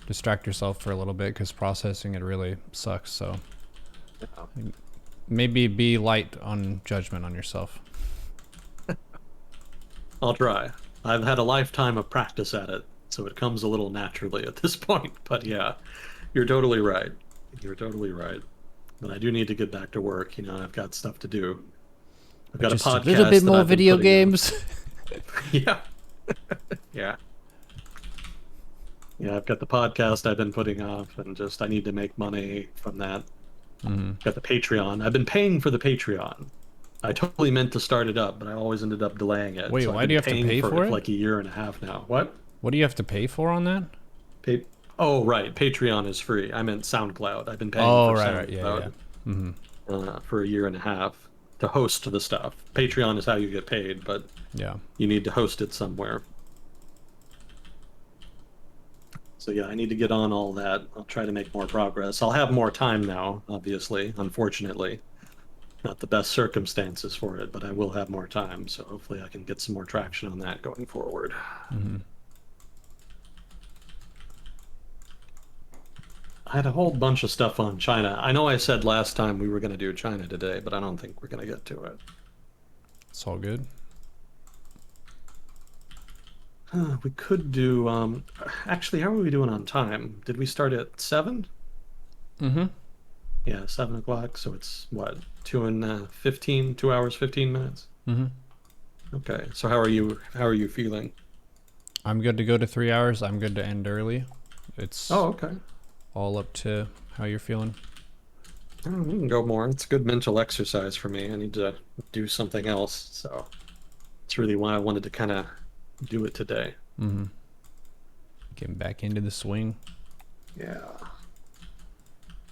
distract yourself for a little bit because processing it really sucks. So maybe be light on judgment on yourself. I'll try. I've had a lifetime of practice at it, so it comes a little naturally at this point. But yeah, you're totally right. You're totally right. But I do need to get back to work. I've got stuff to do. I've got Just a a podcast little bit that more I've been video putting out. games. Yeah. Yeah. Yeah, I've got the podcast I've been putting off, and just I need to make money from that. Hmm. Got the Patreon. I've been paying for the Patreon. I totally meant to start it up, but I always ended up delaying it. Wait, So I've why been do you have to paying pay for it it? for like a year and a half now. What? What do you have to pay for on that? Pa- oh, right. Patreon is free. I meant SoundCloud. I've been paying Oh, for right, yeah, yeah. SoundCloud Hmm. for a year and a half to host the stuff. Patreon is how you get paid, but Yeah. you need to host it somewhere. So yeah, I need to get on all that. I'll try to make more progress. I'll have more time now, obviously, unfortunately. Not the best circumstances for it, but I will have more time, so hopefully I can get some more traction on that going forward. Hmm. I had a whole bunch of stuff on China. I know I said last time we were going to do China today, but I don't think we're going to get to it. It's all good. We could do, actually, how are we doing on time? Did we start at 7? Hmm. Yeah, 7 o'clock, so it's what, 2 hours, 15 minutes? Hmm. Okay, so how are you feeling? I'm good to go to 3 hours. I'm good to end early. It's Oh, okay. all up to how you're feeling. We can go more. It's good mental exercise for me. I need to do something else, so it's really why I wanted to kind of do it today. Hmm. Getting back into the swing. Yeah.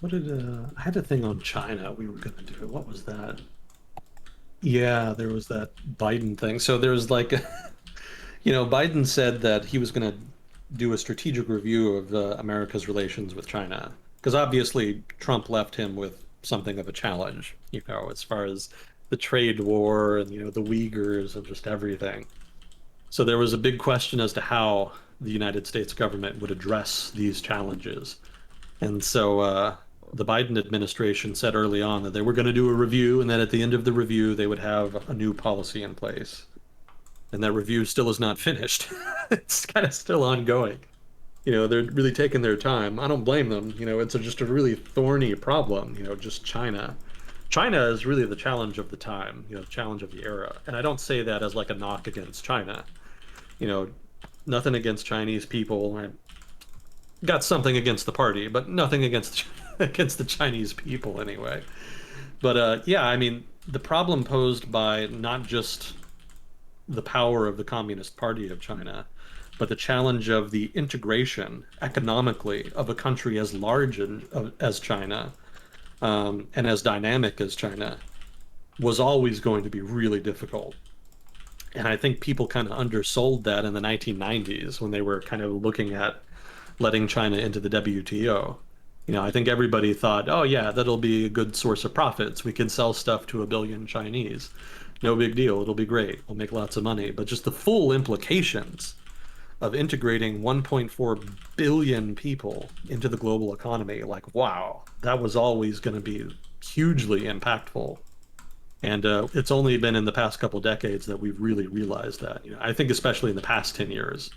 What did I had a thing on China we were gonna do. What was that? Yeah, there was that Biden thing. So there's like, Biden said that he was going to do a strategic review of America's relations with China. Because obviously Trump left him with something of a challenge, as far as the trade war and, the Uyghurs and just everything. So there was a big question as to how the United States government would address these challenges. And so the Biden administration said early on that they were going to do a review, and that at the end of the review, they would have a new policy in place. And that review still is not finished. It's kind of still ongoing. They're really taking their time. I don't blame them. It's just a really thorny problem, just China. China is really the challenge of the time, the challenge of the era. And I don't say that as like a knock against China. You know, Nothing against Chinese people. I got something against the party, but nothing against against the Chinese people anyway. But yeah, I mean, the problem posed by not just the power of the Communist Party of China, but the challenge of the integration economically of a country as large as China, and as dynamic as China was always going to be really difficult. And I think people kind of undersold that in the 1990s when they were kind of looking at letting China into the WTO. I think everybody thought, oh, yeah, that'll be a good source of profits. We can sell stuff to a billion Chinese. No big deal. It'll be great. We'll make lots of money. But just the full implications of integrating 1.4 billion people into the global economy, like, wow, that was always going to be hugely impactful. And it's only been in the past couple decades that we've really realized that. I think especially in the past 10 years,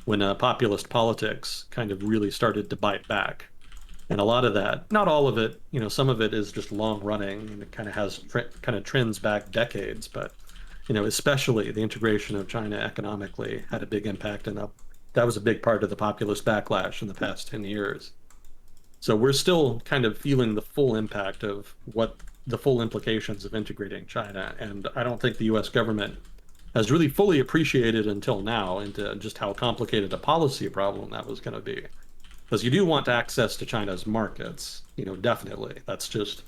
when populist politics kind of really started to bite back. And a lot of that, not all of it, some of it is just long running and it kind of kind of trends back decades. But, especially the integration of China economically had a big impact. And that was a big part of the populist backlash in the past 10 years. So we're still kind of feeling the full impact of what the full implications of integrating China. And I don't think the US government has really fully appreciated until now into just how complicated a policy problem that was going to be. Because you do want access to China's markets, definitely. That's just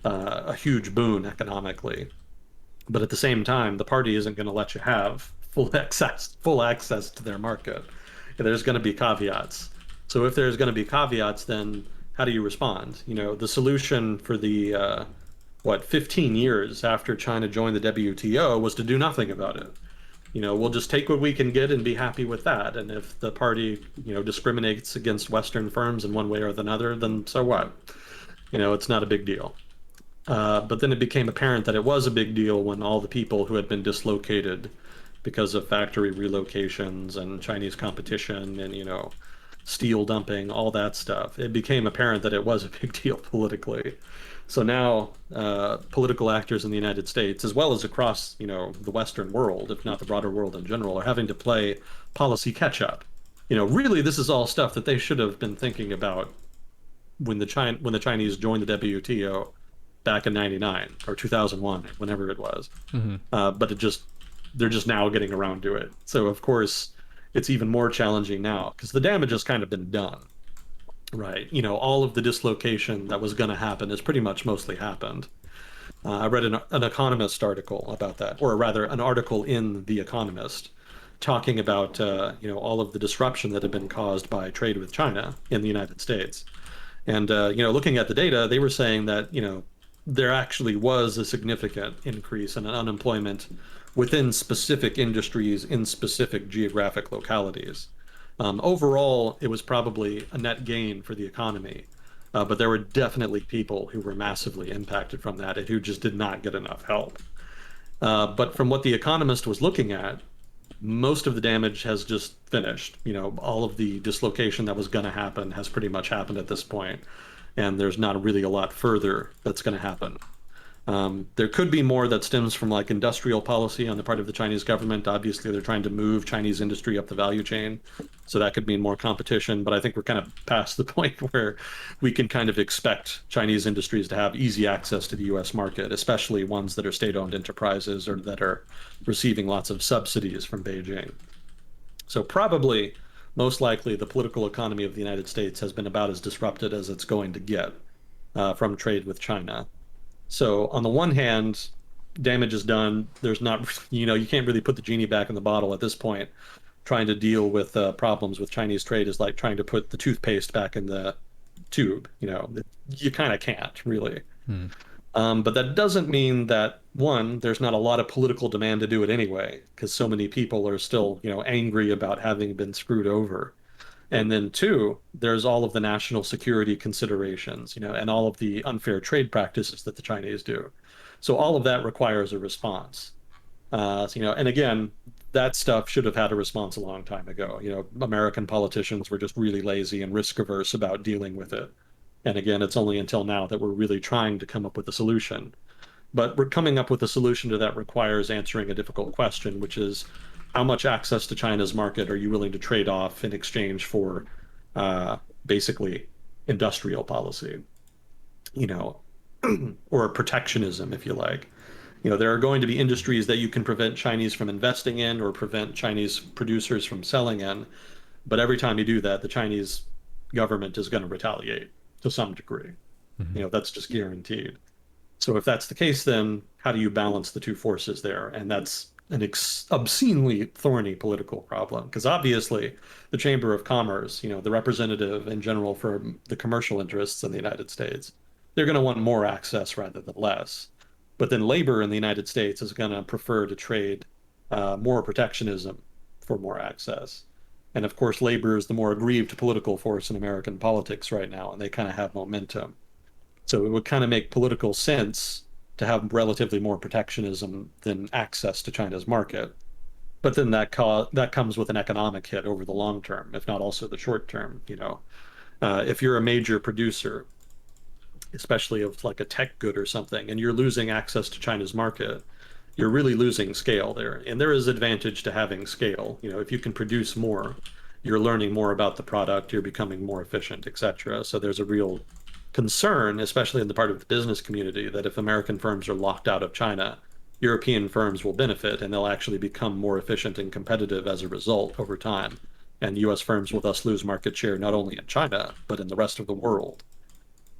a huge boon economically. But at the same time, the party isn't going to let you have full access to their market. There's going to be caveats. So if there's going to be caveats, then how do you respond? The solution for the 15 years after China joined the WTO was to do nothing about it. We'll just take what we can get and be happy with that. And if the party, discriminates against Western firms in one way or another, then so what? It's not a big deal. But then it became apparent that it was a big deal when all the people who had been dislocated because of factory relocations and Chinese competition and, steel dumping, all that stuff, it became apparent that it was a big deal politically. So now, political actors in the United States, as well as across, the Western world, if not the broader world in general, are having to play policy catch up. Really, this is all stuff that they should have been thinking about when the Chinese joined the WTO back in '99 or 2001, whenever it was. Hmm. But they're just now getting around to it. So of course, it's even more challenging now because the damage has kind of been done. Right. All of the dislocation that was going to happen has pretty much mostly happened. I read an Economist article about that, or rather, an article in The Economist talking about, all of the disruption that had been caused by trade with China in the United States. And, looking at the data, they were saying that, there actually was a significant increase in unemployment within specific industries in specific geographic localities. Overall, it was probably a net gain for the economy, but there were definitely people who were massively impacted from that and who just did not get enough help. But from what The Economist was looking at, most of the damage has just finished. All of the dislocation that was going to happen has pretty much happened at this point, and there's not really a lot further that's going to happen. There could be more that stems from like industrial policy on the part of the Chinese government. Obviously, they're trying to move Chinese industry up the value chain, so that could mean more competition. But I think we're kind of past the point where we can kind of expect Chinese industries to have easy access to the U.S. market, especially ones that are state-owned enterprises or that are receiving lots of subsidies from Beijing. So probably, most likely, the political economy of the United States has been about as disrupted as it's going to get from trade with China. So on the one hand, damage is done. There's not, you can't really put the genie back in the bottle at this point. Trying to deal with problems with Chinese trade is like trying to put the toothpaste back in the tube. You kind of can't really. Hmm. But that doesn't mean that, one, there's not a lot of political demand to do it anyway, because so many people are still, angry about having been screwed over. And then two, there's all of the national security considerations, and all of the unfair trade practices that the Chinese do. So all of that requires a response. And again, that stuff should have had a response a long time ago. American politicians were just really lazy and risk averse about dealing with it. And again, it's only until now that we're really trying to come up with a solution. But we're coming up with a solution to that requires answering a difficult question, which is how much access to China's market are you willing to trade off in exchange for basically industrial policy, you know, or protectionism, if you like. There are going to be industries that you can prevent Chinese from investing in or prevent Chinese producers from selling in. But every time you do that, the Chinese government is going to retaliate to some degree. Hmm. That's just guaranteed. So if that's the case, then how do you balance the two forces there? And that's an obscenely thorny political problem because obviously the Chamber of Commerce, the representative in general for the commercial interests in the United States, they're going to want more access rather than less. But then labor in the United States is going to prefer to trade more protectionism for more access. And of course, labor is the more aggrieved political force in American politics right now, and they kind of have momentum. So it would kind of make political sense to have relatively more protectionism than access to China's market. But then that comes with an economic hit over the long term, if not also the short term. If you're a major producer, especially of like a tech good or something, and you're losing access to China's market, you're really losing scale there. And there is advantage to having scale. If you can produce more, you're learning more about the product, you're becoming more efficient, etc. So there's a real concern, especially in the part of the business community, that if American firms are locked out of China, European firms will benefit and they'll actually become more efficient and competitive as a result over time. And US firms will thus lose market share not only in China, but in the rest of the world.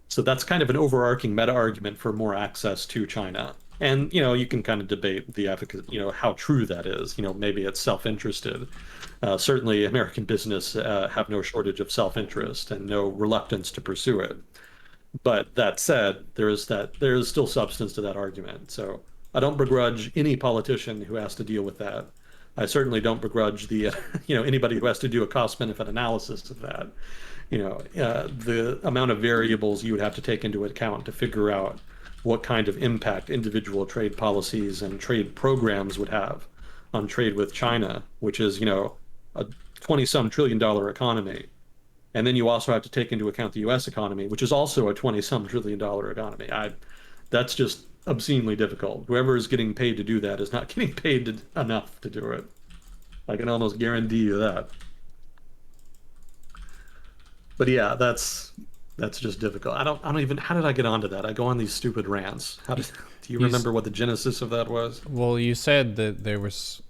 So that's kind of an overarching meta argument for more access to China. And you can kind of debate the efficacy, how true that is. Maybe it's self-interested. Certainly, American business have no shortage of self-interest and no reluctance to pursue it. But that said, there is still substance to that argument. So I don't begrudge any politician who has to deal with that. I certainly don't begrudge the anybody who has to do a cost benefit analysis of that. The amount of variables you would have to take into account to figure out what kind of impact individual trade policies and trade programs would have on trade with China, which is, a 20-some trillion-dollar economy. And then you also have to take into account the US economy, which is also a 20-some trillion-dollar economy. That's just obscenely difficult. Whoever is getting paid to do that is not getting paid enough to do it. I can almost guarantee you that. But yeah, that's just difficult. I don't even, how did I get onto that? I go on these stupid rants. Do you You, remember what the genesis of that was? well, you said that there was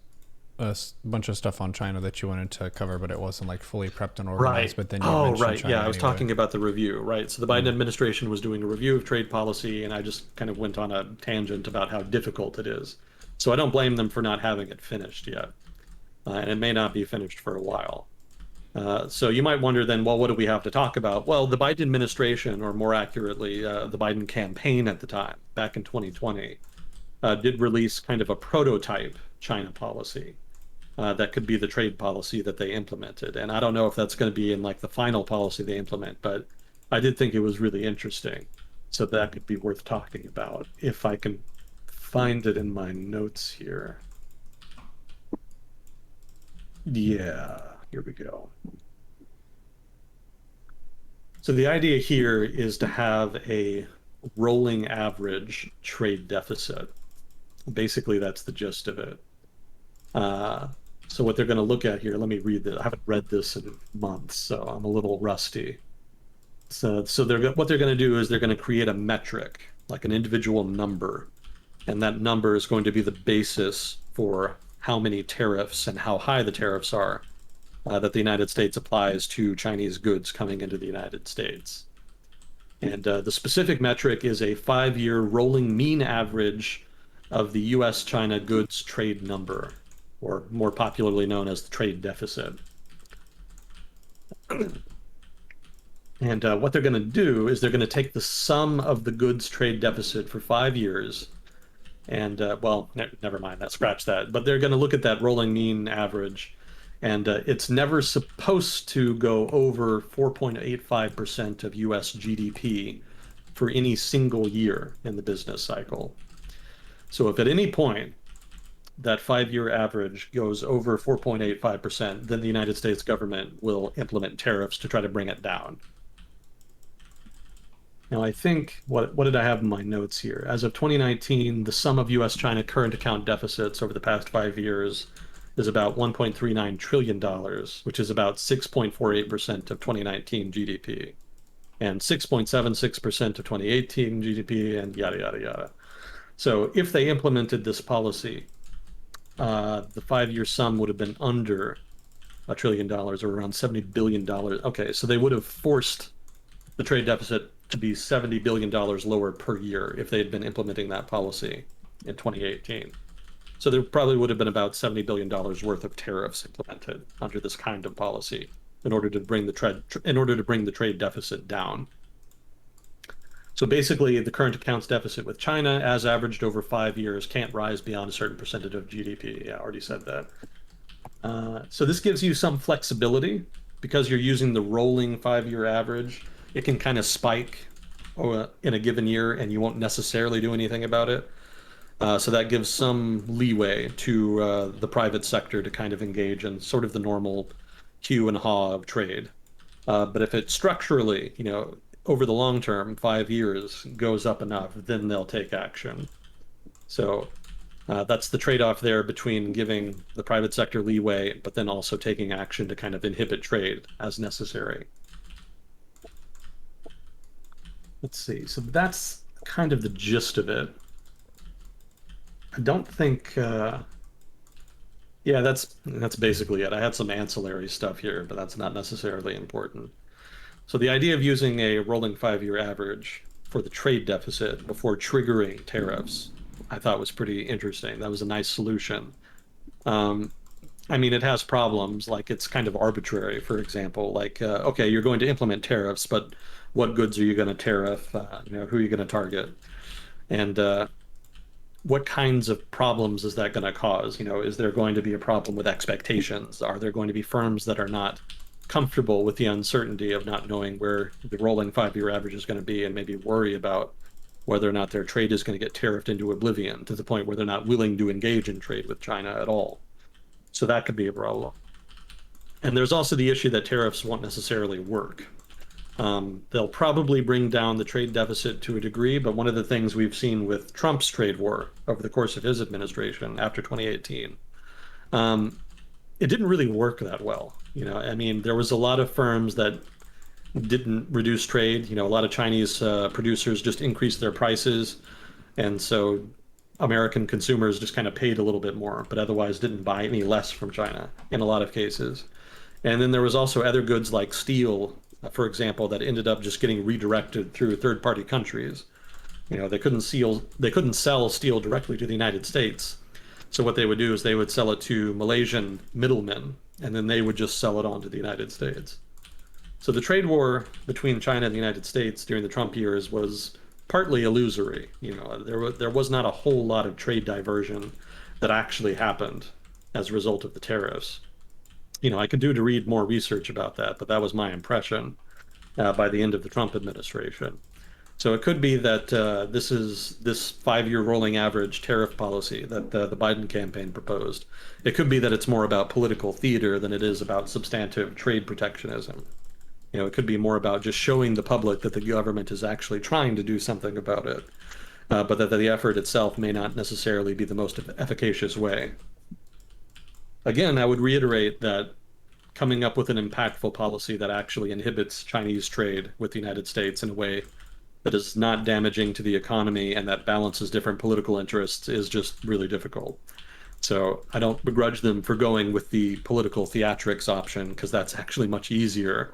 a bunch of stuff on China that you wanted to cover, but it wasn't like fully prepped and organized. Right. But then you Oh, mentioned right. China Yeah, I was anyway. talking about the review, right? So the Biden Mm. administration was doing a review of trade policy, and I just kind of went on a tangent about how difficult it is. So I don't blame them for not having it finished yet. And it may not be finished for a while. So you might wonder then, well, what do we have to talk about? Well, the Biden administration, or more accurately, the Biden campaign at the time, back in 2020, did release kind of a prototype China policy that could be the trade policy that they implemented. And I don't know if that's going to be in like the final policy they implement, but I did think it was really interesting. So that could be worth talking about if I can find it in my notes here. Yeah, here we go. So the idea here is to have a rolling average trade deficit. Basically, that's the gist of it. Uh, so what they're going to look at here, let me read this. I haven't read this in months, so I'm a little rusty. So what they're going to do is they're going to create a metric, like an individual number, and that number is going to be the basis for how many tariffs and how high the tariffs are that the United States applies to Chinese goods coming into the United States. And the specific metric is a 5-year rolling mean average of the US-China goods trade number, or more popularly known as the trade deficit. And what they're going to do is they're going to take the sum of the goods trade deficit for 5 years. And well, never mind that, scratch that. But they're going to look at that rolling mean average. And it's never supposed to go over 4.85% of US GDP for any single year in the business cycle. So if at any point that 5 year average goes over 4.85%, then the United States government will implement tariffs to try to bring it down. Now, I think, what did I have in my notes here? As of 2019, the sum of US-China current account deficits over the past 5 years is about $1.39 trillion, which is about 6.48% of 2019 GDP, and 6.76% of 2018 GDP, and yada, yada, yada. So if they implemented this policy, the 5 year sum would have been under $1 trillion, or around $70 billion. Okay, so they would have forced the trade deficit to be $70 billion lower per year if they had been implementing that policy in 2018. So there probably would have been about $70 billion worth of tariffs implemented under this kind of policy in order to bring the trade deficit down. So basically, the current accounts deficit with China, as averaged over 5 years, can't rise beyond a certain percentage of GDP. Yeah, I already said that. So this gives you some flexibility because you're using the rolling 5 year average. It can kind of spike in a given year, and you won't necessarily do anything about it. So that gives some leeway to the private sector to kind of engage in sort of the normal hew and haw of trade. But if it structurally, over the long term, 5 years goes up enough, then they'll take action. So that's the trade-off there between giving the private sector leeway, but then also taking action to kind of inhibit trade as necessary. Let's see. So that's kind of the gist of it. I don't think. Yeah, that's basically it. I had some ancillary stuff here, but that's not necessarily important. So the idea of using a rolling 5 year average for the trade deficit before triggering tariffs, I thought was pretty interesting. That was a nice solution. I mean, it has problems, like it's kind of arbitrary, for example, like, okay, you're going to implement tariffs, but what goods are you going to tariff? Who are you going to target? And what kinds of problems is that going to cause? Is there going to be a problem with expectations? Are there going to be firms that are not comfortable with the uncertainty of not knowing where the rolling 5 year average is going to be, and maybe worry about whether or not their trade is going to get tariffed into oblivion to the point where they're not willing to engage in trade with China at all? So that could be a problem. And there's also the issue that tariffs won't necessarily work. They'll probably bring down the trade deficit to a degree, but one of the things we've seen with Trump's trade war over the course of his administration after 2018, it didn't really work that well. I mean, there was a lot of firms that didn't reduce trade. A lot of Chinese producers just increased their prices, and so American consumers just kind of paid a little bit more, but otherwise didn't buy any less from China in a lot of cases. And then there was also other goods like steel, for example, that ended up just getting redirected through third-party countries. They couldn't sell steel directly to the United States. So what they would do is they would sell it to Malaysian middlemen, and then they would just sell it on to the United States. So the trade war between China and the United States during the Trump years was partly illusory. There was not a whole lot of trade diversion that actually happened as a result of the tariffs. I could do to read more research about that, but that was my impression by the end of the Trump administration. So it could be that this 5 year rolling average tariff policy that the Biden campaign proposed, it could be that it's more about political theater than it is about substantive trade protectionism. It could be more about just showing the public that the government is actually trying to do something about it, but that the effort itself may not necessarily be the most efficacious way. Again, I would reiterate that coming up with an impactful policy that actually inhibits Chinese trade with the United States in a way that is not damaging to the economy and that balances different political interests is just really difficult. So I don't begrudge them for going with the political theatrics option, because that's actually much easier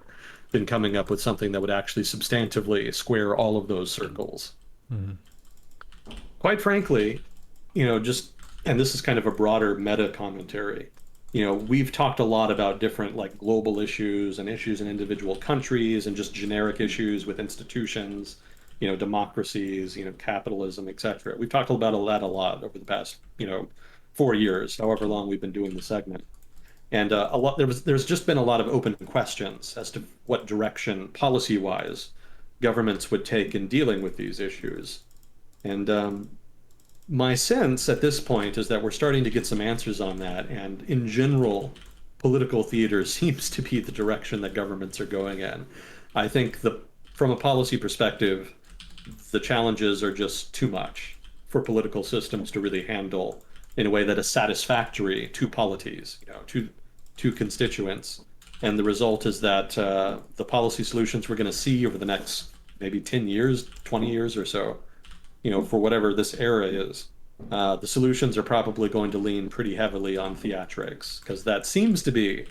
than coming up with something that would actually substantively square all of those circles. Mm-hmm. Quite frankly, just, and this is kind of a broader meta commentary. We've talked a lot about different like global issues and issues in individual countries and just generic issues with institutions, democracies, capitalism, etc. We've talked about that a lot over the past, 4 years, however long we've been doing the segment. And there's just been a lot of open questions as to what direction policy-wise governments would take in dealing with these issues. And my sense at this point is that we're starting to get some answers on that. And in general, political theater seems to be the direction that governments are going in. I think from a policy perspective, the challenges are just too much for political systems to really handle in a way that is satisfactory to polities, to constituents. And the result is that the policy solutions we're going to see over the next maybe 10 years, 20 years or so, for whatever this era is, the solutions are probably going to lean pretty heavily on theatrics, because that seems to be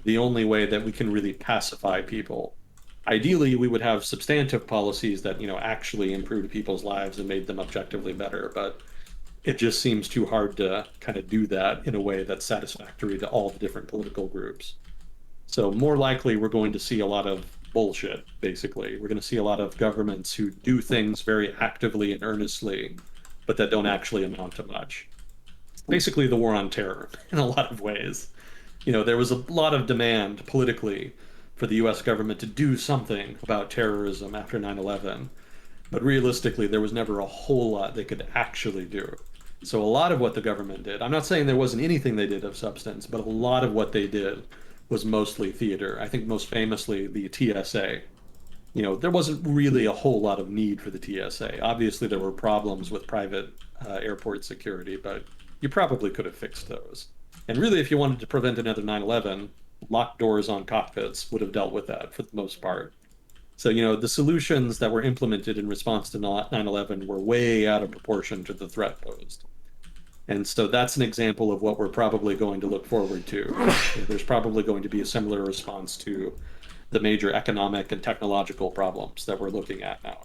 the only way that we can really pacify people. Ideally, we would have substantive policies that, actually improved people's lives and made them objectively better, but it just seems too hard to kind of do that in a way that's satisfactory to all the different political groups. So more likely, we're going to see a lot of bullshit, basically. We're going to see a lot of governments who do things very actively and earnestly, but that don't actually amount to much. Basically, the war on terror in a lot of ways. There was a lot of demand politically for the US government to do something about terrorism after 9/11, but realistically, there was never a whole lot they could actually do. So a lot of what the government did, I'm not saying there wasn't anything they did of substance, but a lot of what they did was mostly theater. I think most famously the TSA. There wasn't really a whole lot of need for the TSA. Obviously, there were problems with private airport security, but you probably could have fixed those. And really, if you wanted to prevent another 9/11, locked doors on cockpits would have dealt with that for the most part. So, the solutions that were implemented in response to 9/11 were way out of proportion to the threat posed. And so that's an example of what we're probably going to look forward to. There's probably going to be a similar response to the major economic and technological problems that we're looking at now.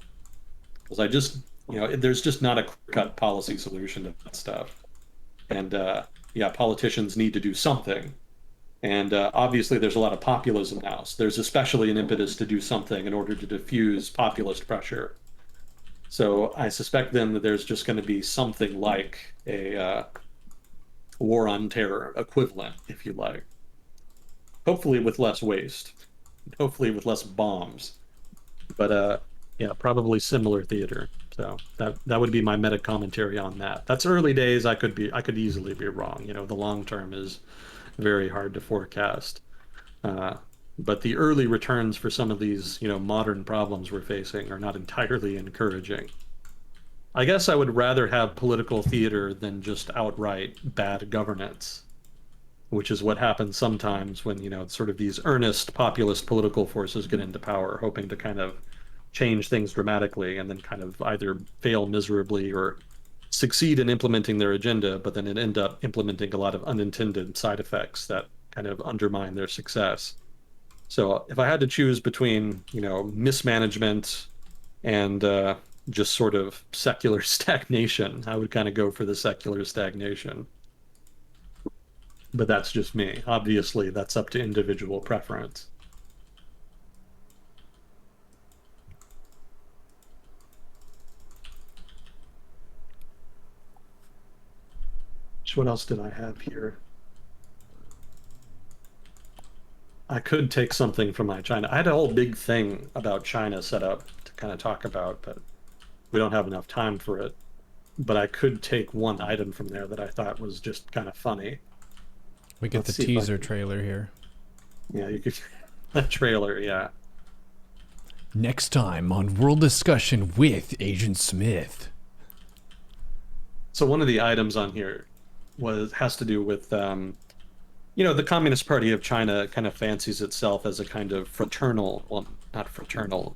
Because there's just not a clear-cut policy solution to that stuff. And yeah, politicians need to do something. And obviously, there's a lot of populism now. So there's especially an impetus to do something in order to diffuse populist pressure. So I suspect then that there's just going to be something like a war on terror equivalent, if you like. Hopefully with less waste, hopefully with less bombs, but yeah, probably similar theater. So that would be my meta commentary on that. That's early days. I could easily be wrong. The long term is very hard to forecast. But the early returns for some of these, modern problems we're facing are not entirely encouraging. I guess I would rather have political theater than just outright bad governance, which is what happens sometimes when, sort of these earnest populist political forces get into power, hoping to kind of change things dramatically and then kind of either fail miserably or succeed in implementing their agenda, but then it end up implementing a lot of unintended side effects that kind of undermine their success. So if I had to choose between, mismanagement and just sort of secular stagnation, I would kind of go for the secular stagnation. But that's just me. Obviously, that's up to individual preference. So what else did I have here? I could take something from my China. I had a whole big thing about China set up to kind of talk about, but we don't have enough time for it. But I could take one item from there that I thought was just kind of funny. We get Let's the see if I teaser can- trailer here. Yeah, you could. A trailer, yeah. Next time on World Discussion with Agent Smith. So one of the items on here has to do with the Communist Party of China kind of fancies itself as a kind of fraternal, well, not fraternal,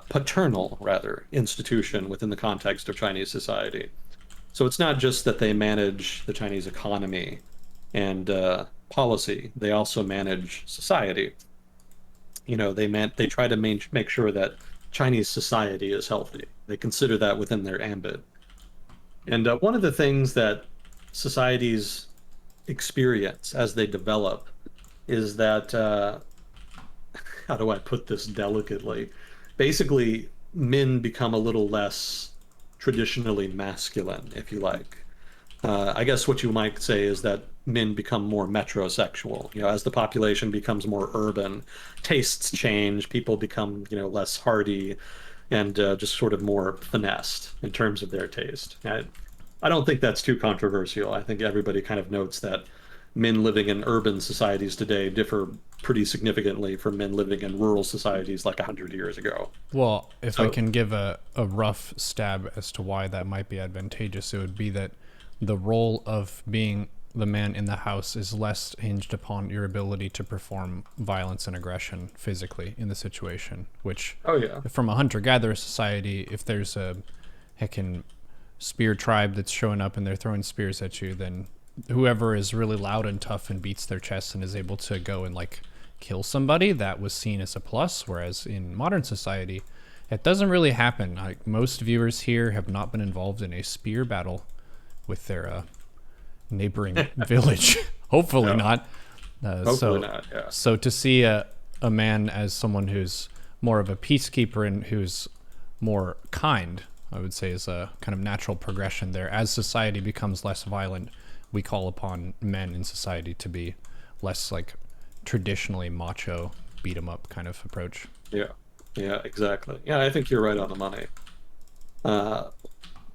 paternal rather, institution within the context of Chinese society. So it's not just that they manage the Chinese economy and policy; they also manage society. They try to make sure that Chinese society is healthy. They consider that within their ambit. And one of the things that societies experience as they develop is that, how do I put this delicately? Basically, men become a little less traditionally masculine, if you like. I guess what you might say is that men become more metrosexual. As the population becomes more urban, tastes change, people become, less hardy and just sort of more finessed in terms of their taste. I don't think that's too controversial. I think everybody kind of notes that men living in urban societies today differ pretty significantly from men living in rural societies like 100 years ago. Well, if I So, can give a rough stab as to why that might be advantageous, it would be that the role of being the man in the house is less hinged upon your ability to perform violence and aggression physically in the situation. Which, oh yeah, from a hunter gatherer society, if there's a heckin' spear tribe that's showing up and they're throwing spears at you, then whoever is really loud and tough and beats their chest and is able to go and like kill somebody, that was seen as a plus. Whereas in modern society, it doesn't really happen. Like, most viewers here have not been involved in a spear battle with their neighboring village. Hopefully no, not. hopefully not. Yeah, So to see a man as someone who's more of a peacekeeper and who's more kind, I would say, is a kind of natural progression there. As society becomes less violent, we call upon men in society to be less like traditionally macho, beat 'em up kind of approach. yeah, yeah, exactly. Yeah, I think you're right on the money. Uh,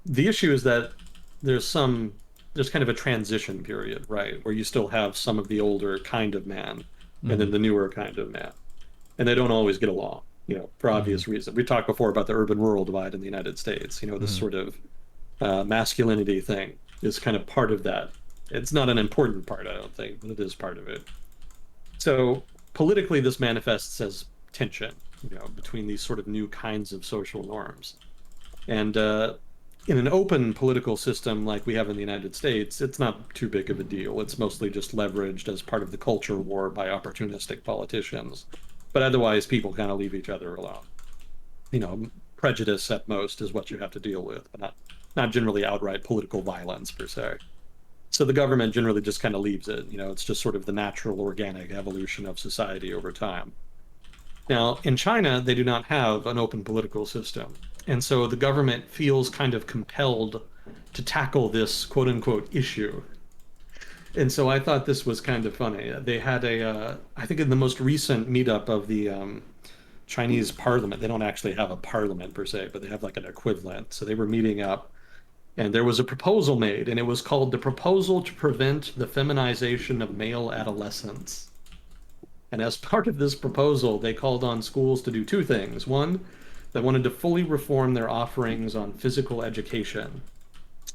the issue is that there's some there's kind of a transition period, right, where you still have some of the older kind of man and Mm-hmm. then the newer kind of man, and they don't always get along, for Mm-hmm. obvious reasons. We talked before about the urban-rural divide in the United States. This Mm-hmm. sort of masculinity thing is kind of part of that. It's not an important part, I don't think, but it is part of it. So politically, this manifests as tension, between these sort of new kinds of social norms. And in an open political system like we have in the United States, it's not too big of a deal. It's mostly just leveraged as part of the culture war by opportunistic politicians. But otherwise, people kind of leave each other alone. Prejudice at most is what you have to deal with, but not generally outright political violence per se. So the government generally just kind of leaves it. It's just sort of the natural organic evolution of society over time. Now, in China, they do not have an open political system. And so the government feels kind of compelled to tackle this quote unquote issue. And so I thought this was kind of funny. They had I think in the most recent meetup of the Chinese parliament, they don't actually have a parliament per se, but they have like an equivalent. So they were meeting up and there was a proposal made, and it was called the Proposal to Prevent the Feminization of Male Adolescents. And as part of this proposal, they called on schools to do two things. One, they wanted to fully reform their offerings on physical education.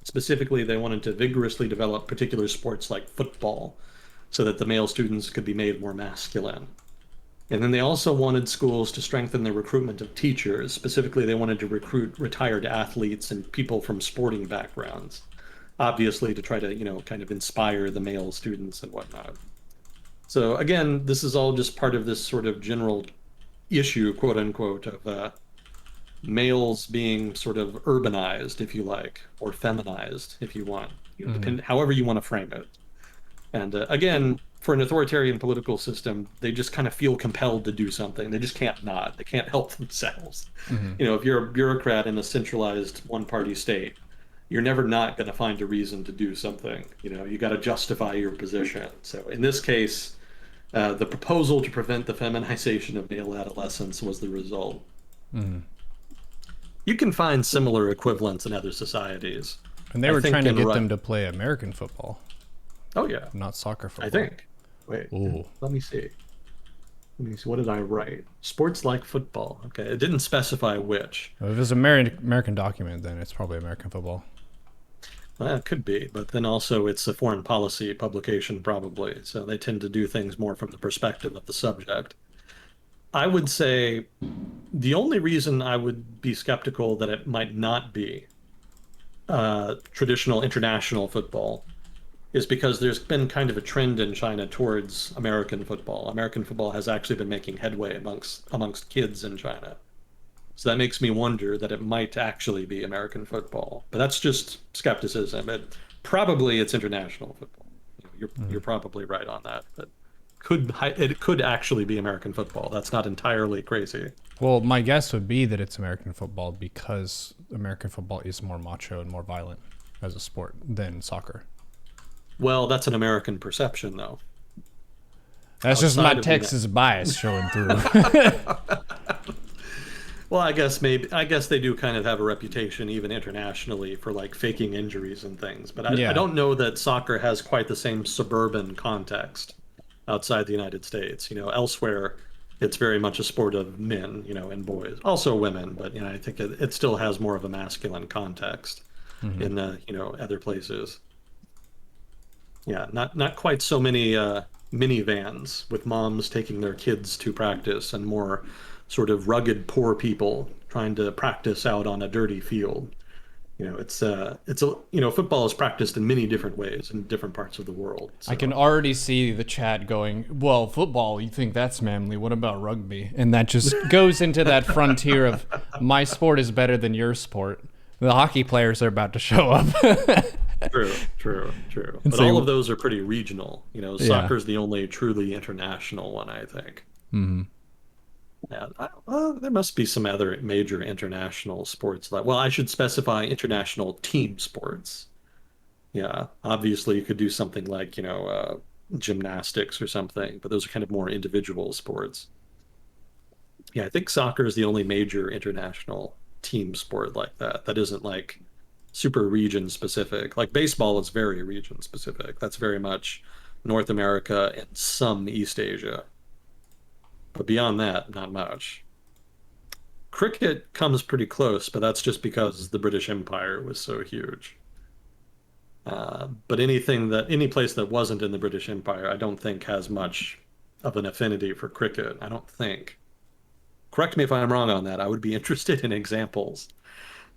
Specifically, they wanted to vigorously develop particular sports like football so that the male students could be made more masculine. And then they also wanted schools to strengthen their recruitment of teachers. Specifically, they wanted to recruit retired athletes and people from sporting backgrounds, obviously to try to, kind of inspire the male students and whatnot. So again, this is all just part of this sort of general issue, quote unquote, of males being sort of urbanized, if you like, or feminized, if you want, Mm-hmm. however you want to frame it. And again, for an authoritarian political system, they just kind of feel compelled to do something. They just can't not. They can't help themselves. Mm-hmm. If you're a bureaucrat in a centralized one-party state, you're never not going to find a reason to do something. You got to justify your position. So in this case, the proposal to prevent the feminization of male adolescents was the result. Mm-hmm. You can find similar equivalents in other societies. And they I were think trying to in get them to play American football, Oh yeah, not soccer I football. think. Wait, Ooh. let me see. Let me see. What did I write? Sports like football. Okay, it didn't specify which. If it's an American document, then it's probably American football. Well, it could be, but then also it's a foreign policy publication, probably. So they tend to do things more from the perspective of the subject. I would say the only reason I would be skeptical that it might not be traditional international football is because there's been kind of a trend in China towards American football. American football has actually been making headway amongst kids in China. So that makes me wonder that it might actually be American football. But that's just skepticism. Probably it's international football. You're probably right on that. But it could actually be American football. That's not entirely crazy. Well, my guess would be that it's American football because American football is more macho and more violent as a sport than soccer. Well, that's an American perception, though. That's just my Outside of the Texas bias showing through. Well, I guess they do kind of have a reputation even internationally for like faking injuries and things, but I Yeah. don't know that soccer has quite the same suburban context outside the United States. Elsewhere it's very much a sport of men, and boys, also women, but I think it still has more of a masculine context Mm-hmm. in other places. Yeah, not quite so many minivans with moms taking their kids to practice and more sort of rugged poor people trying to practice out on a dirty field. Football is practiced in many different ways in different parts of the world. I can So already see the chat going, well, football, you think that's manly. What about rugby? And that just goes into that frontier of my sport is better than your sport. The hockey players are about to show up. true, true, true. And But all say, of those are pretty regional. yeah. Soccer's the only truly international one, I think. Mm-hmm. Yeah, well, there must be some other major international sports. Well, I should specify international team sports. Yeah, obviously you could do something like, gymnastics or something, but those are kind of more individual sports. Yeah, I think soccer is the only major international team sport like that that isn't like super region specific. Like baseball is very region specific. That's very much North America and some East Asia. But beyond that, not much. Cricket comes pretty close, but that's just because the British Empire was so huge. But any place that wasn't in the British Empire, I don't think has much of an affinity for cricket. I don't think. Correct me if I'm wrong on that. I would be interested in examples.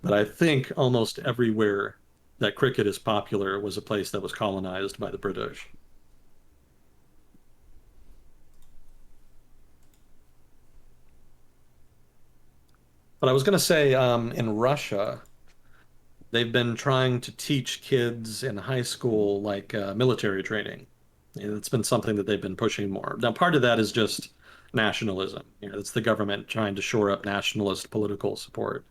But I think almost everywhere that cricket is popular was a place that was colonized by the British. But I was going to say, in Russia, they've been trying to teach kids in high school like military training. It's been something that they've been pushing more. Now, part of that is just nationalism. It's the government trying to shore up nationalist political support.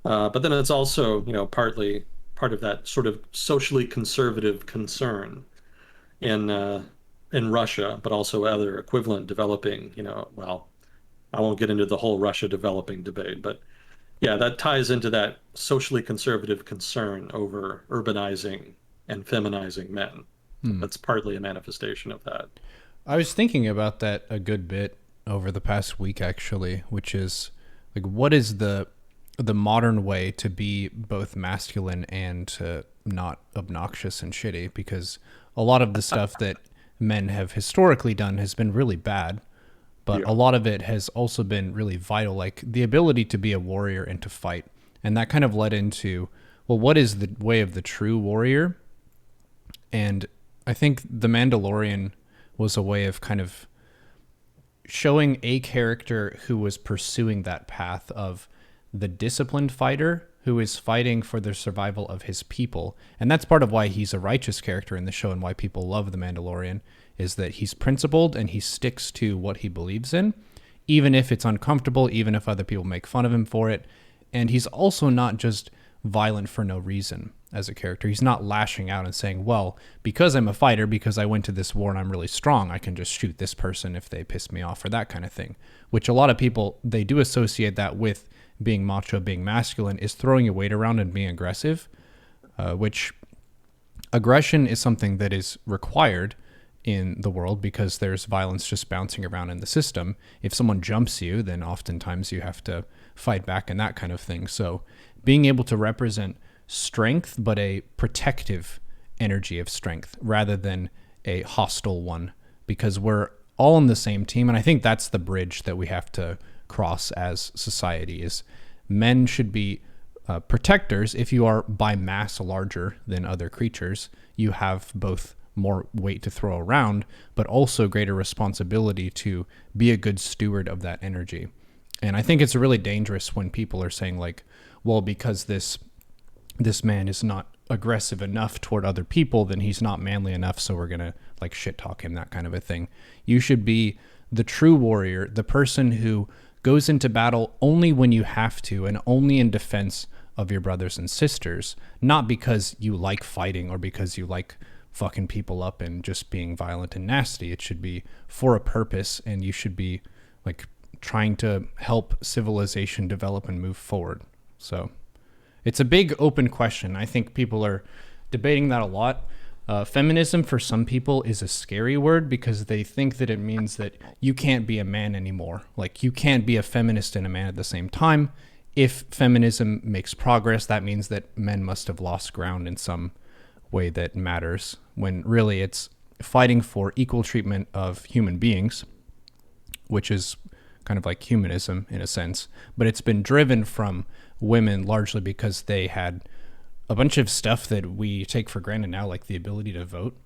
But then it's also, partly part of that sort of socially conservative concern in in Russia, but also other equivalent developing, well, I won't get into the whole Russia developing debate, but yeah, that ties into that socially conservative concern over urbanizing and feminizing men. Hmm. That's partly a manifestation of that. I was thinking about that a good bit over the past week, actually, which is like, what is the modern way to be both masculine and not obnoxious and shitty? Because a lot of the stuff that men have historically done has been really bad, but Yeah. a lot of it has also been really vital, like the ability to be a warrior and to fight. And that kind of led into, well, what is the way of the true warrior? And I think The Mandalorian was a way of kind of showing a character who was pursuing that path of the disciplined fighter who is fighting for the survival of his people. And that's part of why he's a righteous character in the show and why people love The Mandalorian, is that he's principled and he sticks to what he believes in, even if it's uncomfortable, even if other people make fun of him for it. And he's also not just violent for no reason as a character. He's not lashing out and saying, well, because I'm a fighter, because I went to this war and I'm really strong, I can just shoot this person if they piss me off, or that kind of thing. Which a lot of people, they do associate that with being macho, being masculine, is throwing your weight around and being aggressive, which aggression is something that is required in the world because there's violence just bouncing around in the system. If someone jumps you, then oftentimes you have to fight back and that kind of thing. So being able to represent strength, but a protective energy of strength rather than a hostile one, because we're all on the same team. And I think that's the bridge that we have to cross as society, is men should be protectors. If you are by mass larger than other creatures, you have both more weight to throw around, but also greater responsibility to be a good steward of that energy. And I think it's really dangerous when people are saying like, well, because this man is not aggressive enough toward other people, then he's not manly enough, so we're gonna like shit talk him, that kind of a thing. You should be the true warrior, the person who goes into battle only when you have to and only in defense of your brothers and sisters, not because you like fighting or because you like fucking people up and just being violent and nasty. It should be for a purpose, and you should be like trying to help civilization develop and move forward. So it's a big open question. I think people are debating that a lot. Feminism for some people is a scary word because they think that it means that you can't be a man anymore. Like you can't be a feminist and a man at the same time. If feminism makes progress, that means that men must have lost ground in some way that matters, when really it's fighting for equal treatment of human beings, which is kind of like humanism in a sense, but it's been driven from women largely because they had a bunch of stuff that we take for granted now, like the ability to vote.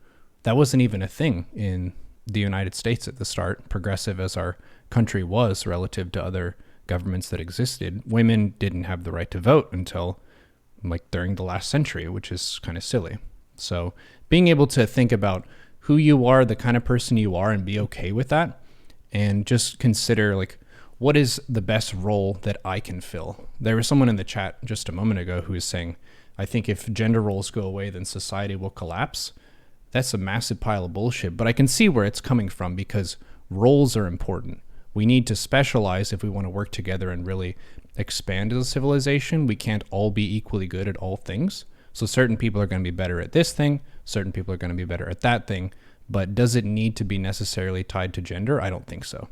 That wasn't even a thing in the United States at the start, progressive as our country was relative to other governments that existed. Women didn't have the right to vote until like during the last century, which is kind of silly. So being able to think about who you are, the kind of person you are, and be okay with that, and just consider like, what is the best role that I can fill? There was someone in the chat just a moment ago who was saying, I think if gender roles go away, then society will collapse. That's a massive pile of bullshit, but I can see where it's coming from because roles are important. We need to specialize if we want to work together and really expand as a civilization. We can't all be equally good at all things. So certain people are going to be better at this thing, certain people are going to be better at that thing, but does it need to be necessarily tied to gender? I don't think so.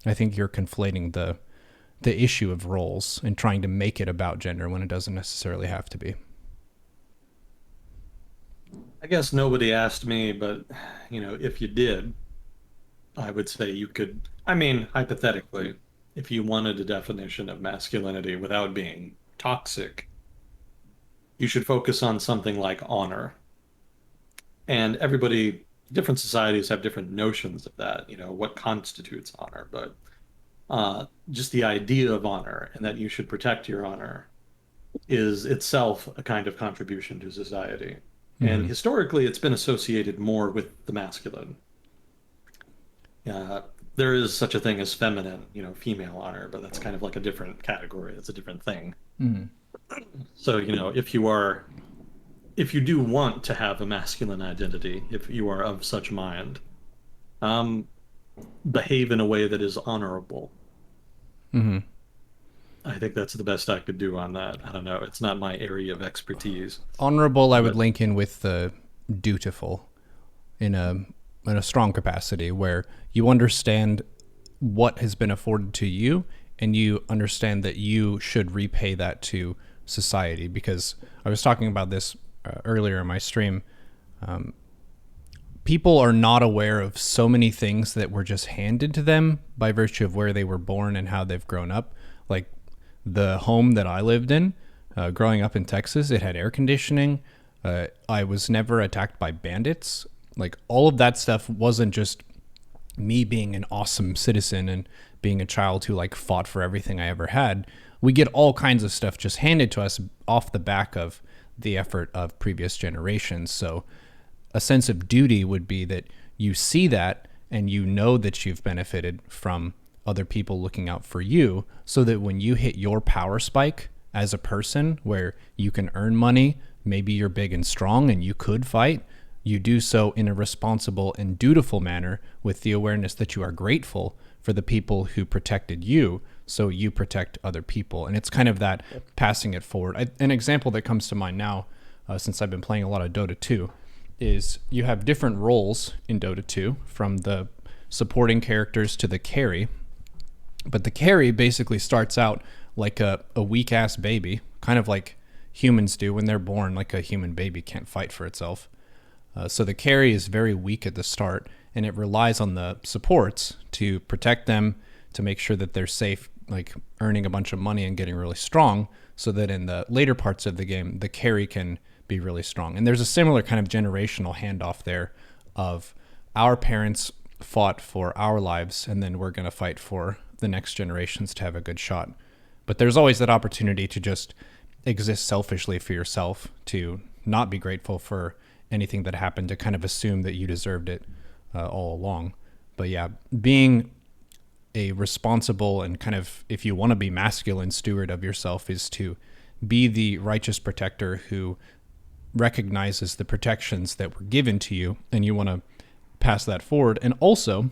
I think you're conflating the issue of roles and trying to make it about gender when it doesn't necessarily have to be. I guess nobody asked me, but if you did, I would say you could, I mean, hypothetically, if you wanted a definition of masculinity without being toxic, you should focus on something like honor. And different societies have different notions of that, what constitutes honor, but just the idea of honor and that you should protect your honor is itself a kind of contribution to society. And historically, it's been associated more with the masculine. There is such a thing as feminine, female honor, but that's kind of like a different category. It's a different thing. So, if you do want to have a masculine identity, if you are of such mind, behave in a way that is honorable. I think that's the best I could do on that. I don't know. It's not my area of expertise. Honorable, I would link in with the dutiful in a strong capacity where you understand what has been afforded to you and you understand that you should repay that to society. Because I was talking about this earlier in my stream. People are not aware of so many things that were just handed to them by virtue of where they were born and how they've grown up. Like the home that I lived in, growing up in Texas, it had air conditioning. I was never attacked by bandits. Like all of that stuff wasn't just me being an awesome citizen and being a child who like fought for everything I ever had. We get all kinds of stuff just handed to us off the back of the effort of previous generations. So a sense of duty would be that you see that and you know that you've benefited from other people looking out for you, so that when you hit your power spike as a person where you can earn money, maybe you're big and strong and you could fight, you do so in a responsible and dutiful manner with the awareness that you are grateful for the people who protected you, so you protect other people. And it's kind of that passing it forward. An example that comes to mind now, since I've been playing a lot of Dota 2, is you have different roles in Dota 2, from the supporting characters to the carry. But the carry basically starts out like a weak-ass baby, kind of like humans do when they're born. Like a human baby can't fight for itself. So the carry is very weak at the start, and it relies on the supports to protect them, to make sure that they're safe, like earning a bunch of money and getting really strong, so that in the later parts of the game, the carry can be really strong. And there's a similar kind of generational handoff there of our parents fought for our lives, and then we're going to fight for the next generations to have a good shot. But there's always that opportunity to just exist selfishly for yourself, to not be grateful for anything that happened, to kind of assume that you deserved it all along. But yeah, being a responsible and kind of, if you want to be masculine steward of yourself, is to be the righteous protector who recognizes the protections that were given to you, and you want to pass that forward. And also,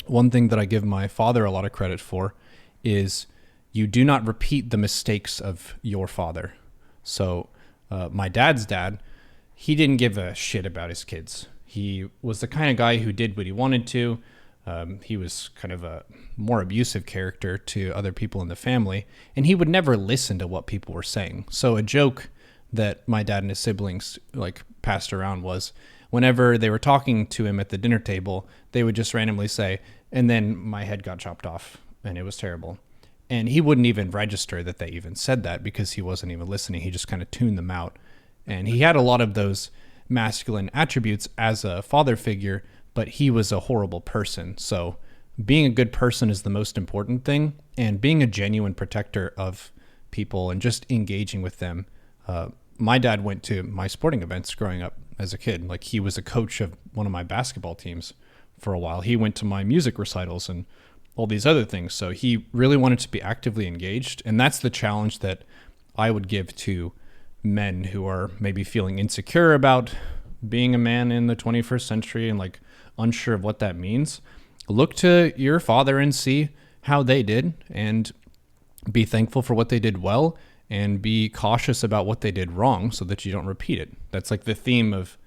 one thing that I give my father a lot of credit for is you do not repeat the mistakes of your father. So my dad's dad, he didn't give a shit about his kids. He was the kind of guy who did what he wanted to. He was kind of a more abusive character to other people in the family, and he would never listen to what people were saying. So a joke that my dad and his siblings like passed around was, whenever they were talking to him at the dinner table, they would just randomly say, "And then my head got chopped off and it was terrible." And he wouldn't even register that they even said that, because he wasn't even listening. He just kind of tuned them out. And he had a lot of those masculine attributes as a father figure, but he was a horrible person. So being a good person is the most important thing, and being a genuine protector of people and just engaging with them. My dad went to my sporting events growing up as a kid. Like, he was a coach of one of my basketball teams for a while. He went to my music recitals and all these other things. So he really wanted to be actively engaged. And that's the challenge that I would give to men who are maybe feeling insecure about being a man in the 21st century and like unsure of what that means. Look to your father and see how they did, and be thankful for what they did well, and be cautious about what they did wrong so that you don't repeat it. That's like the theme of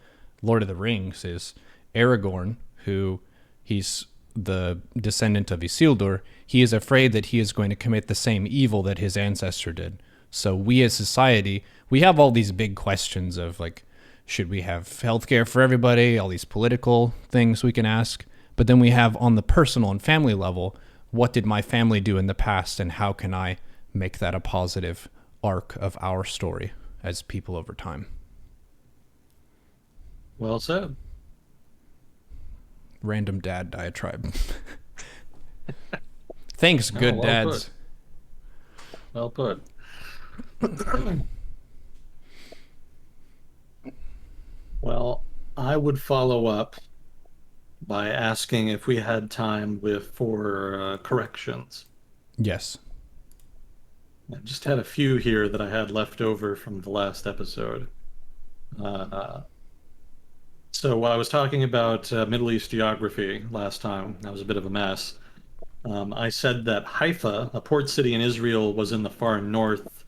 Lord of the Rings, is Aragorn, who he's the descendant of Isildur. He is afraid that he is going to commit the same evil that his ancestor did. So we as society, we have all these big questions of like, should we have healthcare for everybody? All these political things we can ask. But then we have, on the personal and family level, what did my family do in the past, and how can I make that a positive arc of our story as people over time? Well said. Random dad diatribe. Thanks, Oh, good well dads. put. Well put. Well, I would follow up by asking if we had time for corrections. Yes. I just had a few here that I had left over from the last episode. Uh, so I was talking about Middle East geography last time. That was a bit of a mess. I said that Haifa, a port city in Israel, was in the far north.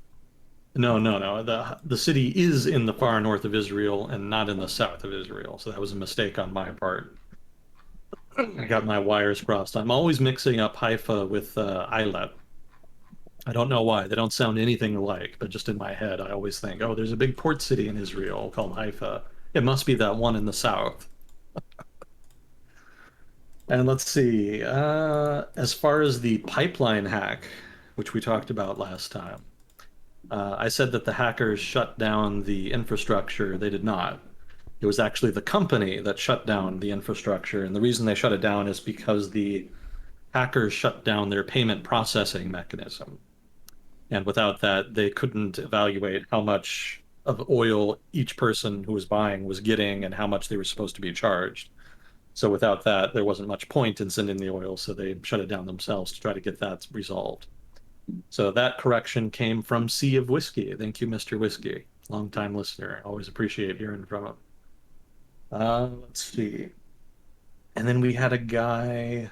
No, no, no. The city is in the far north of Israel and not in the south of Israel. So that was a mistake on my part. I got my wires crossed. I'm always mixing up Haifa with Eilat. I don't know why. They don't sound anything alike, but just in my head, I always think, oh, there's a big port city in Israel called Haifa. It must be that one in the south. And let's see, as far as the pipeline hack, which we talked about last time, I said that the hackers shut down the infrastructure. They did not. It was actually the company that shut down the infrastructure. And the reason they shut it down is because the hackers shut down their payment processing mechanism. And without that, they couldn't evaluate how much of oil each person who was buying was getting and how much they were supposed to be charged. So without that, there wasn't much point in sending the oil, so they shut it down themselves to try to get that resolved. So that correction came from Sea of Whiskey. Thank you, Mr. Whiskey. Long-time listener. Always appreciate hearing from him. Let's see. And then we had a guy,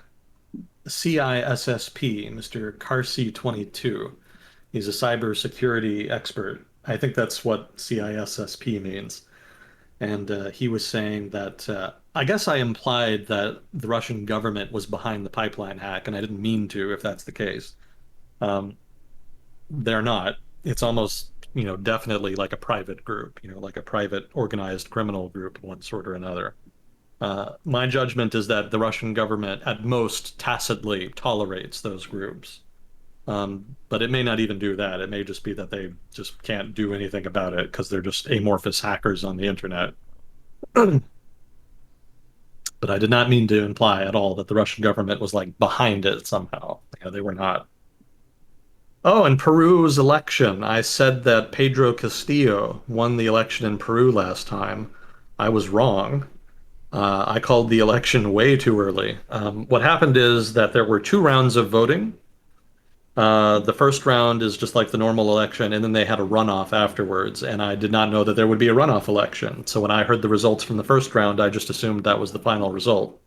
CISSP, Mr. Carsey22. He's a cybersecurity expert. I think that's what CISSP means. And he was saying that I guess I implied that the Russian government was behind the pipeline hack, and I didn't mean to, if that's the case. Um, they're not. It's almost, definitely like a private group, like a private organized criminal group of one sort or another. My judgment is that the Russian government at most tacitly tolerates those groups. But it may not even do that. It may just be that they just can't do anything about it because they're just amorphous hackers on the internet. But But I did not mean to imply at all that the Russian government was like behind it somehow. They were not. Oh, and Peru's election. I said that Pedro Castillo won the election in Peru last time. I was wrong. I called the election way too early. What happened is that there were two rounds of voting. The first round is just like the normal election, and then they had a runoff afterwards. And I did not know that there would be a runoff election. So when I heard the results from the first round, I just assumed that was the final result.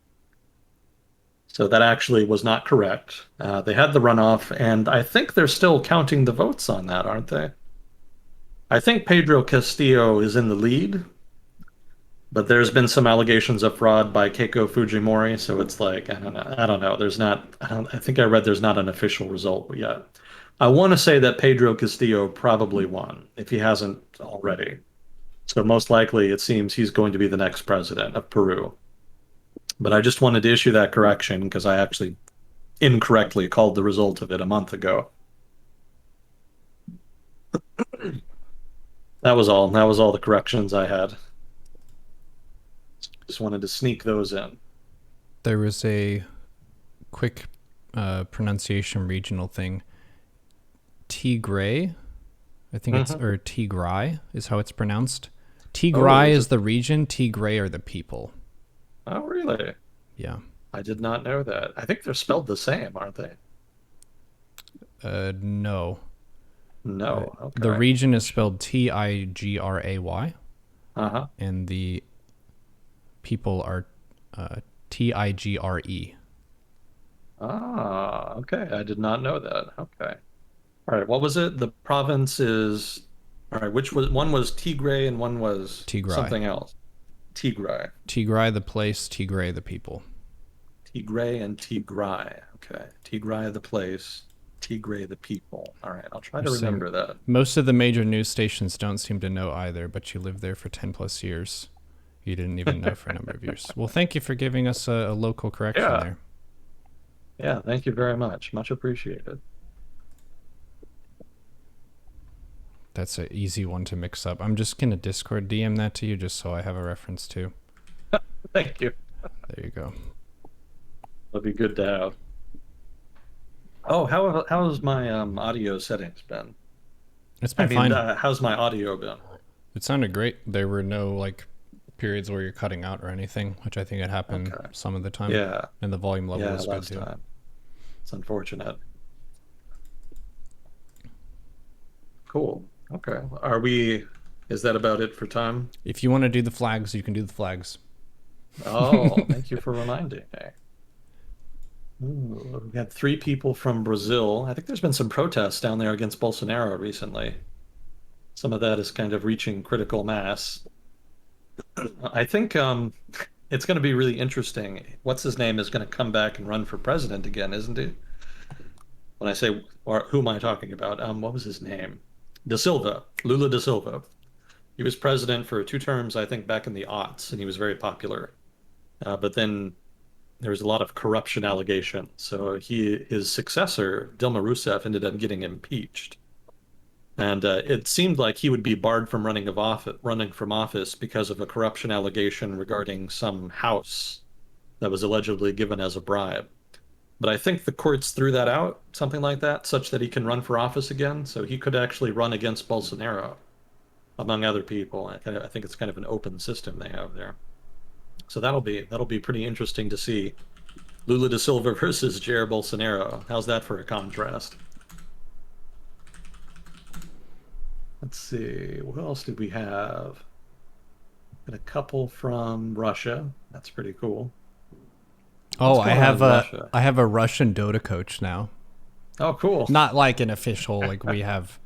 So that actually was not correct. They had the runoff, and I think they're still counting the votes on that, aren't they? I think Pedro Castillo is in the lead, but there's been some allegations of fraud by Keiko Fujimori, so it's like I don't know. There's not. I think I read there's not an official result yet. I want to say that Pedro Castillo probably won if he hasn't already. So most likely, it seems he's going to be the next president of Peru. But I just wanted to issue that correction because I actually incorrectly called the result of it a month ago. That was all. That was all the corrections I had. Just wanted to sneak those in. There was a quick pronunciation regional thing. Tigray, I think it's, or Tigray is how it's pronounced. Tigray is the region, Tigray are the people. Oh, really? Yeah. I did not know that. I think they're spelled the same, aren't they? No. No. Okay. The region is spelled Tigray, and the people are Tigre. Ah, okay. I did not know that. Okay. All right. What was it? The province is. All right. Which was one was Tigray and one was Tigray. something else. Tigray. Tigray the place, Tigray the people. Tigray and Tigray. Okay. Tigray the place, Tigray the people. All right. I'll try to remember that. Most of the major news stations don't seem to know either, but you lived there for 10 plus years. You didn't even know for a number of years. Well, thank you for giving us a local correction there. Yeah, thank you very much. Much appreciated. That's an easy one to mix up. I'm just going to Discord DM that to you just so I have a reference to. Thank you. There you go. That'll be good to have. Oh, how's my audio settings been? It's been fine. How's my audio been? It sounded great. There were no like periods where you're cutting out or anything, which I think had happened some of the time. Yeah. And the volume level was good last too. Time. It's unfortunate. Cool. Okay. Is that about it for time? If you want to do the flags, you can do the flags. Oh, thank you for reminding me. Ooh, we had 3 people from Brazil. I think there's been some protests down there against Bolsonaro recently. Some of that is kind of reaching critical mass. I think it's going to be really interesting. What's his name is going to come back and run for president again, isn't he? When I say, or who am I talking about? What was his name? Lula da Silva. He was president for 2 terms, I think, back in the aughts, and he was very popular. But then there was a lot of corruption allegations. So his successor, Dilma Rousseff, ended up getting impeached. And it seemed like he would be barred from running from office because of a corruption allegation regarding some house that was allegedly given as a bribe. But I think the courts threw that out, something like that, such that he can run for office again. So he could actually run against Bolsonaro, among other people. I think it's kind of an open system they have there. So that'll be pretty interesting to see. Lula da Silva versus Jair Bolsonaro. How's that for a contrast? Let's see, what else did we have? Got a couple from Russia. That's pretty cool. Oh, I have a Russian Dota coach now. Oh, cool. Not like an official, like we have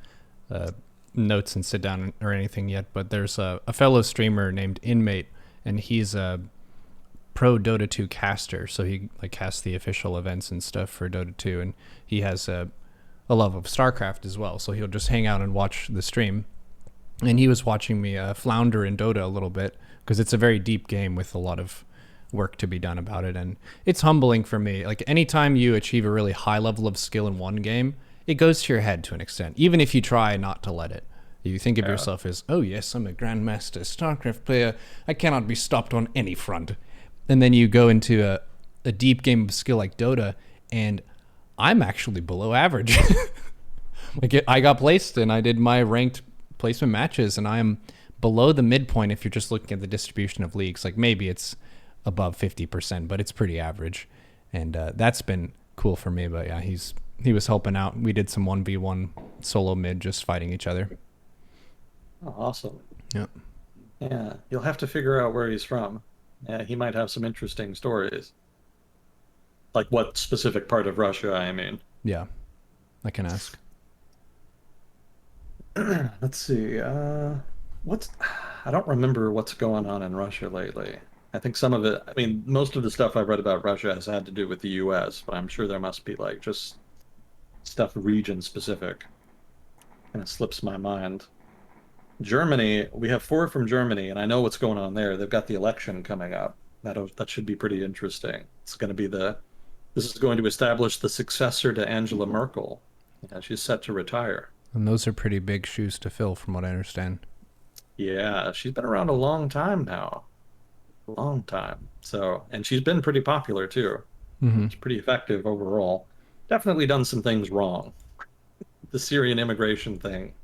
notes and sit down or anything yet, but there's a fellow streamer named Inmate, and he's a pro Dota 2 caster, so he like casts the official events and stuff for Dota 2, and he has a love of StarCraft as well, so he'll just hang out and watch the stream. And he was watching me flounder in Dota a little bit because it's a very deep game with a lot of work to be done about it, and it's humbling for me. Like anytime you achieve a really high level of skill in one game, it goes to your head to an extent, even if you try not to let it. You think of yourself as, oh yes, I'm a grandmaster StarCraft player, I cannot be stopped on any front. and then you go into a deep game of skill like Dota, and I'm actually below average. I got placed and I did my ranked placement matches, and I'm below the midpoint if you're just looking at the distribution of leagues. Like maybe it's above 50%, but it's pretty average, and that's been cool for me. But yeah, he was helping out. We did some 1v1 solo mid, just fighting each other. Oh, awesome. Yep. Yeah, you'll have to figure out where he's from. Yeah, he might have some interesting stories. Like what specific part of Russia, I mean. Yeah, I can ask. Let's see. What's I don't remember what's going on in Russia lately. I think some of it, I mean, most of the stuff I've read about Russia has had to do with the US, but I'm sure there must be like just stuff region specific. And it slips my mind. Germany, we have four from Germany, and I know what's going on there. They've got the election coming up. That should be pretty interesting. It's going to be this is going to establish the successor to Angela Merkel. Yeah, she's set to retire. And those are pretty big shoes to fill, from what I understand. Yeah, she's been around a long time now. A long time. So, and she's been pretty popular too. Mm-hmm. It's pretty effective overall. Definitely done some things wrong. The Syrian immigration thing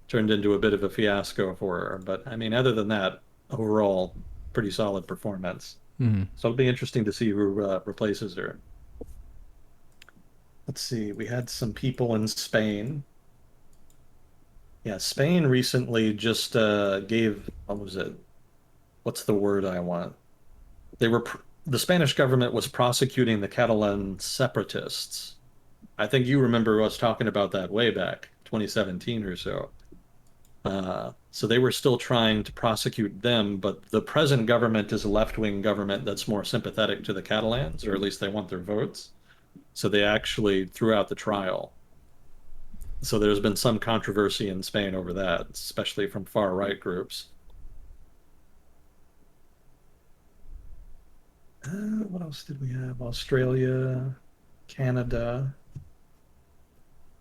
turned into a bit of a fiasco for her. But I mean, other than that, overall, pretty solid performance. Mm-hmm. So it'll be interesting to see who replaces her. Let's see, we had some people in Spain. Yeah, Spain recently just gave, what was it? What's the word I want? The Spanish government was prosecuting the Catalan separatists. I think you remember us talking about that way back, 2017 or so. So they were still trying to prosecute them, but the present government is a left-wing government that's more sympathetic to the Catalans, or at least they want their votes. So they actually threw out the trial. So there's been some controversy in Spain over that, especially from far-right groups. What else did we have? Australia, Canada.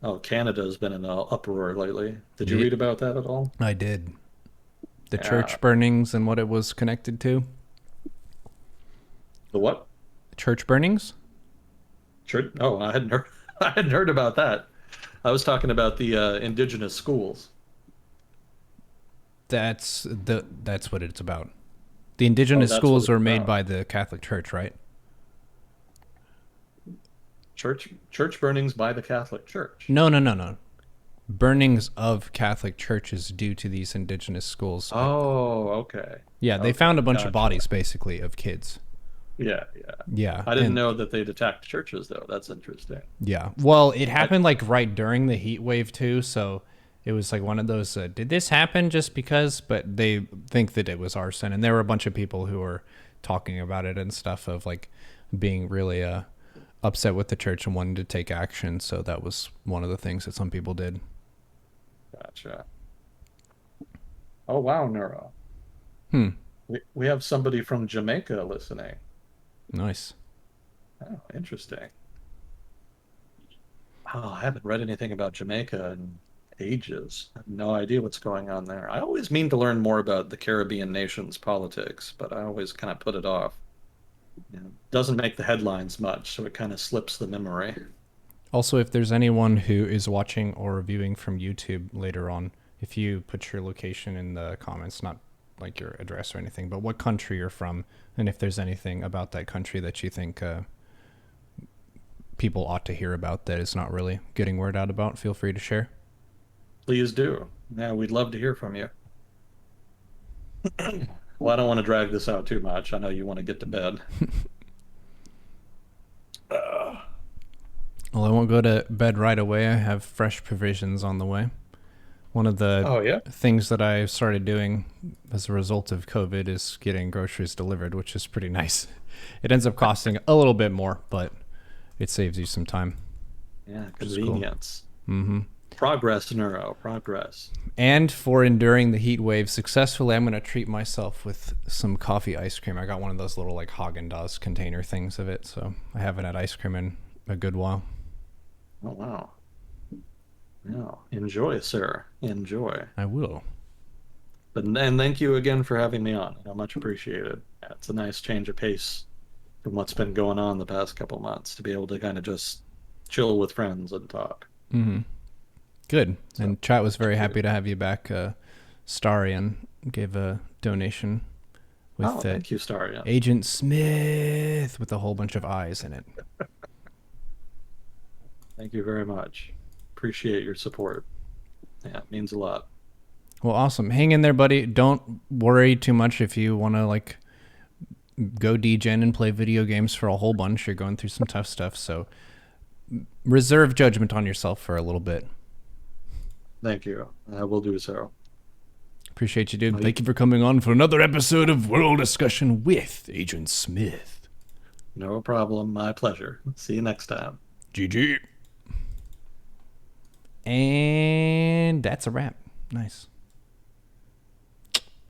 Oh, Canada's been in an uproar lately. Did you Yeah, read about that at all? I did. The Yeah. church burnings and what it was connected to. The what? Church burnings? Church? Oh, I hadn't heard. I hadn't heard about that. I was talking about the indigenous schools. That's what it's about. The Oh, indigenous that's what schools it's were made about. by the Catholic Church, right? Church burnings by the Catholic Church. No, no, no, no. Burnings of Catholic churches due to these indigenous schools. Oh, okay. Yeah, they Okay, found a bunch of gotcha. bodies basically of kids. Yeah, yeah. Yeah, I didn't and know that they'd attacked churches though. That's interesting. yeah. Well, it I, happened like right during the heat wave too, so it was like one of those did this happen just because, but they think that it was arson, and there were a bunch of people who were talking about it and stuff of like being really upset with the church and wanting to take action, so that was one of the things that some people did. gotcha. Oh wow, Neuro. Hmm. We have somebody from Jamaica listening. Nice. Oh, interesting. Oh, I haven't read anything about Jamaica in ages. I have no idea what's going on there. I always mean to learn more about the Caribbean nations' politics, but I always kind of put it off. Doesn't make the headlines much, so it kind of slips the memory. Also, if there's anyone who is watching or viewing from YouTube later on, if you put your location in the comments, not like your address or anything, but what country you're from, and if there's anything about that country that you think people ought to hear about that is not really getting word out about, feel free to share. Please do. Yeah, we'd love to hear from you. Well, I don't want to drag this out too much. I know you want to get to bed. Uh, Well, I won't go to bed right away. I have fresh provisions on the way. One of the oh, yeah. things that I started doing as a result of COVID is getting groceries delivered, which is pretty nice. It ends up costing a little bit more, but it saves you some time, Yeah, which is cool. convenience. Mm-hmm. Progress, Neuro, progress. And for enduring the heat wave successfully, I'm going to treat myself with some coffee ice cream. I got one of those little like Haagen-Dazs container things of it, so I haven't had ice cream in a good while. Oh, wow. Yeah, enjoy, sir. Enjoy. I will. But and thank you again for having me on. Much appreciated. Yeah, it's a nice change of pace from what's been going on the past couple months to be able to kind of just chill with friends and talk. Mm-hmm. Good. So And chat was very appreciate happy it. to have you back. Starian gave a donation Oh, with thank you, Staria. Agent Smith with a whole bunch of eyes in it. Thank you very much. Appreciate your support. Yeah, it means a lot. Well, awesome. Hang in there, buddy. Don't worry too much if you want to like go degen and play video games for a whole bunch. You're going through some tough stuff, so reserve judgment on yourself for a little bit. Thank you. I will do so. Appreciate you, dude. Well, you- Thank you for coming on for another episode of World Discussion with Agent Smith. No problem. My pleasure. See you next time. GG. And that's a wrap. Nice.